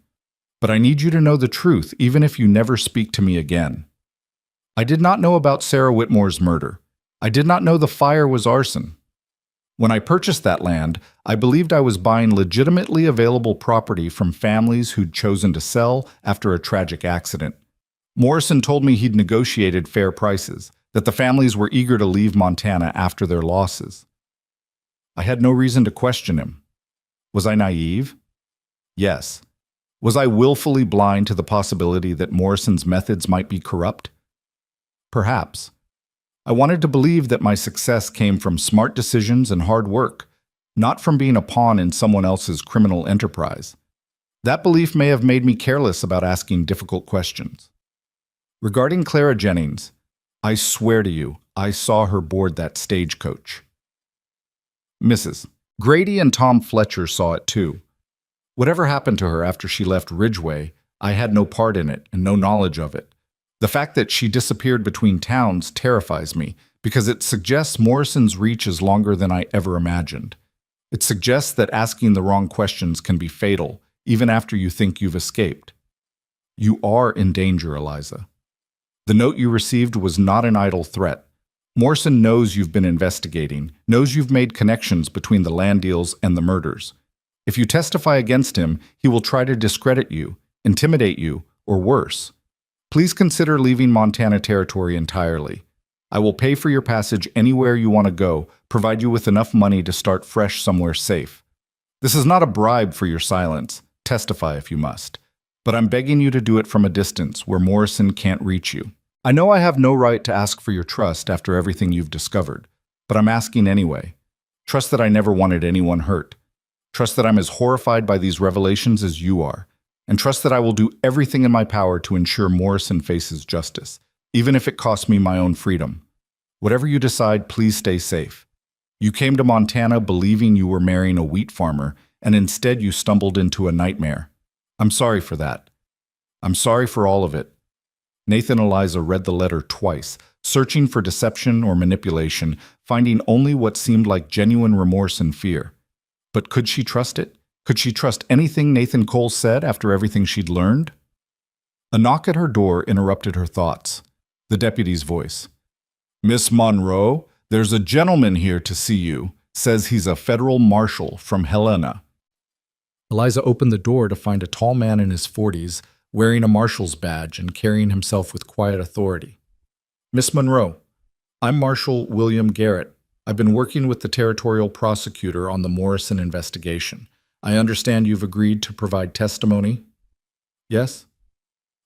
But I need you to know the truth, even if you never speak to me again. I did not know about Sarah Whitmore's murder. I did not know the fire was arson. When I purchased that land, I believed I was buying legitimately available property from families who'd chosen to sell after a tragic accident. Morrison told me he'd negotiated fair prices, that the families were eager to leave Montana after their losses. I had no reason to question him. Was I naive? Yes. Was I willfully blind to the possibility that Morrison's methods might be corrupt? Perhaps. I wanted to believe that my success came from smart decisions and hard work, not from being a pawn in someone else's criminal enterprise. That belief may have made me careless about asking difficult questions. Regarding Clara Jennings, I swear to you, I saw her board that stagecoach. Mrs. Grady and Tom Fletcher saw it too. Whatever happened to her after she left Ridgway, I had no part in it and no knowledge of it. The fact that she disappeared between towns terrifies me because it suggests Morrison's reach is longer than I ever imagined. It suggests that asking the wrong questions can be fatal, even after you think you've escaped. You are in danger, Eliza. The note you received was not an idle threat. Morrison knows you've been investigating, knows you've made connections between the land deals and the murders. If you testify against him, he will try to discredit you, intimidate you, or worse. Please consider leaving Montana Territory entirely. I will pay for your passage anywhere you want to go, provide you with enough money to start fresh somewhere safe. This is not a bribe for your silence. Testify if you must. But I'm begging you to do it from a distance where Morrison can't reach you. I know I have no right to ask for your trust after everything you've discovered, but I'm asking anyway. Trust that I never wanted anyone hurt. Trust that I'm as horrified by these revelations as you are. And trust that I will do everything in my power to ensure Morrison faces justice, even if it costs me my own freedom. Whatever you decide, please stay safe. You came to Montana believing you were marrying a wheat farmer, and instead you stumbled into a nightmare. I'm sorry for that. I'm sorry for all of it. Nathan Eliza read the letter twice, searching for deception or manipulation, finding only what seemed like genuine remorse and fear. But could she trust it? Could she trust anything Nathan Cole said after everything she'd learned? A knock at her door interrupted her thoughts. The deputy's voice. "Miss Monroe, there's a gentleman here to see you. Says he's a federal marshal from Helena." Eliza opened the door to find a tall man in his 40s, wearing a marshal's badge and carrying himself with quiet authority. "Miss Monroe, I'm Marshal William Garrett. I've been working with the territorial prosecutor on the Morrison investigation. I understand you've agreed to provide testimony." "Yes?"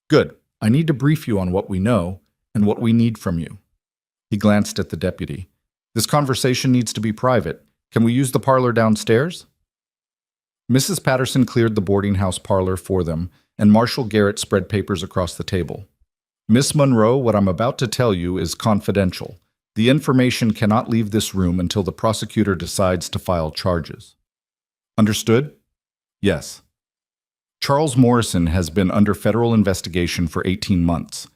"Good. I need to brief you on what we know and what we need from you." He glanced at the deputy. "This conversation needs to be private. Can we use the parlor downstairs?" Mrs. Patterson cleared the boarding house parlor for them, and Marshal Garrett spread papers across the table. "Miss Monroe, what I'm about to tell you is confidential. The information cannot leave this room until the prosecutor decides to file charges." "Understood?" Yes. Charles Morrison has been under federal investigation for 18 months.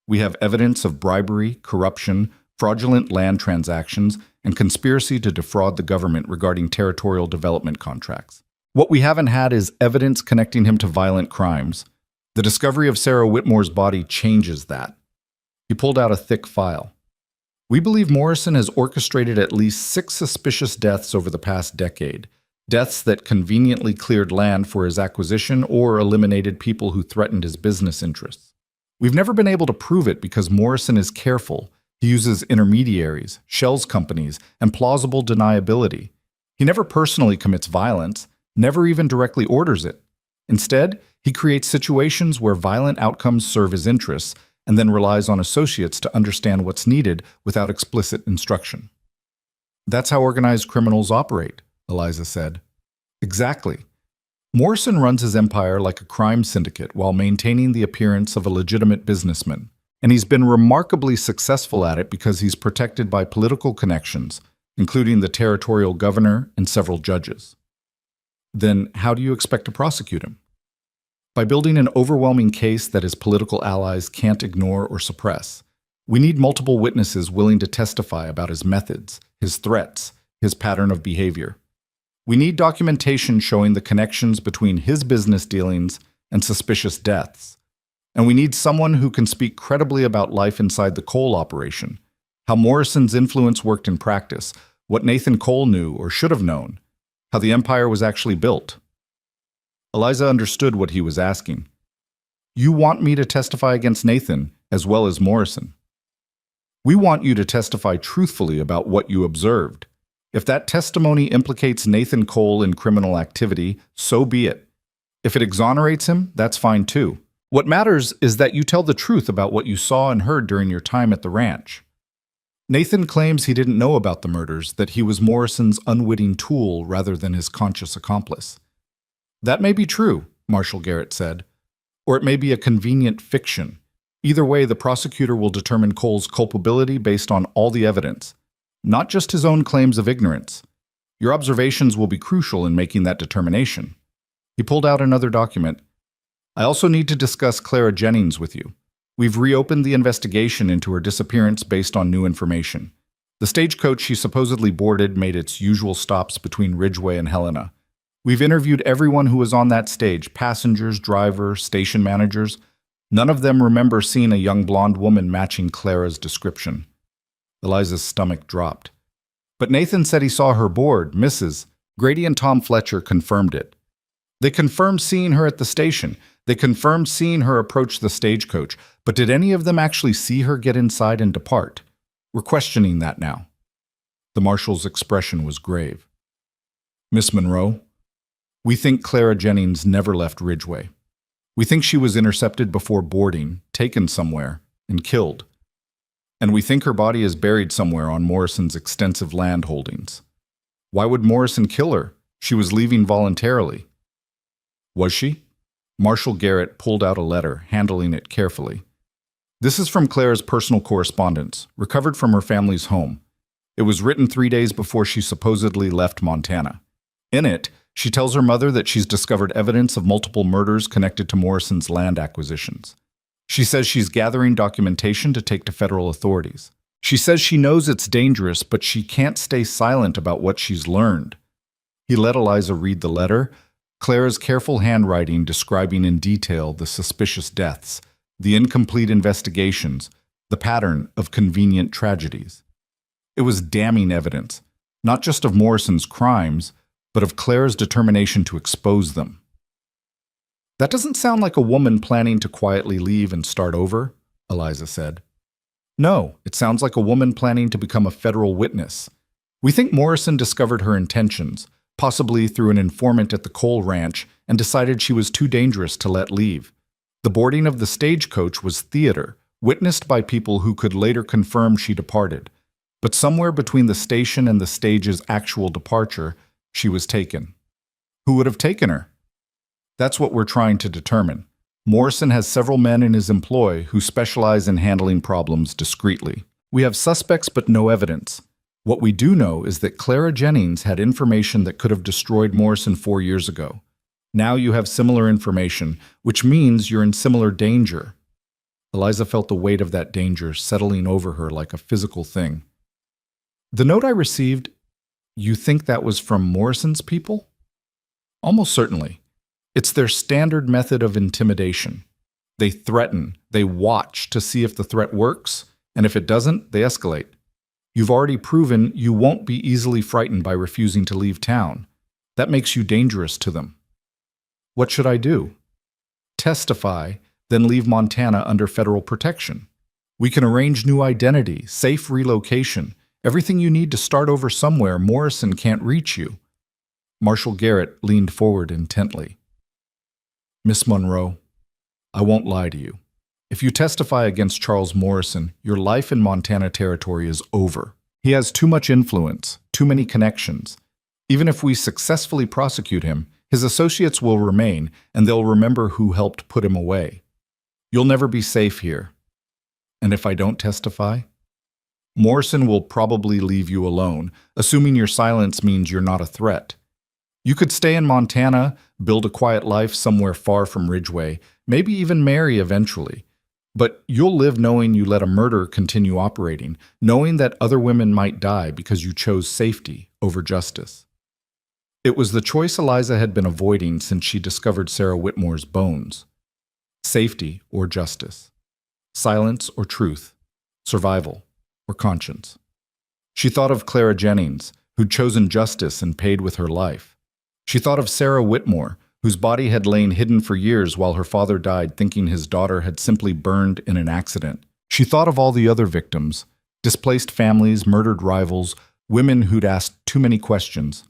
We have evidence of bribery, corruption, fraudulent land transactions, and conspiracy to defraud the government regarding territorial development contracts. What we haven't had is evidence connecting him to violent crimes. The discovery of Sarah Whitmore's body changes that. He pulled out a thick file. We believe Morrison has orchestrated at least 6 suspicious deaths over the past decade, deaths that conveniently cleared land for his acquisition or eliminated people who threatened his business interests. We've never been able to prove it because Morrison is careful. He uses intermediaries, shells companies, and plausible deniability. He never personally commits violence, never even directly orders it. Instead, he creates situations where violent outcomes serve his interests and then relies on associates to understand what's needed without explicit instruction. That's how organized criminals operate, Eliza said. Exactly. Morrison runs his empire like a crime syndicate while maintaining the appearance of a legitimate businessman. And he's been remarkably successful at it because he's protected by political connections, including the territorial governor and several judges. Then how do you expect to prosecute him? By building an overwhelming case that his political allies can't ignore or suppress. We need multiple witnesses willing to testify about his methods, his threats, his pattern of behavior. We need documentation showing the connections between his business dealings and suspicious deaths. And we need someone who can speak credibly about life inside the coal operation, how Morrison's influence worked in practice, what Nathan Cole knew or should have known, how the empire was actually built. Eliza understood what he was asking. You want me to testify against Nathan as well as Morrison. We want you to testify truthfully about what you observed. If that testimony implicates Nathan Cole in criminal activity, so be it. If it exonerates him, that's fine too. What matters is that you tell the truth about what you saw and heard during your time at the ranch. Nathan claims he didn't know about the murders, that he was Morrison's unwitting tool rather than his conscious accomplice. That may be true, Marshal Garrett said, or it may be a convenient fiction. Either way, the prosecutor will determine Cole's culpability based on all the evidence, not just his own claims of ignorance. Your observations will be crucial in making that determination. He pulled out another document. I also need to discuss Clara Jennings with you. We've reopened the investigation into her disappearance based on new information. The stagecoach she supposedly boarded made its usual stops between Ridgeway and Helena. We've interviewed everyone who was on that stage, passengers, driver, station managers. None of them remember seeing a young blonde woman matching Clara's description. Eliza's stomach dropped. But Nathan said he saw her board, Mrs. Grady and Tom Fletcher confirmed it. They confirmed seeing her at the station. They confirmed seeing her approach the stagecoach. But did any of them actually see her get inside and depart? We're questioning that now. The marshal's expression was grave. Miss Monroe, we think Clara Jennings never left Ridgeway. We think she was intercepted before boarding, taken somewhere, and killed. And we think her body is buried somewhere on Morrison's extensive land holdings. Why would Morrison kill her? She was leaving voluntarily. Was she? Marshal Garrett pulled out a letter, handling it carefully. This is from Clara's personal correspondence, recovered from her family's home. It was written 3 days before she supposedly left Montana. In it, she tells her mother that she's discovered evidence of multiple murders connected to Morrison's land acquisitions. She says she's gathering documentation to take to federal authorities. She says she knows it's dangerous, but she can't stay silent about what she's learned. He let Eliza read the letter, Clara's careful handwriting describing in detail the suspicious deaths, the incomplete investigations, the pattern of convenient tragedies. It was damning evidence, not just of Morrison's crimes, but of Clara's determination to expose them. That doesn't sound like a woman planning to quietly leave and start over, Eliza said. No, it sounds like a woman planning to become a federal witness. We think Morrison discovered her intentions, possibly through an informant at the coal ranch, and decided she was too dangerous to let leave. The boarding of the stagecoach was theater, witnessed by people who could later confirm she departed. But somewhere between the station and the stage's actual departure, she was taken. Who would have taken her? That's what we're trying to determine. Morrison has several men in his employ who specialize in handling problems discreetly. We have suspects but no evidence. What we do know is that Clara Jennings had information that could have destroyed Morrison 4 years ago. Now you have similar information, which means you're in similar danger. Eliza felt the weight of that danger settling over her like a physical thing. The note I received, you think that was from Morrison's people? Almost certainly. It's their standard method of intimidation. They threaten, they watch to see if the threat works, and if it doesn't, they escalate. You've already proven you won't be easily frightened by refusing to leave town. That makes you dangerous to them. What should I do? Testify, then leave Montana under federal protection. We can arrange new identity, safe relocation, everything you need to start over somewhere Morrison can't reach you. Marshal Garrett leaned forward intently. Miss Monroe, I won't lie to you. If you testify against Charles Morrison, your life in Montana Territory is over. He has too much influence, too many connections. Even if we successfully prosecute him, his associates will remain, and they'll remember who helped put him away. You'll never be safe here. And if I don't testify? Morrison will probably leave you alone, assuming your silence means you're not a threat. You could stay in Montana, build a quiet life somewhere far from Ridgeway, maybe even marry eventually. But you'll live knowing you let a murder continue operating, knowing that other women might die because you chose safety over justice. It was the choice Eliza had been avoiding since she discovered Sarah Whitmore's bones. Safety or justice. Silence or truth. Survival or conscience. She thought of Clara Jennings, who'd chosen justice and paid with her life. She thought of Sarah Whitmore, whose body had lain hidden for years while her father died thinking his daughter had simply burned in an accident. She thought of all the other victims, displaced families, murdered rivals, women who'd asked too many questions.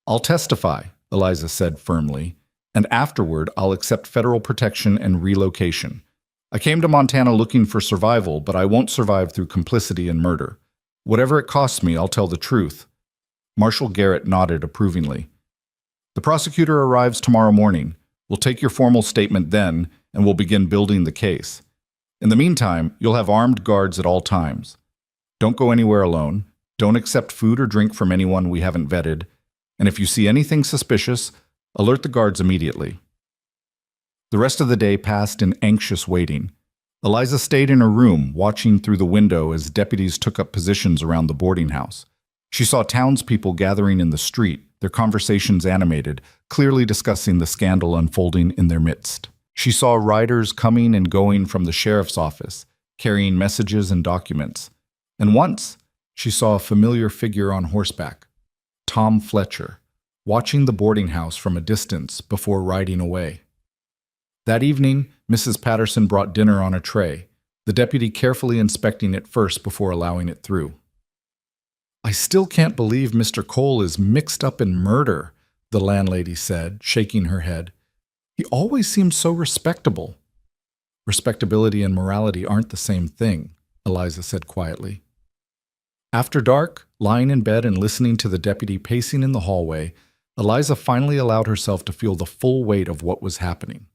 I'll testify, Eliza said firmly, and afterward I'll accept federal protection and relocation. I came to Montana looking for survival, but I won't survive through complicity and murder. Whatever it costs me, I'll tell the truth. Marshal Garrett nodded approvingly. The prosecutor arrives tomorrow morning. We'll take your formal statement then, and we'll begin building the case. In the meantime, you'll have armed guards at all times. Don't go anywhere alone. Don't accept food or drink from anyone we haven't vetted. And if you see anything suspicious, alert the guards immediately. The rest of the day passed in anxious waiting. Eliza stayed in her room, watching through the window as deputies took up positions around the boarding house. She saw townspeople gathering in the street, their conversations animated, clearly discussing the scandal unfolding in their midst. She saw riders coming and going from the sheriff's office, carrying messages and documents. And once, she saw a familiar figure on horseback, Tom Fletcher, watching the boarding house from a distance before riding away. That evening, Mrs. Patterson brought dinner on a tray, the deputy carefully inspecting it first before allowing it through. I still can't believe Mr. Cole is mixed up in murder, the landlady said, shaking her head. He always seemed so respectable. Respectability and morality aren't the same thing, Eliza said quietly. After dark, lying in bed and listening to the deputy pacing in the hallway, Eliza finally allowed herself to feel the full weight of what was happening.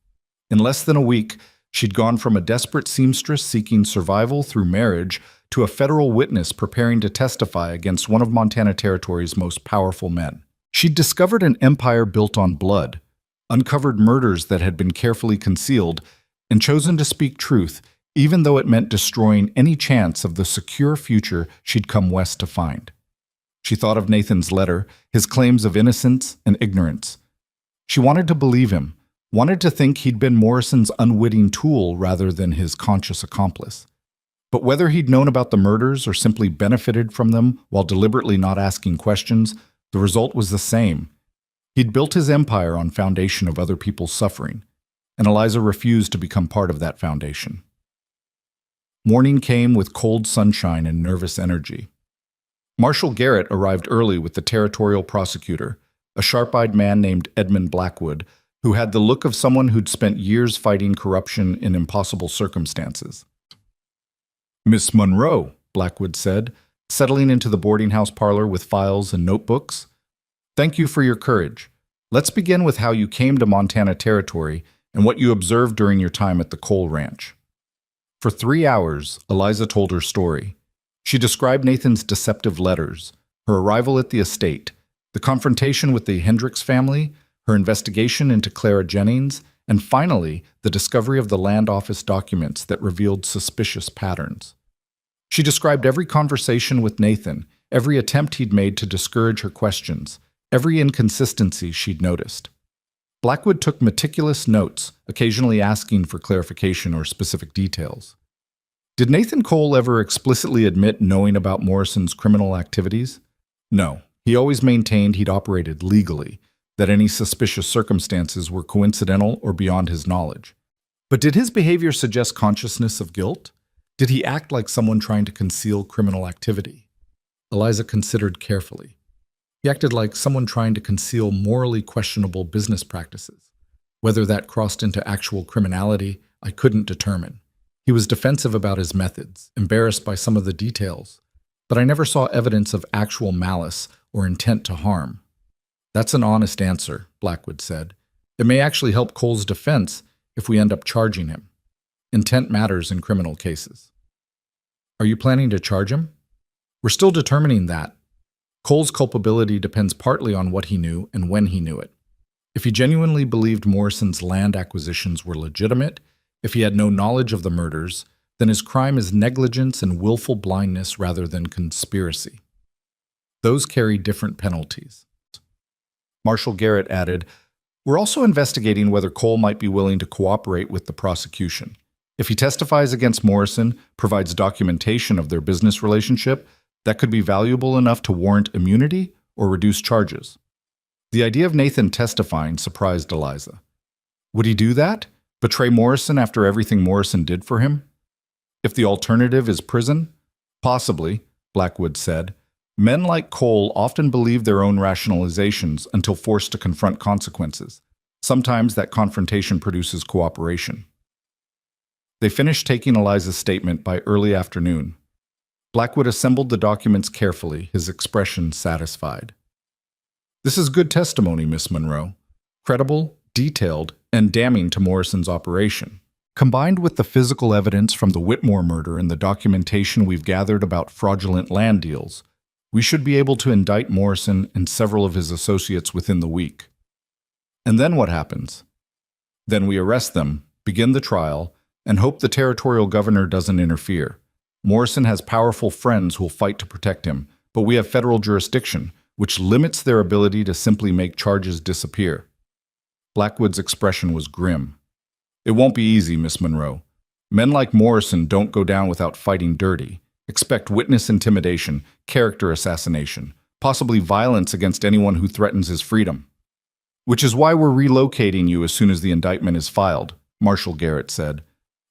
In less than a week, she'd gone from a desperate seamstress seeking survival through marriage to a federal witness preparing to testify against one of Montana Territory's most powerful men. She'd discovered an empire built on blood, uncovered murders that had been carefully concealed, and chosen to speak truth, even though it meant destroying any chance of the secure future she'd come west to find. She thought of Nathan's letter, his claims of innocence and ignorance. She wanted to believe him, wanted to think he'd been Morrison's unwitting tool rather than his conscious accomplice. But whether he'd known about the murders or simply benefited from them while deliberately not asking questions, the result was the same. He'd built his empire on foundation of other people's suffering, and Eliza refused to become part of that foundation. Morning came with cold sunshine and nervous energy. Marshal Garrett arrived early with the territorial prosecutor, a sharp-eyed man named Edmund Blackwood, who had the look of someone who'd spent years fighting corruption in impossible circumstances. Miss Monroe, Blackwood said, settling into the boarding house parlor with files and notebooks. Thank you for your courage. Let's begin with how you came to Montana Territory and what you observed during your time at the Cole Ranch. For 3 hours, Eliza told her story. She described Nathan's deceptive letters, her arrival at the estate, the confrontation with the Hendricks family, her investigation into Clara Jennings, and finally, the discovery of the land office documents that revealed suspicious patterns. She described every conversation with Nathan, every attempt he'd made to discourage her questions, every inconsistency she'd noticed. Blackwood took meticulous notes, occasionally asking for clarification or specific details. Did Nathan Cole ever explicitly admit knowing about Morrison's criminal activities? No, he always maintained he'd operated legally, that any suspicious circumstances were coincidental or beyond his knowledge. But did his behavior suggest consciousness of guilt? Did he act like someone trying to conceal criminal activity? Eliza considered carefully. He acted like someone trying to conceal morally questionable business practices. Whether that crossed into actual criminality, I couldn't determine. He was defensive about his methods, embarrassed by some of the details, but I never saw evidence of actual malice or intent to harm. That's an honest answer, Blackwood said. It may actually help Cole's defense if we end up charging him. Intent matters in criminal cases. Are you planning to charge him? We're still determining that. Cole's culpability depends partly on what he knew and when he knew it. If he genuinely believed Morrison's land acquisitions were legitimate, if he had no knowledge of the murders, then his crime is negligence and willful blindness rather than conspiracy. Those carry different penalties. Marshal Garrett added, "We're also investigating whether Cole might be willing to cooperate with the prosecution. If he testifies against Morrison, provides documentation of their business relationship, that could be valuable enough to warrant immunity or reduce charges." The idea of Nathan testifying surprised Eliza. Would he do that? Betray Morrison after everything Morrison did for him? If the alternative is prison? Possibly, Blackwood said. Men like Cole often believe their own rationalizations until forced to confront consequences. Sometimes that confrontation produces cooperation. They finished taking Eliza's statement by early afternoon. Blackwood assembled the documents carefully, his expression satisfied. "This is good testimony, Miss Monroe. Credible, detailed, and damning to Morrison's operation. Combined with the physical evidence from the Whitmore murder and the documentation we've gathered about fraudulent land deals, we should be able to indict Morrison and several of his associates within the week." And then what happens? Then we arrest them, begin the trial, and hope the territorial governor doesn't interfere. Morrison has powerful friends who'll fight to protect him, but we have federal jurisdiction, which limits their ability to simply make charges disappear. Blackwood's expression was grim. "It won't be easy, Miss Monroe. Men like Morrison don't go down without fighting dirty. Expect witness intimidation, character assassination, possibly violence against anyone who threatens his freedom. Which is why we're relocating you as soon as the indictment is filed," Marshal Garrett said.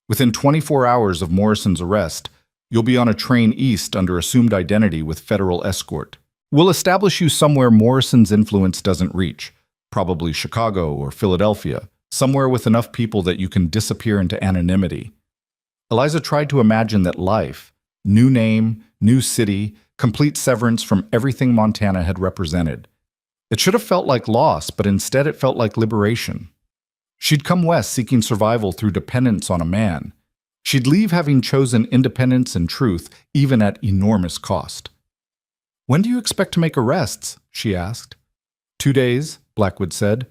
"Within 24 hours of Morrison's arrest, you'll be on a train east under assumed identity with federal escort. We'll establish you somewhere Morrison's influence doesn't reach, probably Chicago or Philadelphia, somewhere with enough people that you can disappear into anonymity." Eliza tried to imagine that life, new name, new city, complete severance from everything Montana had represented. It should have felt like loss, but instead it felt like liberation. She'd come west seeking survival through dependence on a man. She'd leave having chosen independence and truth, even at enormous cost. "When do you expect to make arrests?" she asked. 2 days, Blackwood said.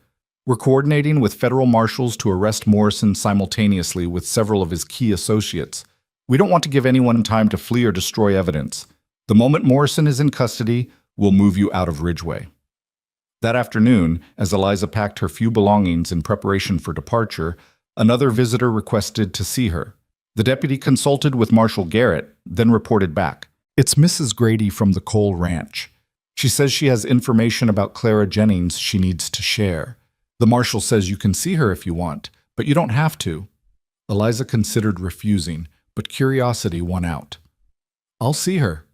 "We're coordinating with federal marshals to arrest Morrison simultaneously with several of his key associates. We don't want to give anyone time to flee or destroy evidence. The moment Morrison is in custody, we'll move you out of Ridgeway." That afternoon, as Eliza packed her few belongings in preparation for departure, another visitor requested to see her. The deputy consulted with Marshal Garrett, then reported back. "It's Mrs. Grady from the Cole Ranch. She says she has information about Clara Jennings she needs to share. The marshal says you can see her if you want, but you don't have to." Eliza considered refusing, but curiosity won out. "I'll see her."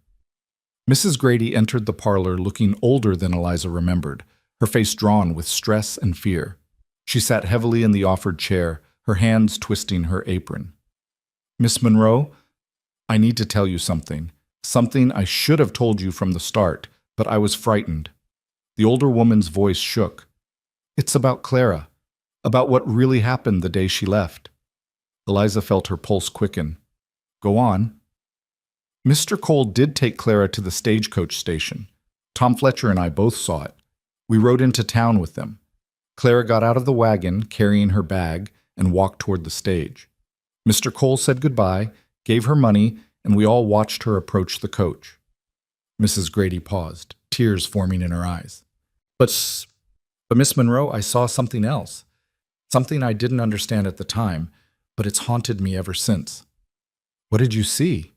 Mrs. Grady entered the parlor looking older than Eliza remembered, her face drawn with stress and fear. She sat heavily in the offered chair, her hands twisting her apron. "Miss Monroe, I need to tell you something. Something I should have told you from the start, but I was frightened." The older woman's voice shook. "It's about Clara, about what really happened the day she left." Eliza felt her pulse quicken. "Go on." "Mr. Cole did take Clara to the stagecoach station. Tom Fletcher and I both saw it. We rode into town with them. Clara got out of the wagon, carrying her bag, and walked toward the stage. Mr. Cole said goodbye, gave her money, and we all watched her approach the coach. Mrs. Grady paused, tears forming in her eyes. But Miss Monroe, I saw something else. Something I didn't understand at the time, but it's haunted me ever since. What did you see?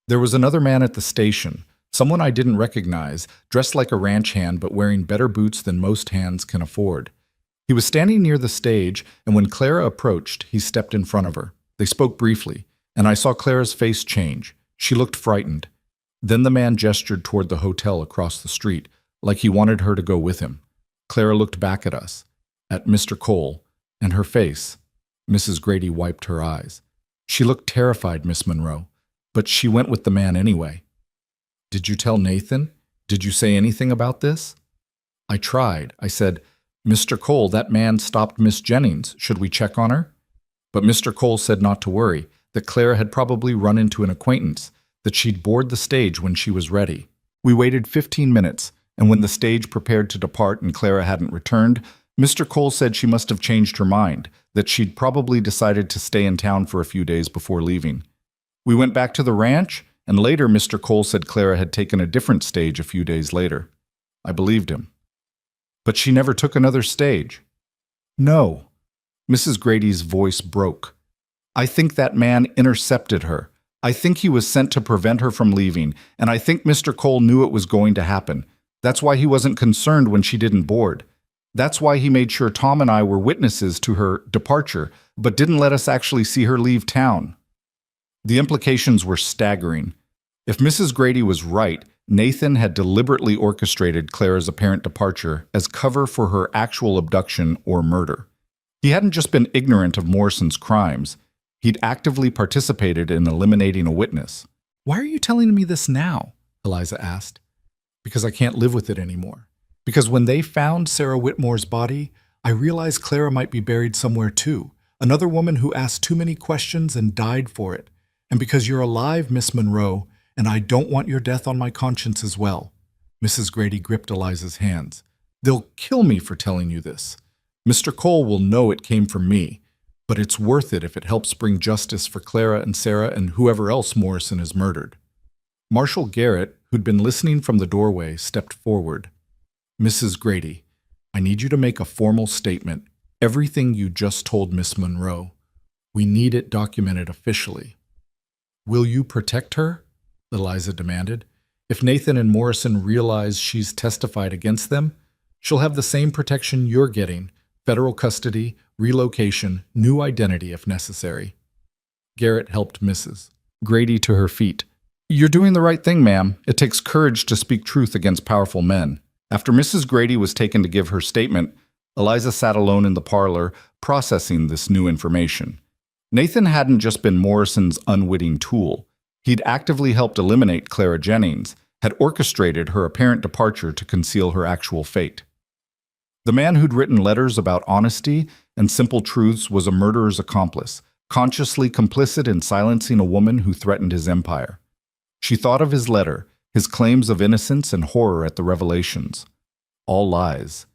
There was another man at the station, someone I didn't recognize, dressed like a ranch hand but wearing better boots than most hands can afford. He was standing near the stage, and when Clara approached, he stepped in front of her. They spoke briefly, and I saw Clara's face change. She looked frightened. Then the man gestured toward the hotel across the street, like he wanted her to go with him. Clara looked back at us, at Mr. Cole, and her face. Mrs. Grady wiped her eyes. She looked terrified, Miss Monroe, but she went with the man anyway. Did you tell Nathan? Did you say anything about this? I tried. I said, Mr. Cole, that man stopped Miss Jennings. Should we check on her? But Mr. Cole said not to worry, that Clara had probably run into an acquaintance, that she'd board the stage when she was ready. We waited 15 minutes, and when the stage prepared to depart and Clara hadn't returned, Mr. Cole said she must have changed her mind, that she'd probably decided to stay in town for a few days before leaving. We went back to the ranch, and later Mr. Cole said Clara had taken a different stage a few days later. I believed him. But she never took another stage. No. Mrs. Grady's voice broke. I think that man intercepted her. I think he was sent to prevent her from leaving, and I think Mr. Cole knew it was going to happen. That's why he wasn't concerned when she didn't board. That's why he made sure Tom and I were witnesses to her departure, but didn't let us actually see her leave town. The implications were staggering. If Mrs. Grady was right, Nathan had deliberately orchestrated Clara's apparent departure as cover for her actual abduction or murder. He hadn't just been ignorant of Morrison's crimes. He'd actively participated in eliminating a witness. Why are you telling me this now? Eliza asked. Because I can't live with it anymore. Because when they found Sarah Whitmore's body, I realized Clara might be buried somewhere too. Another woman who asked too many questions and died for it. And because you're alive, Miss Monroe, and I don't want your death on my conscience as well. Mrs. Grady gripped Eliza's hands. They'll kill me for telling you this. Mr. Cole will know it came from me, but it's worth it if it helps bring justice for Clara and Sarah and whoever else Morrison has murdered. Marshal Garrett, who'd been listening from the doorway, stepped forward. Mrs. Grady, I need you to make a formal statement. Everything you just told Miss Monroe. We need it documented officially. Will you protect her? Eliza demanded. If Nathan and Morrison realize she's testified against them, she'll have the same protection you're getting, federal custody, relocation, new identity if necessary. Garrett helped Mrs. Grady to her feet. You're doing the right thing, ma'am. It takes courage to speak truth against powerful men. After Mrs. Grady was taken to give her statement, Eliza sat alone in the parlor, processing this new information. Nathan hadn't just been Morrison's unwitting tool. He'd actively helped eliminate Clara Jennings, had orchestrated her apparent departure to conceal her actual fate. The man who'd written letters about honesty and simple truths was a murderer's accomplice, consciously complicit in silencing a woman who threatened his empire. She thought of his letter, his claims of innocence and horror at the revelations. All lies.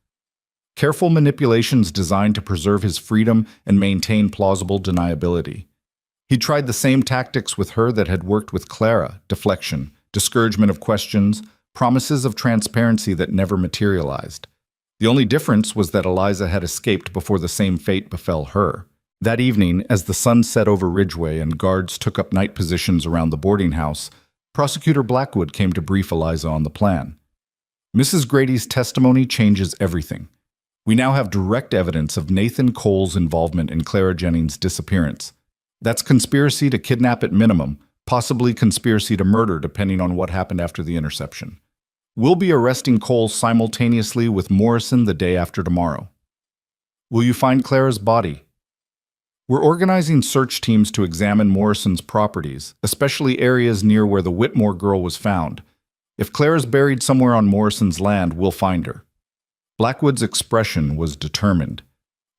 Careful manipulations designed to preserve his freedom and maintain plausible deniability. He tried the same tactics with her that had worked with Clara: deflection, discouragement of questions, promises of transparency that never materialized. The only difference was that Eliza had escaped before the same fate befell her. That evening, as the sun set over Ridgeway and guards took up night positions around the boarding house, Prosecutor Blackwood came to brief Eliza on the plan. Mrs. Grady's testimony changes everything. We now have direct evidence of Nathan Cole's involvement in Clara Jennings' disappearance. That's conspiracy to kidnap at minimum, possibly conspiracy to murder depending on what happened after the interception. We'll be arresting Cole simultaneously with Morrison the day after tomorrow. Will you find Clara's body? We're organizing search teams to examine Morrison's properties, especially areas near where the Whitmore girl was found. If Clara's buried somewhere on Morrison's land, we'll find her. Blackwood's expression was determined.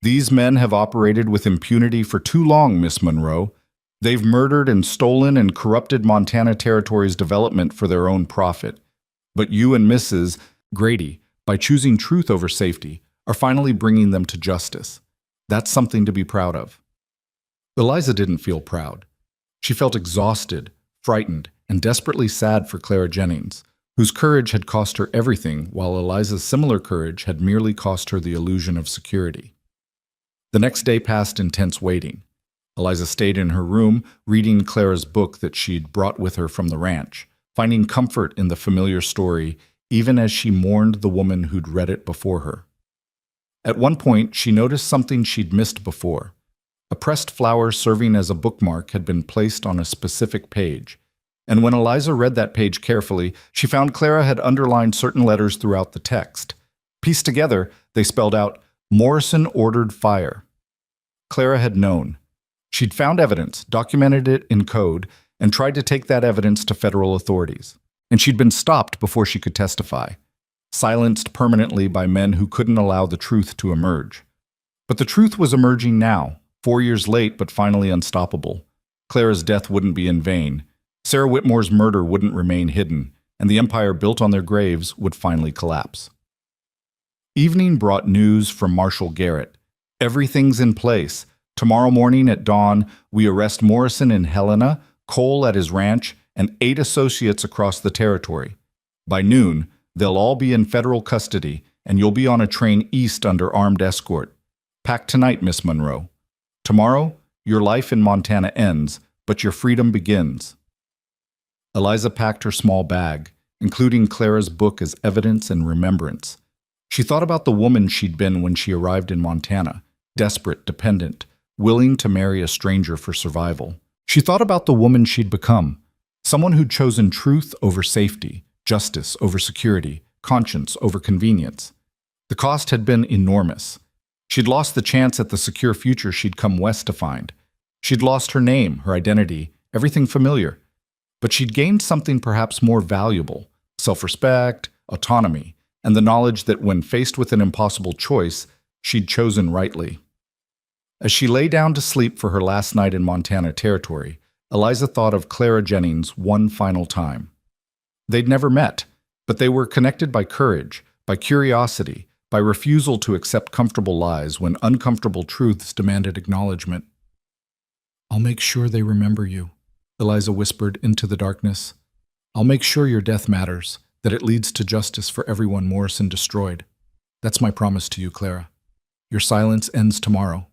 These men have operated with impunity for too long, Miss Monroe. They've murdered and stolen and corrupted Montana Territory's development for their own profit. But you and Mrs. Grady, by choosing truth over safety, are finally bringing them to justice. That's something to be proud of. Eliza didn't feel proud. She felt exhausted, frightened, and desperately sad for Clara Jennings, whose courage had cost her everything, while Eliza's similar courage had merely cost her the illusion of security. The next day passed in tense waiting. Eliza stayed in her room, reading Clara's book that she'd brought with her from the ranch, finding comfort in the familiar story, even as she mourned the woman who'd read it before her. At one point, she noticed something she'd missed before. A pressed flower serving as a bookmark had been placed on a specific page, and when Eliza read that page carefully, she found Clara had underlined certain letters throughout the text. Pieced together, they spelled out, "Morrison ordered fire." Clara had known. She'd found evidence, documented it in code, and tried to take that evidence to federal authorities. And she'd been stopped before she could testify, silenced permanently by men who couldn't allow the truth to emerge. But the truth was emerging now, 4 years late but finally unstoppable. Clara's death wouldn't be in vain. Sarah Whitmore's murder wouldn't remain hidden, and the empire built on their graves would finally collapse. Evening brought news from Marshal Garrett. "Everything's in place. Tomorrow morning at dawn, we arrest Morrison in Helena, Cole at his ranch, and 8 associates across the territory. By noon, they'll all be in federal custody, and you'll be on a train east under armed escort. Pack tonight, Miss Monroe. Tomorrow, your life in Montana ends, but your freedom begins." Eliza packed her small bag, including Clara's book as evidence and remembrance. She thought about the woman she'd been when she arrived in Montana, desperate, dependent, willing to marry a stranger for survival. She thought about the woman she'd become, someone who'd chosen truth over safety, justice over security, conscience over convenience. The cost had been enormous. She'd lost the chance at the secure future she'd come west to find. She'd lost her name, her identity, everything familiar. But she'd gained something perhaps more valuable: self-respect, autonomy, and the knowledge that when faced with an impossible choice, she'd chosen rightly. As she lay down to sleep for her last night in Montana territory, Eliza thought of Clara Jennings one final time. They'd never met, but they were connected by courage, by curiosity, by refusal to accept comfortable lies when uncomfortable truths demanded acknowledgement. "I'll make sure they remember you," Eliza whispered into the darkness. "I'll make sure your death matters, that it leads to justice for everyone Morrison destroyed. That's my promise to you, Clara. Your silence ends tomorrow."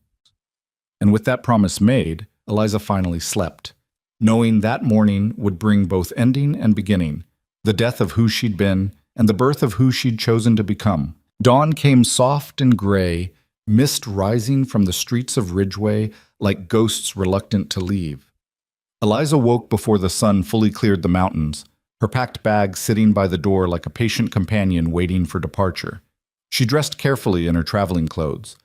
And with that promise made, Eliza finally slept, knowing that morning would bring both ending and beginning, the death of who she'd been and the birth of who she'd chosen to become. Dawn came soft and gray, mist rising from the streets of Ridgeway like ghosts reluctant to leave. Eliza woke before the sun fully cleared the mountains, her packed bag sitting by the door like a patient companion waiting for departure. She dressed carefully in her traveling clothes,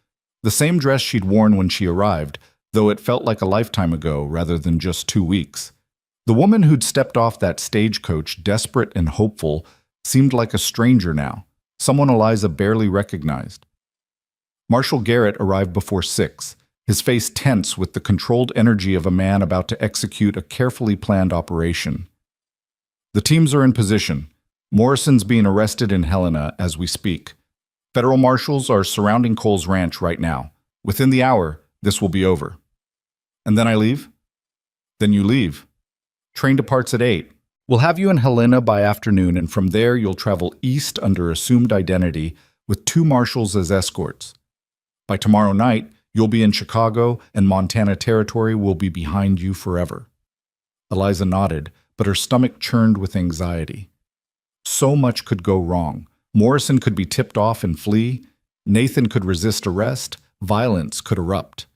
the same dress she'd worn when she arrived, though it felt like a lifetime ago rather than just 2 weeks. The woman who'd stepped off that stagecoach, desperate and hopeful, seemed like a stranger now, someone Eliza barely recognized. Marshal Garrett arrived before 6, his face tense with the controlled energy of a man about to execute a carefully planned operation. "The teams are in position. Morrison's being arrested in Helena as we speak. Federal marshals are surrounding Cole's ranch right now. Within the hour, this will be over." "And then I leave?" "Then you leave. Train departs at 8. We'll have you in Helena by afternoon, and from there you'll travel east under assumed identity with 2 marshals as escorts. By tomorrow night, you'll be in Chicago, and Montana territory will be behind you forever." Eliza nodded, but her stomach churned with anxiety. So much could go wrong. Morrison could be tipped off and flee. Nathan could resist arrest. Violence could erupt.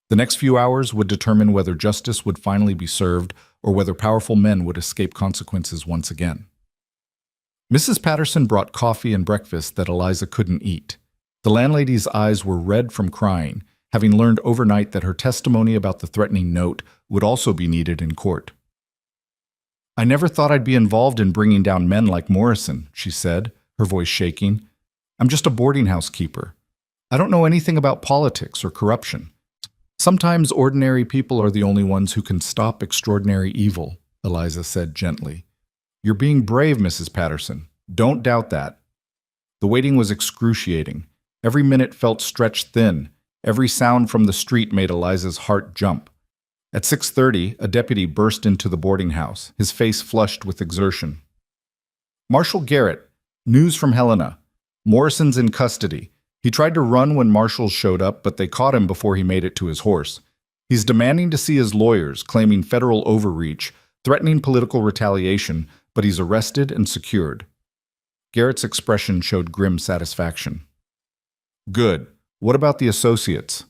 The next few hours would determine whether justice would finally be served or whether powerful men would escape consequences once again. Mrs. Patterson brought coffee and breakfast that Eliza couldn't eat. The landlady's eyes were red from crying, having learned overnight that her testimony about the threatening note would also be needed in court. "I never thought I'd be involved in bringing down men like Morrison," she said, her voice shaking. "I'm just a boarding house keeper. I don't know anything about politics or corruption. Sometimes ordinary people are the only ones who can stop extraordinary evil," Eliza said gently. "You're being brave, Mrs. Patterson. Don't doubt that." The waiting was excruciating. Every minute felt stretched thin. Every sound from the street made Eliza's heart jump. At 6:30, a deputy burst into the boarding house, his face flushed with exertion. "Marshal Garrett, news from Helena. Morrison's in custody. He tried to run when marshals showed up, but they caught him before he made it to his horse. He's demanding to see his lawyers, claiming federal overreach, threatening political retaliation, but he's arrested and secured." Garrett's expression showed grim satisfaction. "Good. What about the associates?"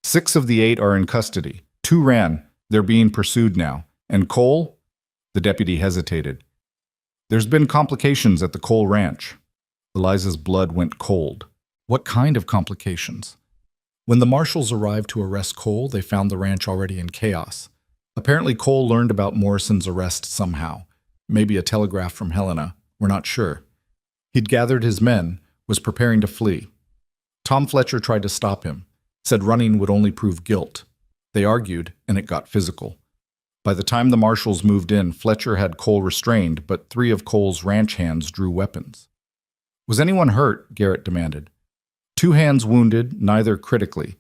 "6 of the 8 are in custody. 2 ran. They're being pursued now. And Cole?" The deputy hesitated. "There's been complications at the Cole ranch." Eliza's blood went cold. What kind of complications? When the marshals arrived to arrest Cole, they found the ranch already in chaos. Apparently Cole learned about Morrison's arrest somehow. Maybe a telegraph from Helena. We're not sure. He'd gathered his men, was preparing to flee. Tom Fletcher tried to stop him, said running would only prove guilt. They argued, and it got physical. By the time the marshals moved in, Fletcher had Cole restrained, but 3 of Cole's ranch hands drew weapons. "Was anyone hurt?" Garrett demanded. 2 hands wounded, neither critically.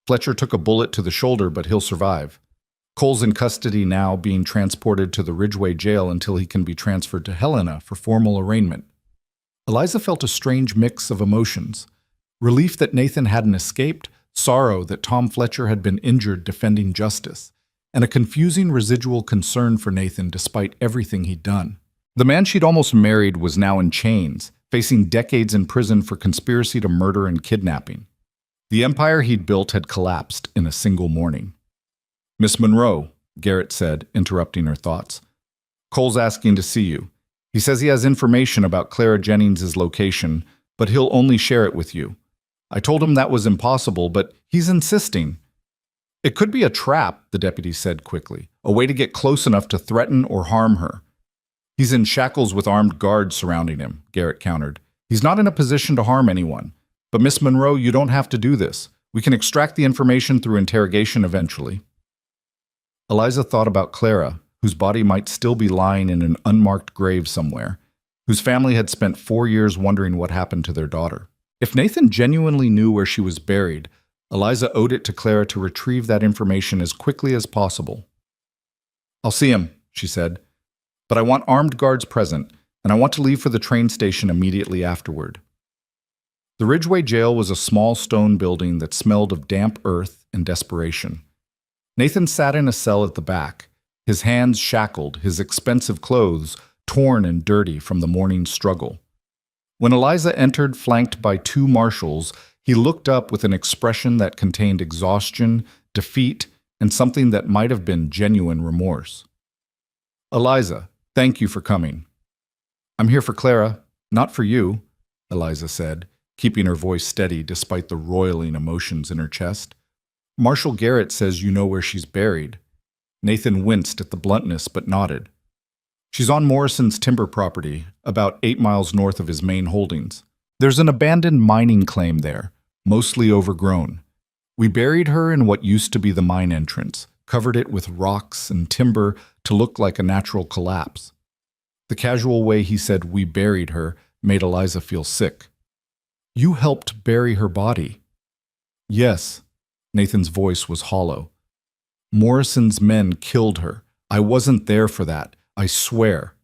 Fletcher took a bullet to the shoulder, but he'll survive. Cole's in custody now, being transported to the Ridgeway jail until he can be transferred to Helena for formal arraignment. Eliza felt a strange mix of emotions. Relief that Nathan hadn't escaped, sorrow that Tom Fletcher had been injured defending justice, and a confusing residual concern for Nathan despite everything he'd done. The man she'd almost married was now in chains, facing decades in prison for conspiracy to murder and kidnapping. The empire he'd built had collapsed in a single morning. "Miss Monroe," Garrett said, interrupting her thoughts. "Cole's asking to see you. He says he has information about Clara Jennings' location, but he'll only share it with you. I told him that was impossible, but he's insisting." "It could be a trap," the deputy said quickly, "a way to get close enough to threaten or harm her." "He's in shackles with armed guards surrounding him," Garrett countered. "He's not in a position to harm anyone. But Miss Monroe, you don't have to do this. We can extract the information through interrogation eventually." Eliza thought about Clara, whose body might still be lying in an unmarked grave somewhere, whose family had spent 4 years wondering what happened to their daughter. If Nathan genuinely knew where she was buried, Eliza owed it to Clara to retrieve that information as quickly as possible. "I'll see him," she said, "but I want armed guards present, and I want to leave for the train station immediately afterward." The Ridgeway jail was a small stone building that smelled of damp earth and desperation. Nathan sat in a cell at the back, his hands shackled, his expensive clothes torn and dirty from the morning's struggle. When Eliza entered, flanked by 2 marshals, he looked up with an expression that contained exhaustion, defeat, and something that might have been genuine remorse. "Eliza, thank you for coming." "I'm here for Clara, not for you," Eliza said, keeping her voice steady despite the roiling emotions in her chest. "Marshal Garrett says you know where she's buried." Nathan winced at the bluntness but nodded. "She's on Morrison's timber property, about 8 miles north of his main holdings. There's an abandoned mining claim there, mostly overgrown. We buried her in what used to be the mine entrance, covered it with rocks and timber to look like a natural collapse." The casual way he said "we buried her" made Eliza feel sick. "You helped bury her body." "Yes." Nathan's voice was hollow. "Morrison's men killed her. I wasn't there for that, I swear.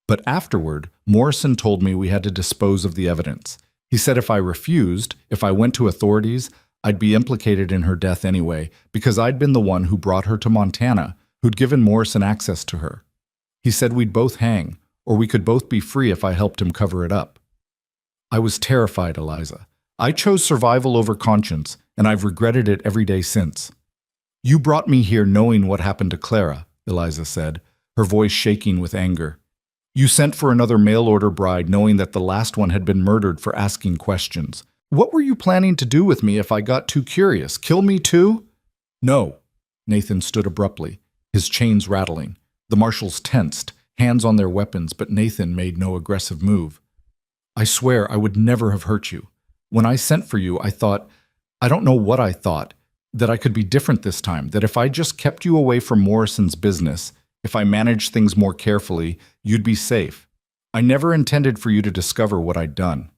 But afterward, Morrison told me we had to dispose of the evidence. He said if I refused, if I went to authorities, I'd be implicated in her death anyway, because I'd been the one who brought her to Montana, who'd given Morrison access to her. He said we'd both hang, or we could both be free if I helped him cover it up." I was terrified, Eliza. I chose survival over conscience, and I've regretted it every day since. "You brought me here knowing what happened to Clara," Eliza said, her voice shaking with anger. "You sent for another mail-order bride knowing that the last one had been murdered for asking questions. What were you planning to do with me if I got too curious? Kill me too?" "No." Nathan stood abruptly, his chains rattling. The marshals tensed, hands on their weapons, but Nathan made no aggressive move. "I swear I would never have hurt you. When I sent for you, I thought, I don't know what I thought, that I could be different this time, that if I just kept you away from Morrison's business, if I managed things more carefully, you'd be safe. I never intended for you to discover what I'd done."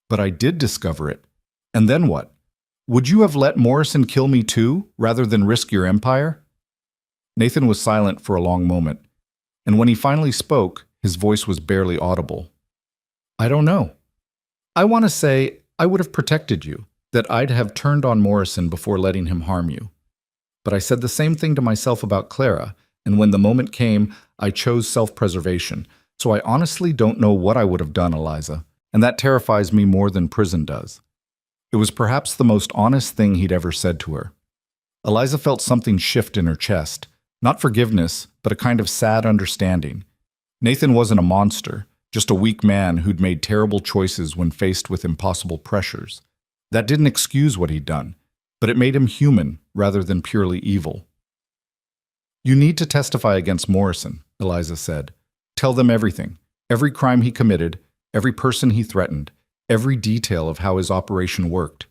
But I did discover it. And then what? Would you have let Morrison kill me too, rather than risk your empire? Nathan was silent for a long moment, and when he finally spoke, his voice was barely audible. I don't know. I want to say I would have protected you, that I'd have turned on Morrison before letting him harm you. But I said the same thing to myself about Clara, and when the moment came, I chose self-preservation. So I honestly don't know what I would have done, Eliza, and that terrifies me more than prison does. It was perhaps the most honest thing he'd ever said to her. Eliza felt something shift in her chest, not forgiveness, but a kind of sad understanding. Nathan wasn't a monster, just a weak man who'd made terrible choices when faced with impossible pressures. That didn't excuse what he'd done, but it made him human rather than purely evil. You need to testify against Morrison, Eliza said. Tell them everything, every crime he committed, every person he threatened, every detail of how his operation worked.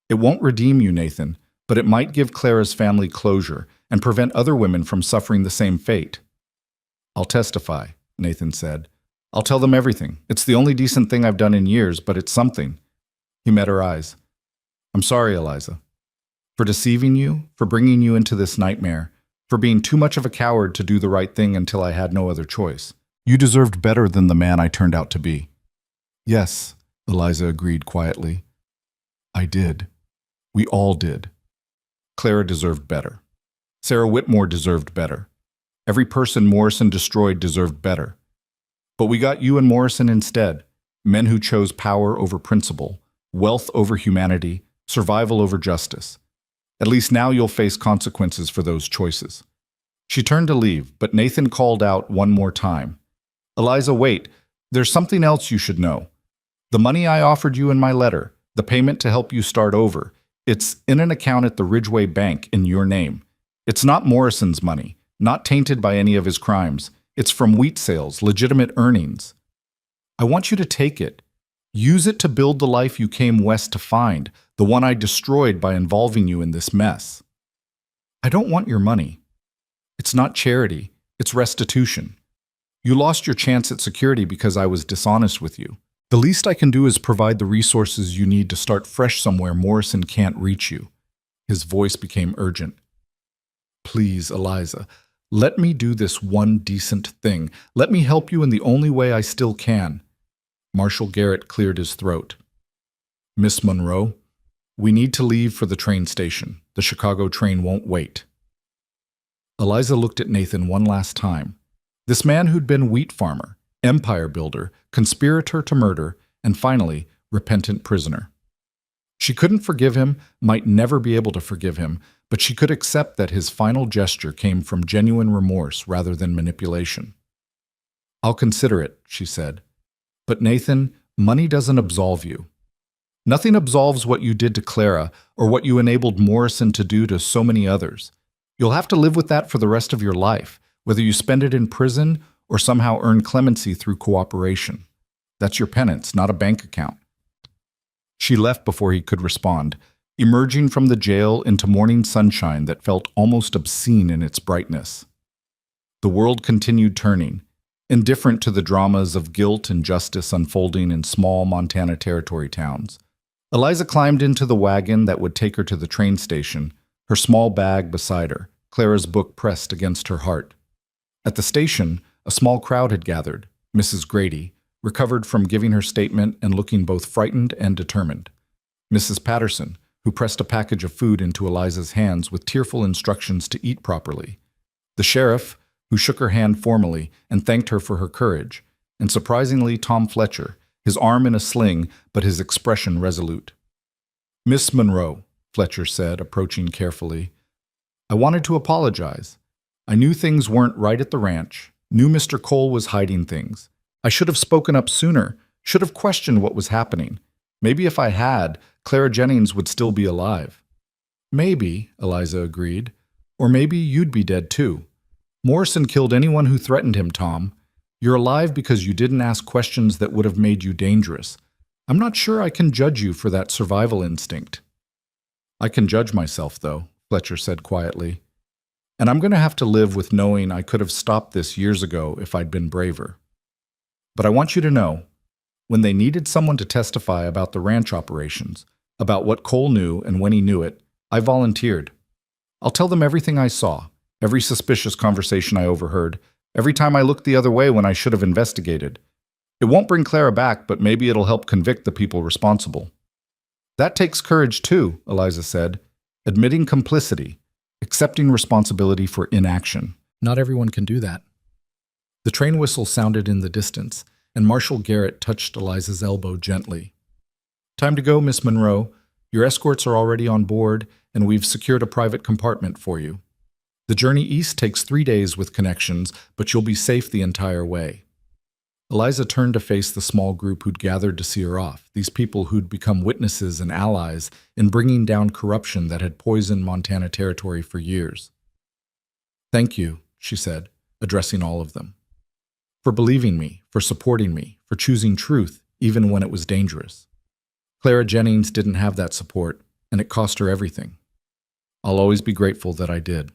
It won't redeem you, Nathan, but it might give Clara's family closure and prevent other women from suffering the same fate. I'll testify, Nathan said. I'll tell them everything. It's the only decent thing I've done in years, but it's something. He met her eyes. I'm sorry, Eliza. For deceiving you, for bringing you into this nightmare, for being too much of a coward to do the right thing until I had no other choice. You deserved better than the man I turned out to be. Yes, Eliza agreed quietly. I did. We all did. Clara deserved better. Sarah Whitmore deserved better. Every person Morrison destroyed deserved better. But we got you and Morrison instead, men who chose power over principle, wealth over humanity, survival over justice. At least now you'll face consequences for those choices. She turned to leave, but Nathan called out one more time. Eliza, wait. There's something else you should know. The money I offered you in my letter, the payment to help you start over, it's in an account at the Ridgeway Bank in your name. It's not Morrison's money, not tainted by any of his crimes. It's from wheat sales, legitimate earnings. I want you to take it. Use it to build the life you came west to find, the one I destroyed by involving you in this mess. I don't want your money. It's not charity, it's restitution. You lost your chance at security because I was dishonest with you. The least I can do is provide the resources you need to start fresh somewhere Morrison can't reach you. His voice became urgent. Please, Eliza, let me do this one decent thing. Let me help you in the only way I still can. Marshal Garrett cleared his throat. Miss Monroe, we need to leave for the train station. The Chicago train won't wait. Eliza looked at Nathan one last time. This man who'd been wheat farmer, empire builder, conspirator to murder, and finally, repentant prisoner. She couldn't forgive him, might never be able to forgive him, but she could accept that his final gesture came from genuine remorse rather than manipulation. I'll consider it, she said. But Nathan, money doesn't absolve you. Nothing absolves what you did to Clara or what you enabled Morrison to do to so many others. You'll have to live with that for the rest of your life, whether you spend it in prison or somehow earn clemency through cooperation. That's your penance, not a bank account. She left before he could respond, emerging from the jail into morning sunshine that felt almost obscene in its brightness. The world continued turning, indifferent to the dramas of guilt and justice unfolding in small Montana Territory towns. Eliza climbed into the wagon that would take her to the train station, her small bag beside her, Clara's book pressed against her heart. At the station, a small crowd had gathered. Mrs. Grady, recovered from giving her statement and looking both frightened and determined. Mrs. Patterson, who pressed a package of food into Eliza's hands with tearful instructions to eat properly. The sheriff, who shook her hand formally and thanked her for her courage. And surprisingly, Tom Fletcher, his arm in a sling, but his expression resolute. Miss Monroe, Fletcher said, approaching carefully, I wanted to apologize. I knew things weren't right at the ranch, knew Mr. Cole was hiding things. I should have spoken up sooner, should have questioned what was happening. Maybe if I had, Clara Jennings would still be alive. Maybe, Eliza agreed, or maybe you'd be dead too. Morrison killed anyone who threatened him, Tom. You're alive because you didn't ask questions that would have made you dangerous. I'm not sure I can judge you for that survival instinct. I can judge myself, though, Fletcher said quietly. And I'm going to have to live with knowing I could have stopped this years ago if I'd been braver. But I want you to know, When they needed someone to testify about the ranch operations, about what Cole knew and when he knew it, I volunteered. I'll tell them everything I saw, every suspicious conversation I overheard, every time I looked the other way when I should have investigated. It won't bring Clara back, but maybe it'll help convict the people responsible. That takes courage too, Eliza said. Admitting complicity, accepting responsibility for inaction. Not everyone can do that. The train whistle sounded in the distance, and Marshal Garrett touched Eliza's elbow gently. Time to go, Miss Monroe. Your escorts are already on board, and we've secured a private compartment for you. The journey east takes 3 days with connections, but you'll be safe the entire way. Eliza turned to face the small group who'd gathered to see her off, these people who'd become witnesses and allies in bringing down corruption that had poisoned Montana territory for years. Thank you, she said, addressing all of them. For believing me, for supporting me, for choosing truth, even when it was dangerous. Clara Jennings didn't have that support, and it cost her everything. I'll always be grateful that I did.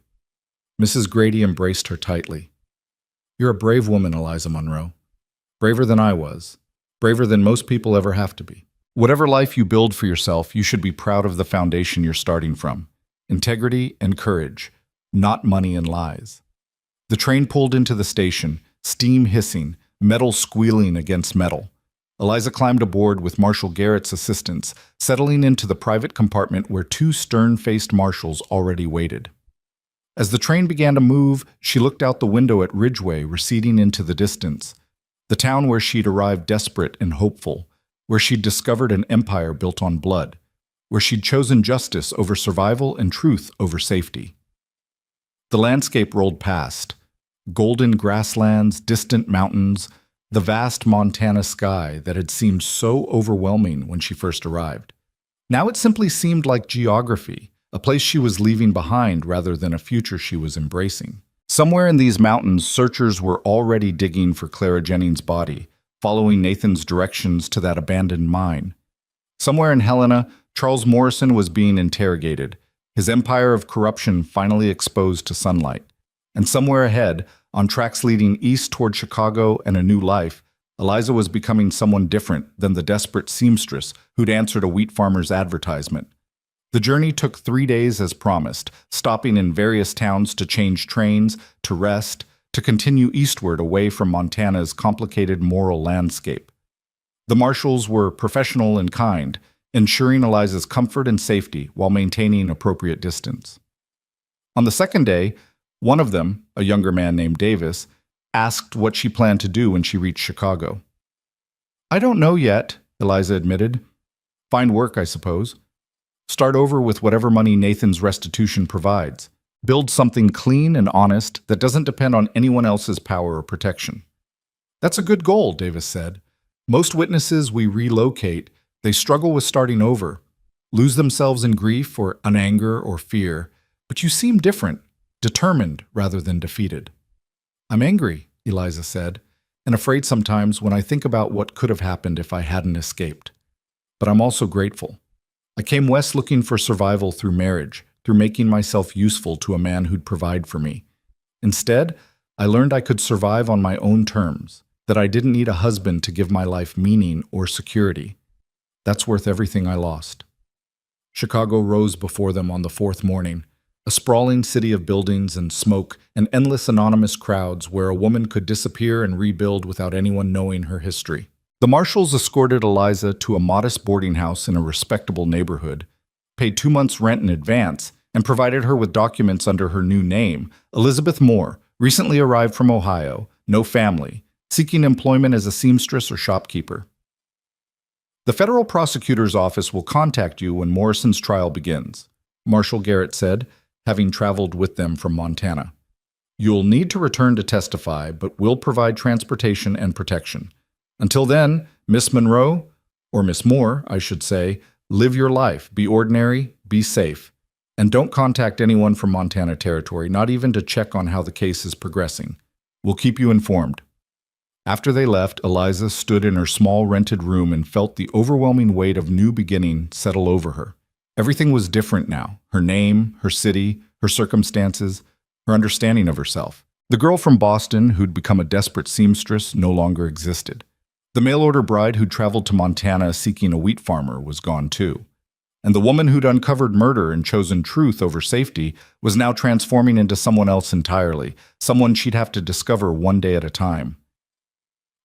Mrs. Grady embraced her tightly. You're a brave woman, Eliza Monroe. Braver than I was. Braver than most people ever have to be. Whatever life you build for yourself, you should be proud of the foundation you're starting from. Integrity and courage, not money and lies. The train pulled into the station, steam hissing, metal squealing against metal. Eliza climbed aboard with Marshal Garrett's assistance, settling into the private compartment where 2 stern-faced marshals already waited. As the train began to move, she looked out the window at Ridgeway receding into the distance, the town where she'd arrived desperate and hopeful, where she'd discovered an empire built on blood, where she'd chosen justice over survival and truth over safety. The landscape rolled past. Golden grasslands, distant mountains, the vast Montana sky that had seemed so overwhelming when she first arrived. Now it simply seemed like geography, a place she was leaving behind rather than a future she was embracing. Somewhere in these mountains, searchers were already digging for Clara Jennings' body, following Nathan's directions to that abandoned mine. Somewhere in Helena, Charles Morrison was being interrogated, his empire of corruption finally exposed to sunlight. And somewhere ahead, on tracks leading east toward Chicago and a new life, Eliza was becoming someone different than the desperate seamstress who'd answered a wheat farmer's advertisement. The journey took 3 days as promised, stopping in various towns to change trains, to rest, to continue eastward away from Montana's complicated moral landscape. The marshals were professional and kind, ensuring Eliza's comfort and safety while maintaining appropriate distance. On the second day, one of them, a younger man named Davis, asked what she planned to do when she reached Chicago. I don't know yet, Eliza admitted. Find work, I suppose. Start over with whatever money Nathan's restitution provides. Build something clean and honest that doesn't depend on anyone else's power or protection. That's a good goal, Davis said. Most witnesses we relocate, they struggle with starting over, lose themselves in grief or an anger or fear, but you seem different, determined rather than defeated. I'm angry, Eliza said, and afraid sometimes when I think about what could have happened if I hadn't escaped. But I'm also grateful. I came west looking for survival through marriage, through making myself useful to a man who'd provide for me. Instead, I learned I could survive on my own terms, that I didn't need a husband to give my life meaning or security. That's worth everything I lost. Chicago rose before them on the 4th morning, a sprawling city of buildings and smoke and endless anonymous crowds where a woman could disappear and rebuild without anyone knowing her history. The marshals escorted Eliza to a modest boarding house in a respectable neighborhood, paid 2 months' rent in advance, and provided her with documents under her new name, Elizabeth Moore, recently arrived from Ohio, no family, seeking employment as a seamstress or shopkeeper. The federal prosecutor's office will contact you when Morrison's trial begins, Marshal Garrett said, having traveled with them from Montana. You'll need to return to testify, but we'll provide transportation and protection. Until then, Miss Monroe, or Miss Moore, I should say, live your life, be ordinary, be safe, and don't contact anyone from Montana territory, not even to check on how the case is progressing. We'll keep you informed. After they left, Eliza stood in her small rented room and felt the overwhelming weight of new beginning settle over her. Everything was different now. Her name, her city, her circumstances, her understanding of herself. The girl from Boston, who'd become a desperate seamstress, no longer existed. The mail-order bride who'd traveled to Montana seeking a wheat farmer was gone too. And the woman who'd uncovered murder and chosen truth over safety was now transforming into someone else entirely, someone she'd have to discover one day at a time.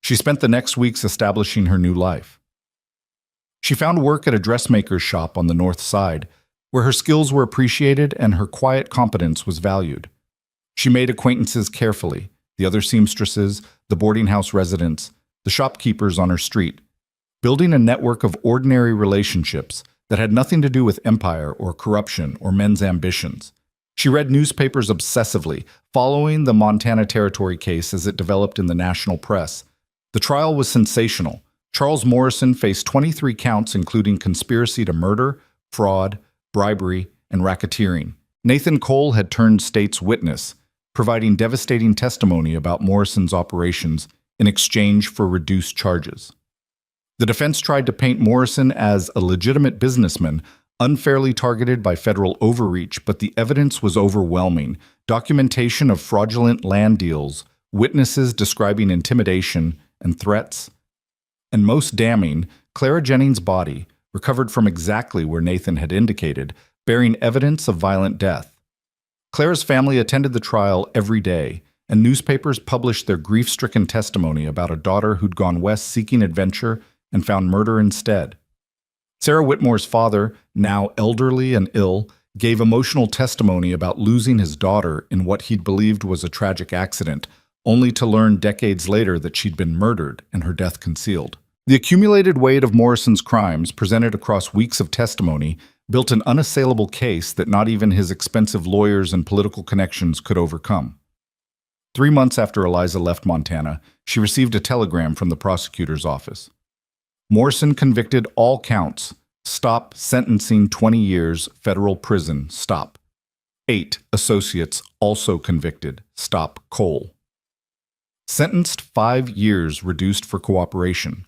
She spent the next weeks establishing her new life. She found work at a dressmaker's shop on the north side, where her skills were appreciated and her quiet competence was valued. She made acquaintances carefully, the other seamstresses, the boarding house residents, the shopkeepers on her street, building a network of ordinary relationships that had nothing to do with empire or corruption or men's ambitions. She read newspapers obsessively, following the Montana Territory case as it developed in the national press. The trial was sensational. Charles Morrison faced 23 counts including conspiracy to murder, fraud, bribery, and racketeering. Nathan Cole had turned state's witness, providing devastating testimony about Morrison's operations in exchange for reduced charges. The defense tried to paint Morrison as a legitimate businessman, unfairly targeted by federal overreach, but the evidence was overwhelming. Documentation of fraudulent land deals, witnesses describing intimidation and threats, and most damning, Clara Jennings' body, recovered from exactly where Nathan had indicated, bearing evidence of violent death. Clara's family attended the trial every day, and newspapers published their grief-stricken testimony about a daughter who'd gone west seeking adventure and found murder instead. Sarah Whitmore's father, now elderly and ill, gave emotional testimony about losing his daughter in what he'd believed was a tragic accident, only to learn decades later that she'd been murdered and her death concealed. The accumulated weight of Morrison's crimes, presented across weeks of testimony, built an unassailable case that not even his expensive lawyers and political connections could overcome. 3 months after Eliza left Montana, she received a telegram from the prosecutor's office. Morrison convicted all counts. Stop sentencing 20 years federal prison. Stop. 8 associates also convicted. Stop Cole. Sentenced 5 years reduced for cooperation.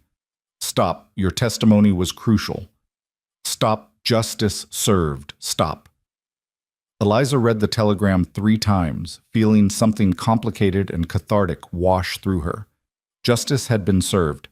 Stop. Your testimony was crucial. Stop. Justice served. Stop. Eliza read the telegram 3 times, feeling something complicated and cathartic wash through her. Justice had been served.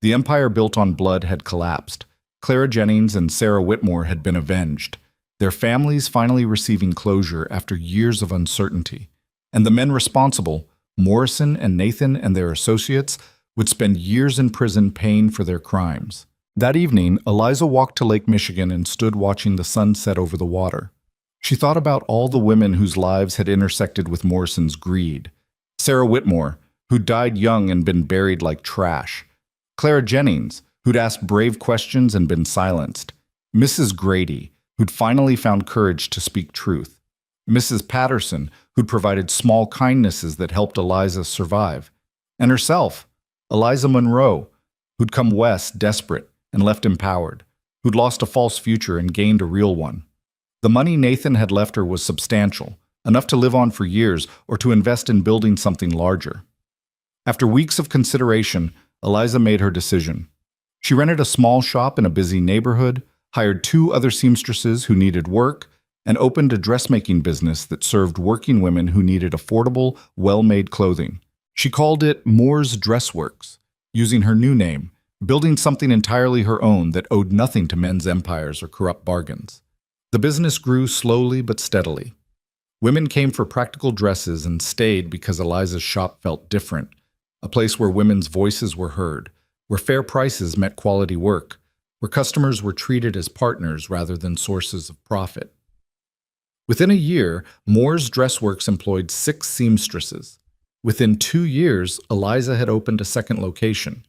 The empire built on blood had collapsed. Clara Jennings and Sarah Whitmore had been avenged, their families finally receiving closure after years of uncertainty. And the men responsible, Morrison and Nathan and their associates, would spend years in prison paying for their crimes. That evening, Eliza walked to Lake Michigan and stood watching the sun set over the water. She thought about all the women whose lives had intersected with Morrison's greed. Sarah Whitmore, who died young and been buried like trash. Clara Jennings, who'd asked brave questions and been silenced. Mrs. Grady, who'd finally found courage to speak truth. Mrs. Patterson, who'd provided small kindnesses that helped Eliza survive. And herself, Eliza Monroe, who'd come west desperate and left empowered, who'd lost a false future and gained a real one. The money Nathan had left her was substantial, enough to live on for years or to invest in building something larger. After weeks of consideration, Eliza made her decision. She rented a small shop in a busy neighborhood, hired 2 other seamstresses who needed work, and opened a dressmaking business that served working women who needed affordable, well-made clothing. She called it Moore's Dress Works, using her new name, building something entirely her own that owed nothing to men's empires or corrupt bargains. The business grew slowly but steadily. Women came for practical dresses and stayed because Eliza's shop felt different, a place where women's voices were heard, where fair prices met quality work, where customers were treated as partners rather than sources of profit. Within a year, Moore's Dress Works employed 6 seamstresses. Within 2 years, Eliza had opened a second location.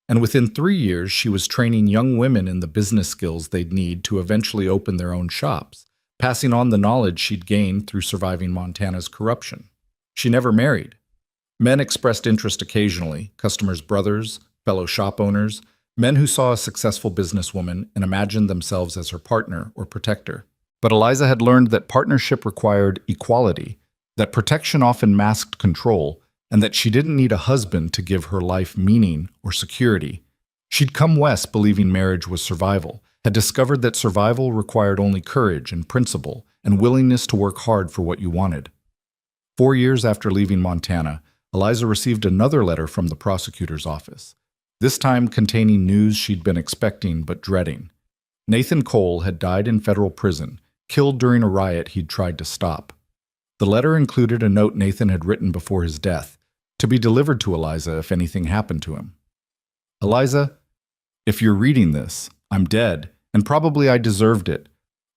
And within 3 years, she was training young women in the business skills they'd need to eventually open their own shops, passing on the knowledge she'd gained through surviving Montana's corruption. She never married. Men expressed interest occasionally, customers' brothers, fellow shop owners, men who saw a successful businesswoman and imagined themselves as her partner or protector. But Eliza had learned that partnership required equality, that protection often masked control, and that she didn't need a husband to give her life meaning or security. She'd come west believing marriage was survival, had discovered that survival required only courage and principle and willingness to work hard for what you wanted. 4 years after leaving Montana, Eliza received another letter from the prosecutor's office. this time containing news she'd been expecting but dreading. Nathan Cole had died in federal prison, killed during a riot he'd tried to stop. The letter included a note Nathan had written before his death, to be delivered to Eliza if anything happened to him. Eliza, if you're reading this, I'm dead, and probably I deserved it.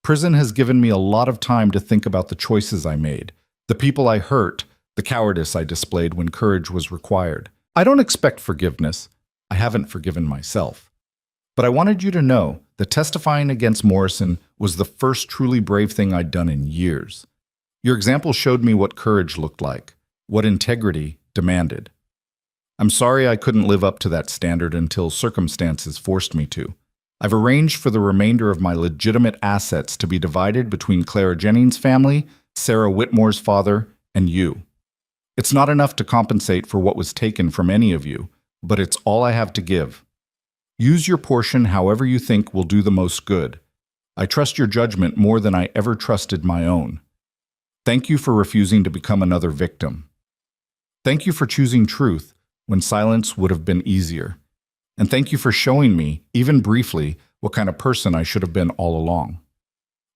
Prison has given me a lot of time to think about the choices I made, the people I hurt, the cowardice I displayed when courage was required. I don't expect forgiveness. I haven't forgiven myself. But I wanted you to know that testifying against Morrison was the first truly brave thing I'd done in years. Your example showed me what courage looked like, what integrity demanded. I'm sorry I couldn't live up to that standard until circumstances forced me to. I've arranged for the remainder of my legitimate assets to be divided between Clara Jennings' family, Sarah Whitmore's father, and you. It's not enough to compensate for what was taken from any of you, but it's all I have to give. Use your portion however you think will do the most good. I trust your judgment more than I ever trusted my own. Thank you for refusing to become another victim. Thank you for choosing truth when silence would have been easier. And thank you for showing me, even briefly, what kind of person I should have been all along.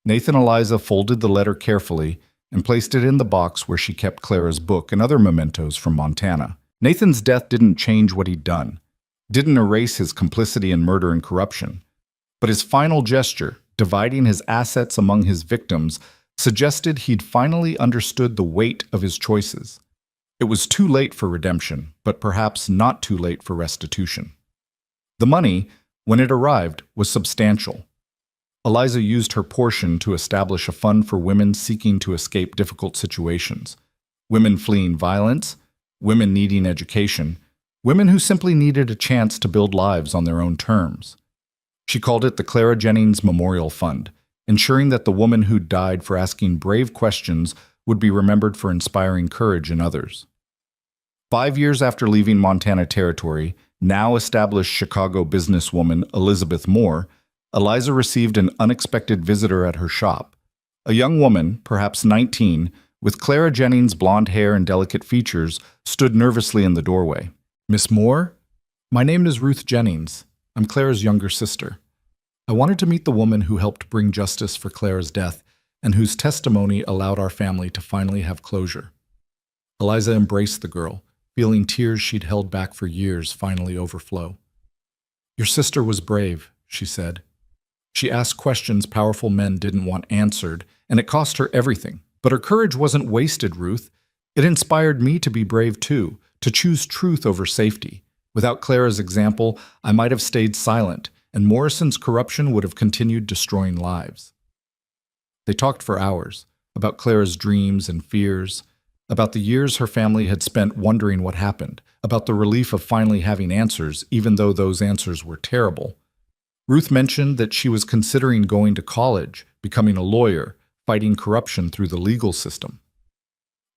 Nathan Eliza folded the letter carefully and placed it in the box where she kept Clara's book and other mementos from Montana. Nathan's death didn't change what he'd done, didn't erase his complicity in murder and corruption. But his final gesture, dividing his assets among his victims, suggested he'd finally understood the weight of his choices. It was too late for redemption, but perhaps not too late for restitution. The money, when it arrived, was substantial. Eliza used her portion to establish a fund for women seeking to escape difficult situations, women fleeing violence, women needing education, women who simply needed a chance to build lives on their own terms. She called it the Clara Jennings Memorial Fund, ensuring that the woman who died for asking brave questions would be remembered for inspiring courage in others. 5 years after leaving Montana Territory, now established Chicago businesswoman Elizabeth Moore, Eliza received an unexpected visitor at her shop. A young woman, perhaps 19, with Clara Jennings' blonde hair and delicate features, stood nervously in the doorway. "Miss Moore? My name is Ruth Jennings. I'm Clara's younger sister. I wanted to meet the woman who helped bring justice for Clara's death and whose testimony allowed our family to finally have closure." Eliza embraced the girl, feeling tears she'd held back for years finally overflow. "Your sister was brave," she said. "She asked questions powerful men didn't want answered, and it cost her everything. But her courage wasn't wasted, Ruth. It inspired me to be brave too, to choose truth over safety. Without Clara's example, I might have stayed silent, and Morrison's corruption would have continued destroying lives." They talked for hours, about Clara's dreams and fears, about the years her family had spent wondering what happened, about the relief of finally having answers, even though those answers were terrible. Ruth mentioned that she was considering going to college, becoming a lawyer, fighting corruption through the legal system.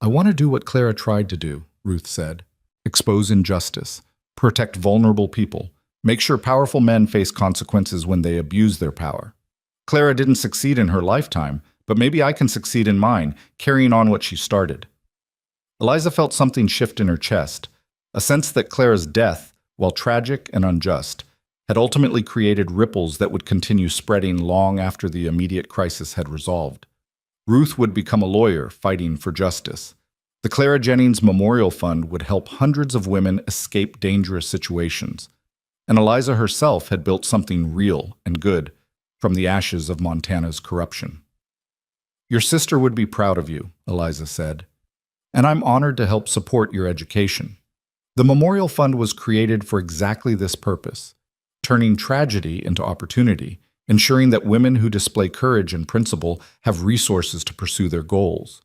"I want to do what Clara tried to do," Ruth said. "Expose injustice, protect vulnerable people, make sure powerful men face consequences when they abuse their power. Clara didn't succeed in her lifetime, but maybe I can succeed in mine, carrying on what she started." Eliza felt something shift in her chest, a sense that Clara's death, while tragic and unjust, had ultimately created ripples that would continue spreading long after the immediate crisis had resolved. Ruth would become a lawyer fighting for justice. The Clara Jennings Memorial Fund would help hundreds of women escape dangerous situations. And Eliza herself had built something real and good from the ashes of Montana's corruption. "Your sister would be proud of you," Eliza said. "And I'm honored to help support your education." The Memorial Fund was created for exactly this purpose, turning tragedy into opportunity, ensuring that women who display courage and principle have resources to pursue their goals.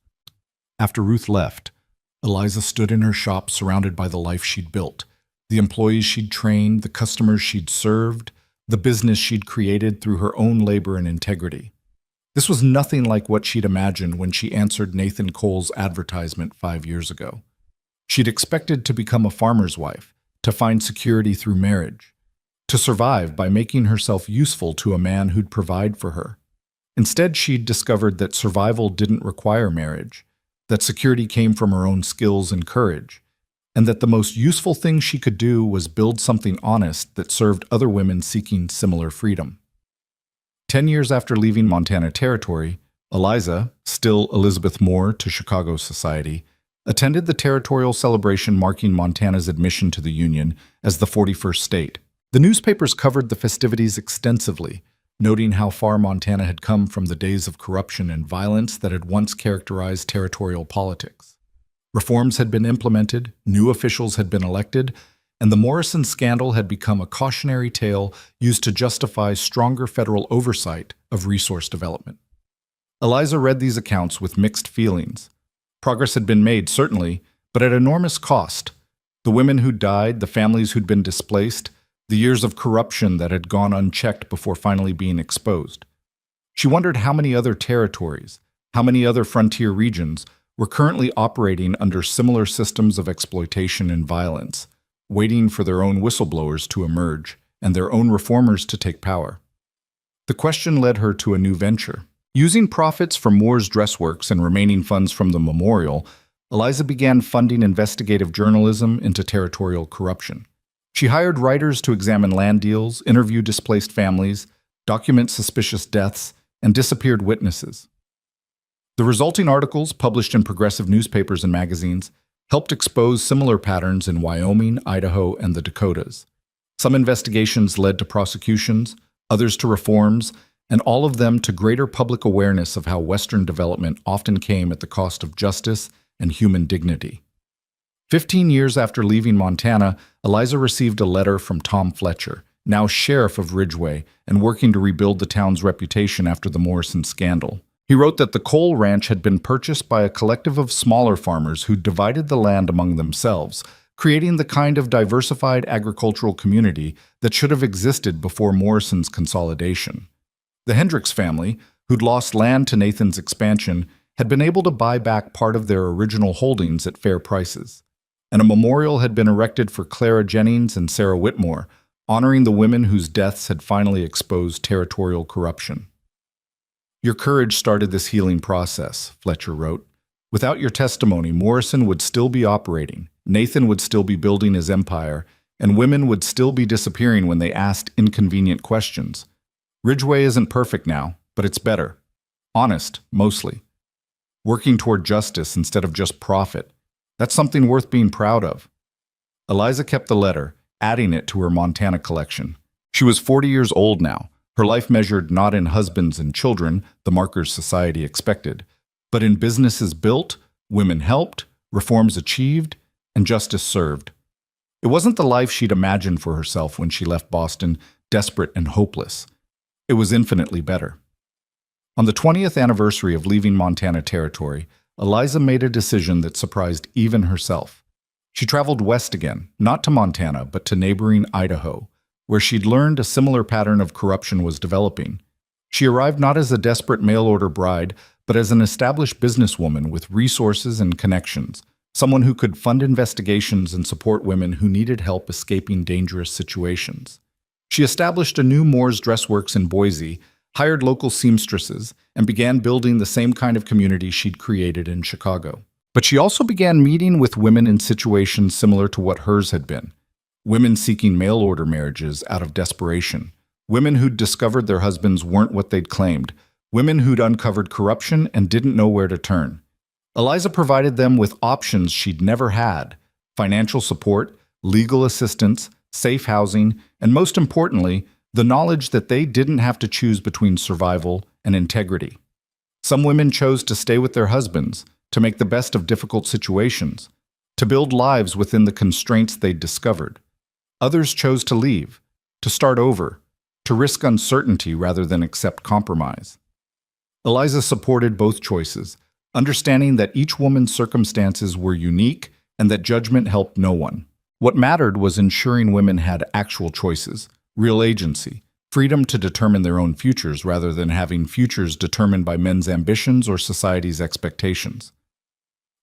After Ruth left, Eliza stood in her shop surrounded by the life she'd built, the employees she'd trained, the customers she'd served, the business she'd created through her own labor and integrity. This was nothing like what she'd imagined when she answered Nathan Cole's advertisement 5 years ago. She'd expected to become a farmer's wife, to find security through marriage, to survive by making herself useful to a man who'd provide for her. Instead, she'd discovered that survival didn't require marriage, that security came from her own skills and courage, and that the most useful thing she could do was build something honest that served other women seeking similar freedom. 10 years after leaving Montana Territory, Eliza, still Elizabeth Moore to Chicago society, attended the territorial celebration marking Montana's admission to the Union as the 41st state. The newspapers covered the festivities extensively, noting how far Montana had come from the days of corruption and violence that had once characterized territorial politics. Reforms had been implemented, new officials had been elected, and the Morrison scandal had become a cautionary tale used to justify stronger federal oversight of resource development. Eliza read these accounts with mixed feelings. Progress had been made, certainly, but at enormous cost. The women who died, the families who'd been displaced, the years of corruption that had gone unchecked before finally being exposed. She wondered how many other territories, how many other frontier regions were currently operating under similar systems of exploitation and violence, waiting for their own whistleblowers to emerge and their own reformers to take power. The question led her to a new venture. Using profits from Moore's Dressworks and remaining funds from the memorial, Eliza began funding investigative journalism into territorial corruption. She hired writers to examine land deals, interview displaced families, document suspicious deaths, and disappeared witnesses. The resulting articles, published in progressive newspapers and magazines, helped expose similar patterns in Wyoming, Idaho, and the Dakotas. Some investigations led to prosecutions, others to reforms, and all of them to greater public awareness of how Western development often came at the cost of justice and human dignity. 15 years after leaving Montana, Eliza received a letter from Tom Fletcher, now sheriff of Ridgway and working to rebuild the town's reputation after the Morrison scandal. He wrote that the coal ranch had been purchased by a collective of smaller farmers who divided the land among themselves, creating the kind of diversified agricultural community that should have existed before Morrison's consolidation. The Hendricks family, who'd lost land to Nathan's expansion, had been able to buy back part of their original holdings at fair prices, and a memorial had been erected for Clara Jennings and Sarah Whitmore, honoring the women whose deaths had finally exposed territorial corruption. "Your courage started this healing process," Fletcher wrote. "Without your testimony, Morrison would still be operating, Nathan would still be building his empire, and women would still be disappearing when they asked inconvenient questions. Ridgway isn't perfect now, but it's better. Honest, mostly. Working toward justice instead of just profit. That's something worth being proud of." Eliza kept the letter, adding it to her Montana collection. She was 40 years old now, her life measured not in husbands and children, the markers society expected, but in businesses built, women helped, reforms achieved, and justice served. It wasn't the life she'd imagined for herself when she left Boston, desperate and hopeless. It was infinitely better. On the 20th anniversary of leaving Montana Territory, Eliza made a decision that surprised even herself. She traveled west again, not to Montana, but to neighboring Idaho, where she'd learned a similar pattern of corruption was developing. She arrived not as a desperate mail-order bride, but as an established businesswoman with resources and connections, someone who could fund investigations and support women who needed help escaping dangerous situations. She established a new Moore's Dressworks in Boise, hired local seamstresses, and began building the same kind of community she'd created in Chicago. But she also began meeting with women in situations similar to what hers had been. Women seeking mail-order marriages out of desperation. Women who'd discovered their husbands weren't what they'd claimed. Women who'd uncovered corruption and didn't know where to turn. Eliza provided them with options she'd never had: financial support, legal assistance, safe housing, and most importantly, the knowledge that they didn't have to choose between survival and integrity. Some women chose to stay with their husbands, to make the best of difficult situations, to build lives within the constraints they'd discovered. Others chose to leave, to start over, to risk uncertainty rather than accept compromise. Eliza supported both choices, understanding that each woman's circumstances were unique and that judgment helped no one. What mattered was ensuring women had actual choices, real agency, freedom to determine their own futures rather than having futures determined by men's ambitions or society's expectations.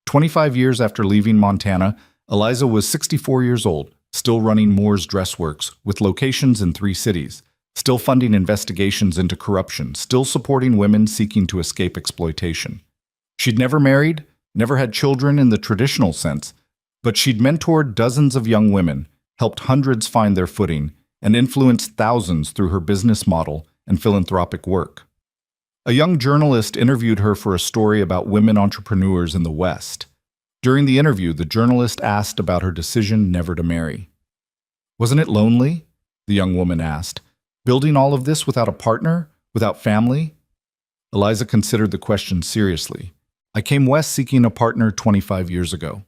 25 years after leaving Montana, Eliza was 64 years old, still running Moore's Dressworks with locations in 3 cities, still funding investigations into corruption, still supporting women seeking to escape exploitation. She'd never married, never had children in the traditional sense, But she'd mentored dozens of young women, helped hundreds find their footing, and influenced thousands through her business model and philanthropic work. A young journalist interviewed her for a story about women entrepreneurs in the West. During the interview, the journalist asked about her decision never to marry. "Wasn't it lonely?" the young woman asked. "Building all of this without a partner, without family?" Eliza considered the question seriously. "I came west seeking a partner 25 years ago.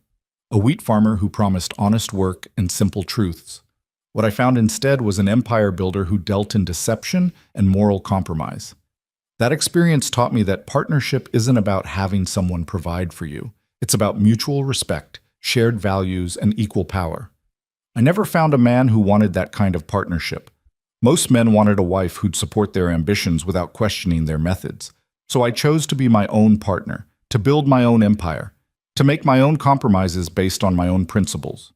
A wheat farmer who promised honest work and simple truths. What I found instead was an empire builder who dealt in deception and moral compromise. That experience taught me that partnership isn't about having someone provide for you. It's about mutual respect, shared values, and equal power. I never found a man who wanted that kind of partnership. Most men wanted a wife who'd support their ambitions without questioning their methods. So I chose to be my own partner, to build my own empire, to make my own compromises based on my own principles."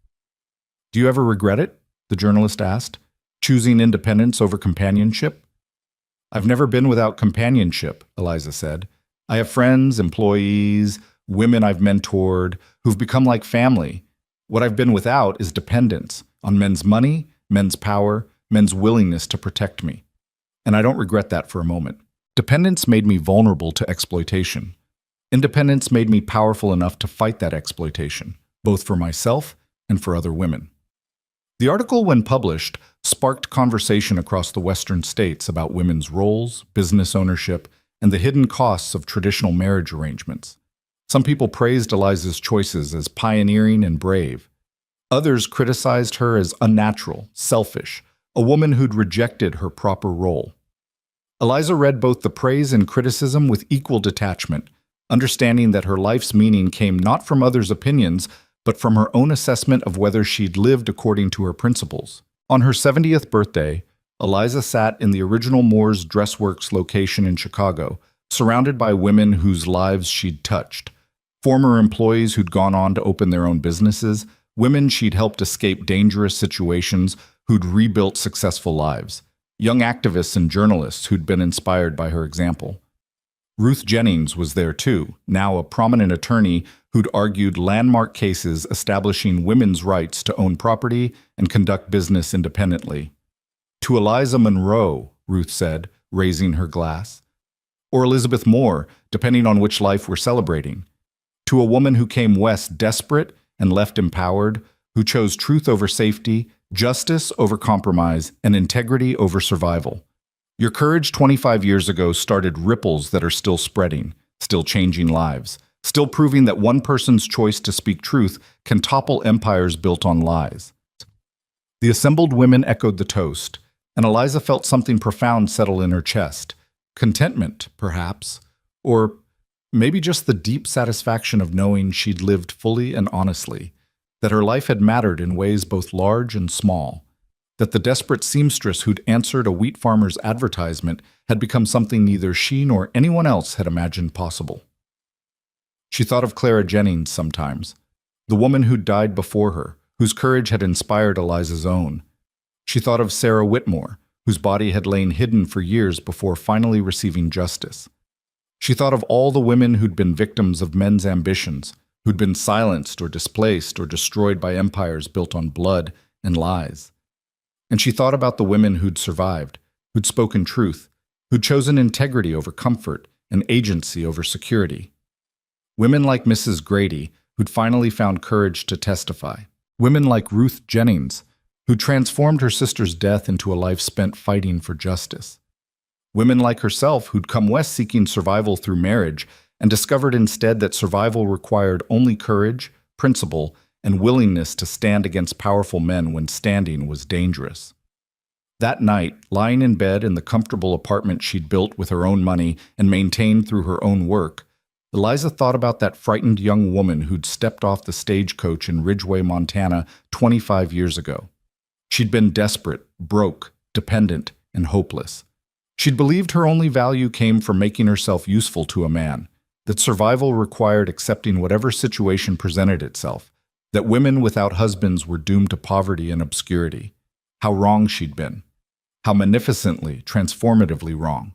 "Do you ever regret it?" the journalist asked. "Choosing independence over companionship?" "I've never been without companionship," Eliza said. "I have friends, employees, women I've mentored, who've become like family. What I've been without is dependence on men's money, men's power, men's willingness to protect me. And I don't regret that for a moment. Dependence made me vulnerable to exploitation. Independence made me powerful enough to fight that exploitation, both for myself and for other women." The article, when published, sparked conversation across the Western states about women's roles, business ownership, and the hidden costs of traditional marriage arrangements. Some people praised Eliza's choices as pioneering and brave. Others criticized her as unnatural, selfish, a woman who'd rejected her proper role. Eliza read both the praise and criticism with equal detachment, understanding that her life's meaning came not from others' opinions, but from her own assessment of whether she'd lived according to her principles. On her 70th birthday, Eliza sat in the original Moore's Dressworks location in Chicago, surrounded by women whose lives she'd touched. Former employees who'd gone on to open their own businesses, women she'd helped escape dangerous situations, who'd rebuilt successful lives, young activists and journalists who'd been inspired by her example. Ruth Jennings was there too, now a prominent attorney who'd argued landmark cases establishing women's rights to own property and conduct business independently. "To Eliza Monroe," Ruth said, raising her glass. "Or Elizabeth Moore, depending on which life we're celebrating. To a woman who came west desperate and left empowered, who chose truth over safety, justice over compromise, and integrity over survival. Your courage 25 years ago started ripples that are still spreading, still changing lives, still proving that one person's choice to speak truth can topple empires built on lies." The assembled women echoed the toast, and Eliza felt something profound settle in her chest. Contentment, perhaps, or maybe just the deep satisfaction of knowing she'd lived fully and honestly, that her life had mattered in ways both large and small, that the desperate seamstress who'd answered a wheat farmer's advertisement had become something neither she nor anyone else had imagined possible. She thought of Clara Jennings sometimes, the woman who'd died before her, whose courage had inspired Eliza's own. She thought of Sarah Whitmore, whose body had lain hidden for years before finally receiving justice. She thought of all the women who'd been victims of men's ambitions, who'd been silenced or displaced or destroyed by empires built on blood and lies. And she thought about the women who'd survived, who'd spoken truth, who'd chosen integrity over comfort and agency over security. Women like Mrs. Grady, who'd finally found courage to testify. Women like Ruth Jennings, who transformed her sister's death into a life spent fighting for justice. Women like herself who'd come west seeking survival through marriage and discovered instead that survival required only courage, principle, and willingness to stand against powerful men when standing was dangerous. That night, lying in bed in the comfortable apartment she'd built with her own money and maintained through her own work, Eliza thought about that frightened young woman who'd stepped off the stagecoach in Ridgway, Montana 25 years ago. She'd been desperate, broke, dependent, and hopeless. She'd believed her only value came from making herself useful to a man, that survival required accepting whatever situation presented itself, that women without husbands were doomed to poverty and obscurity. How wrong she'd been. How magnificently, transformatively wrong.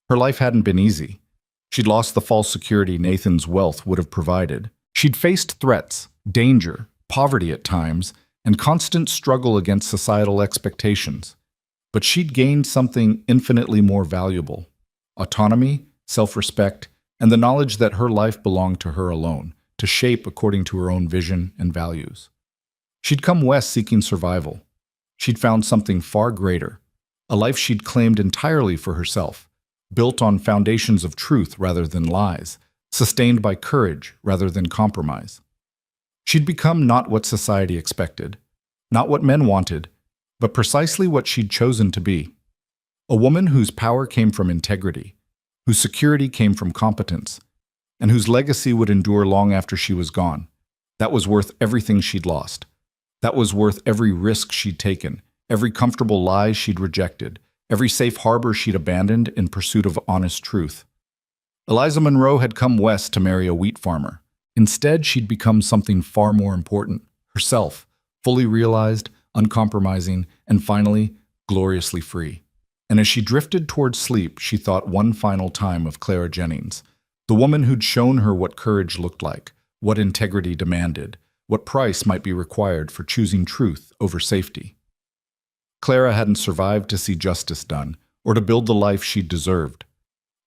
Her life hadn't been easy. She'd lost the false security Nathan's wealth would have provided. She'd faced threats, danger, poverty at times, and constant struggle against societal expectations. But she'd gained something infinitely more valuable: autonomy, self-respect, and the knowledge that her life belonged to her alone, to shape according to her own vision and values. She'd come west seeking survival. She'd found something far greater, a life she'd claimed entirely for herself, built on foundations of truth rather than lies, sustained by courage rather than compromise. She'd become not what society expected, not what men wanted, but precisely what she'd chosen to be. A woman whose power came from integrity, whose security came from competence, and whose legacy would endure long after she was gone. That was worth everything she'd lost. That was worth every risk she'd taken, every comfortable lie she'd rejected, every safe harbor she'd abandoned in pursuit of honest truth. Eliza Monroe had come west to marry a wheat farmer. Instead, she'd become something far more important: herself, fully realized, uncompromising, and finally, gloriously free. And as she drifted towards sleep, she thought one final time of Clara Jennings, the woman who'd shown her what courage looked like, what integrity demanded, what price might be required for choosing truth over safety. Clara hadn't survived to see justice done, or to build the life she'd deserved.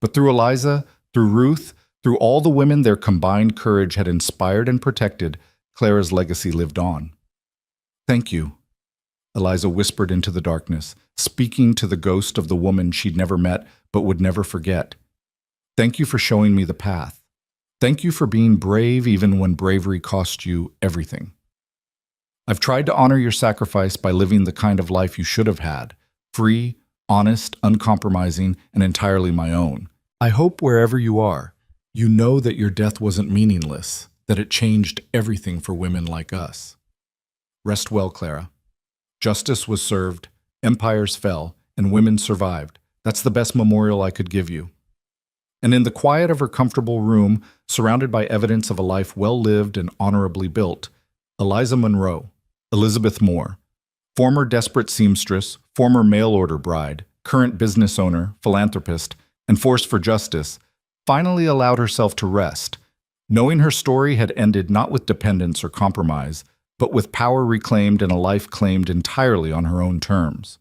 But through Eliza, through Ruth, through all the women their combined courage had inspired and protected, Clara's legacy lived on. "Thank you," Eliza whispered into the darkness, speaking to the ghost of the woman she'd never met but would never forget. "Thank you for showing me the path. Thank you for being brave even when bravery cost you everything. I've tried to honor your sacrifice by living the kind of life you should have had, free, honest, uncompromising, and entirely my own. I hope wherever you are, you know that your death wasn't meaningless, that it changed everything for women like us. Rest well, Clara. Justice was served, empires fell, and women survived. That's the best memorial I could give you." And in the quiet of her comfortable room, surrounded by evidence of a life well lived and honorably built, Eliza Monroe, Elizabeth Moore, former desperate seamstress, former mail-order bride, current business owner, philanthropist, and force for justice, finally allowed herself to rest, knowing her story had ended not with dependence or compromise, but with power reclaimed and a life claimed entirely on her own terms.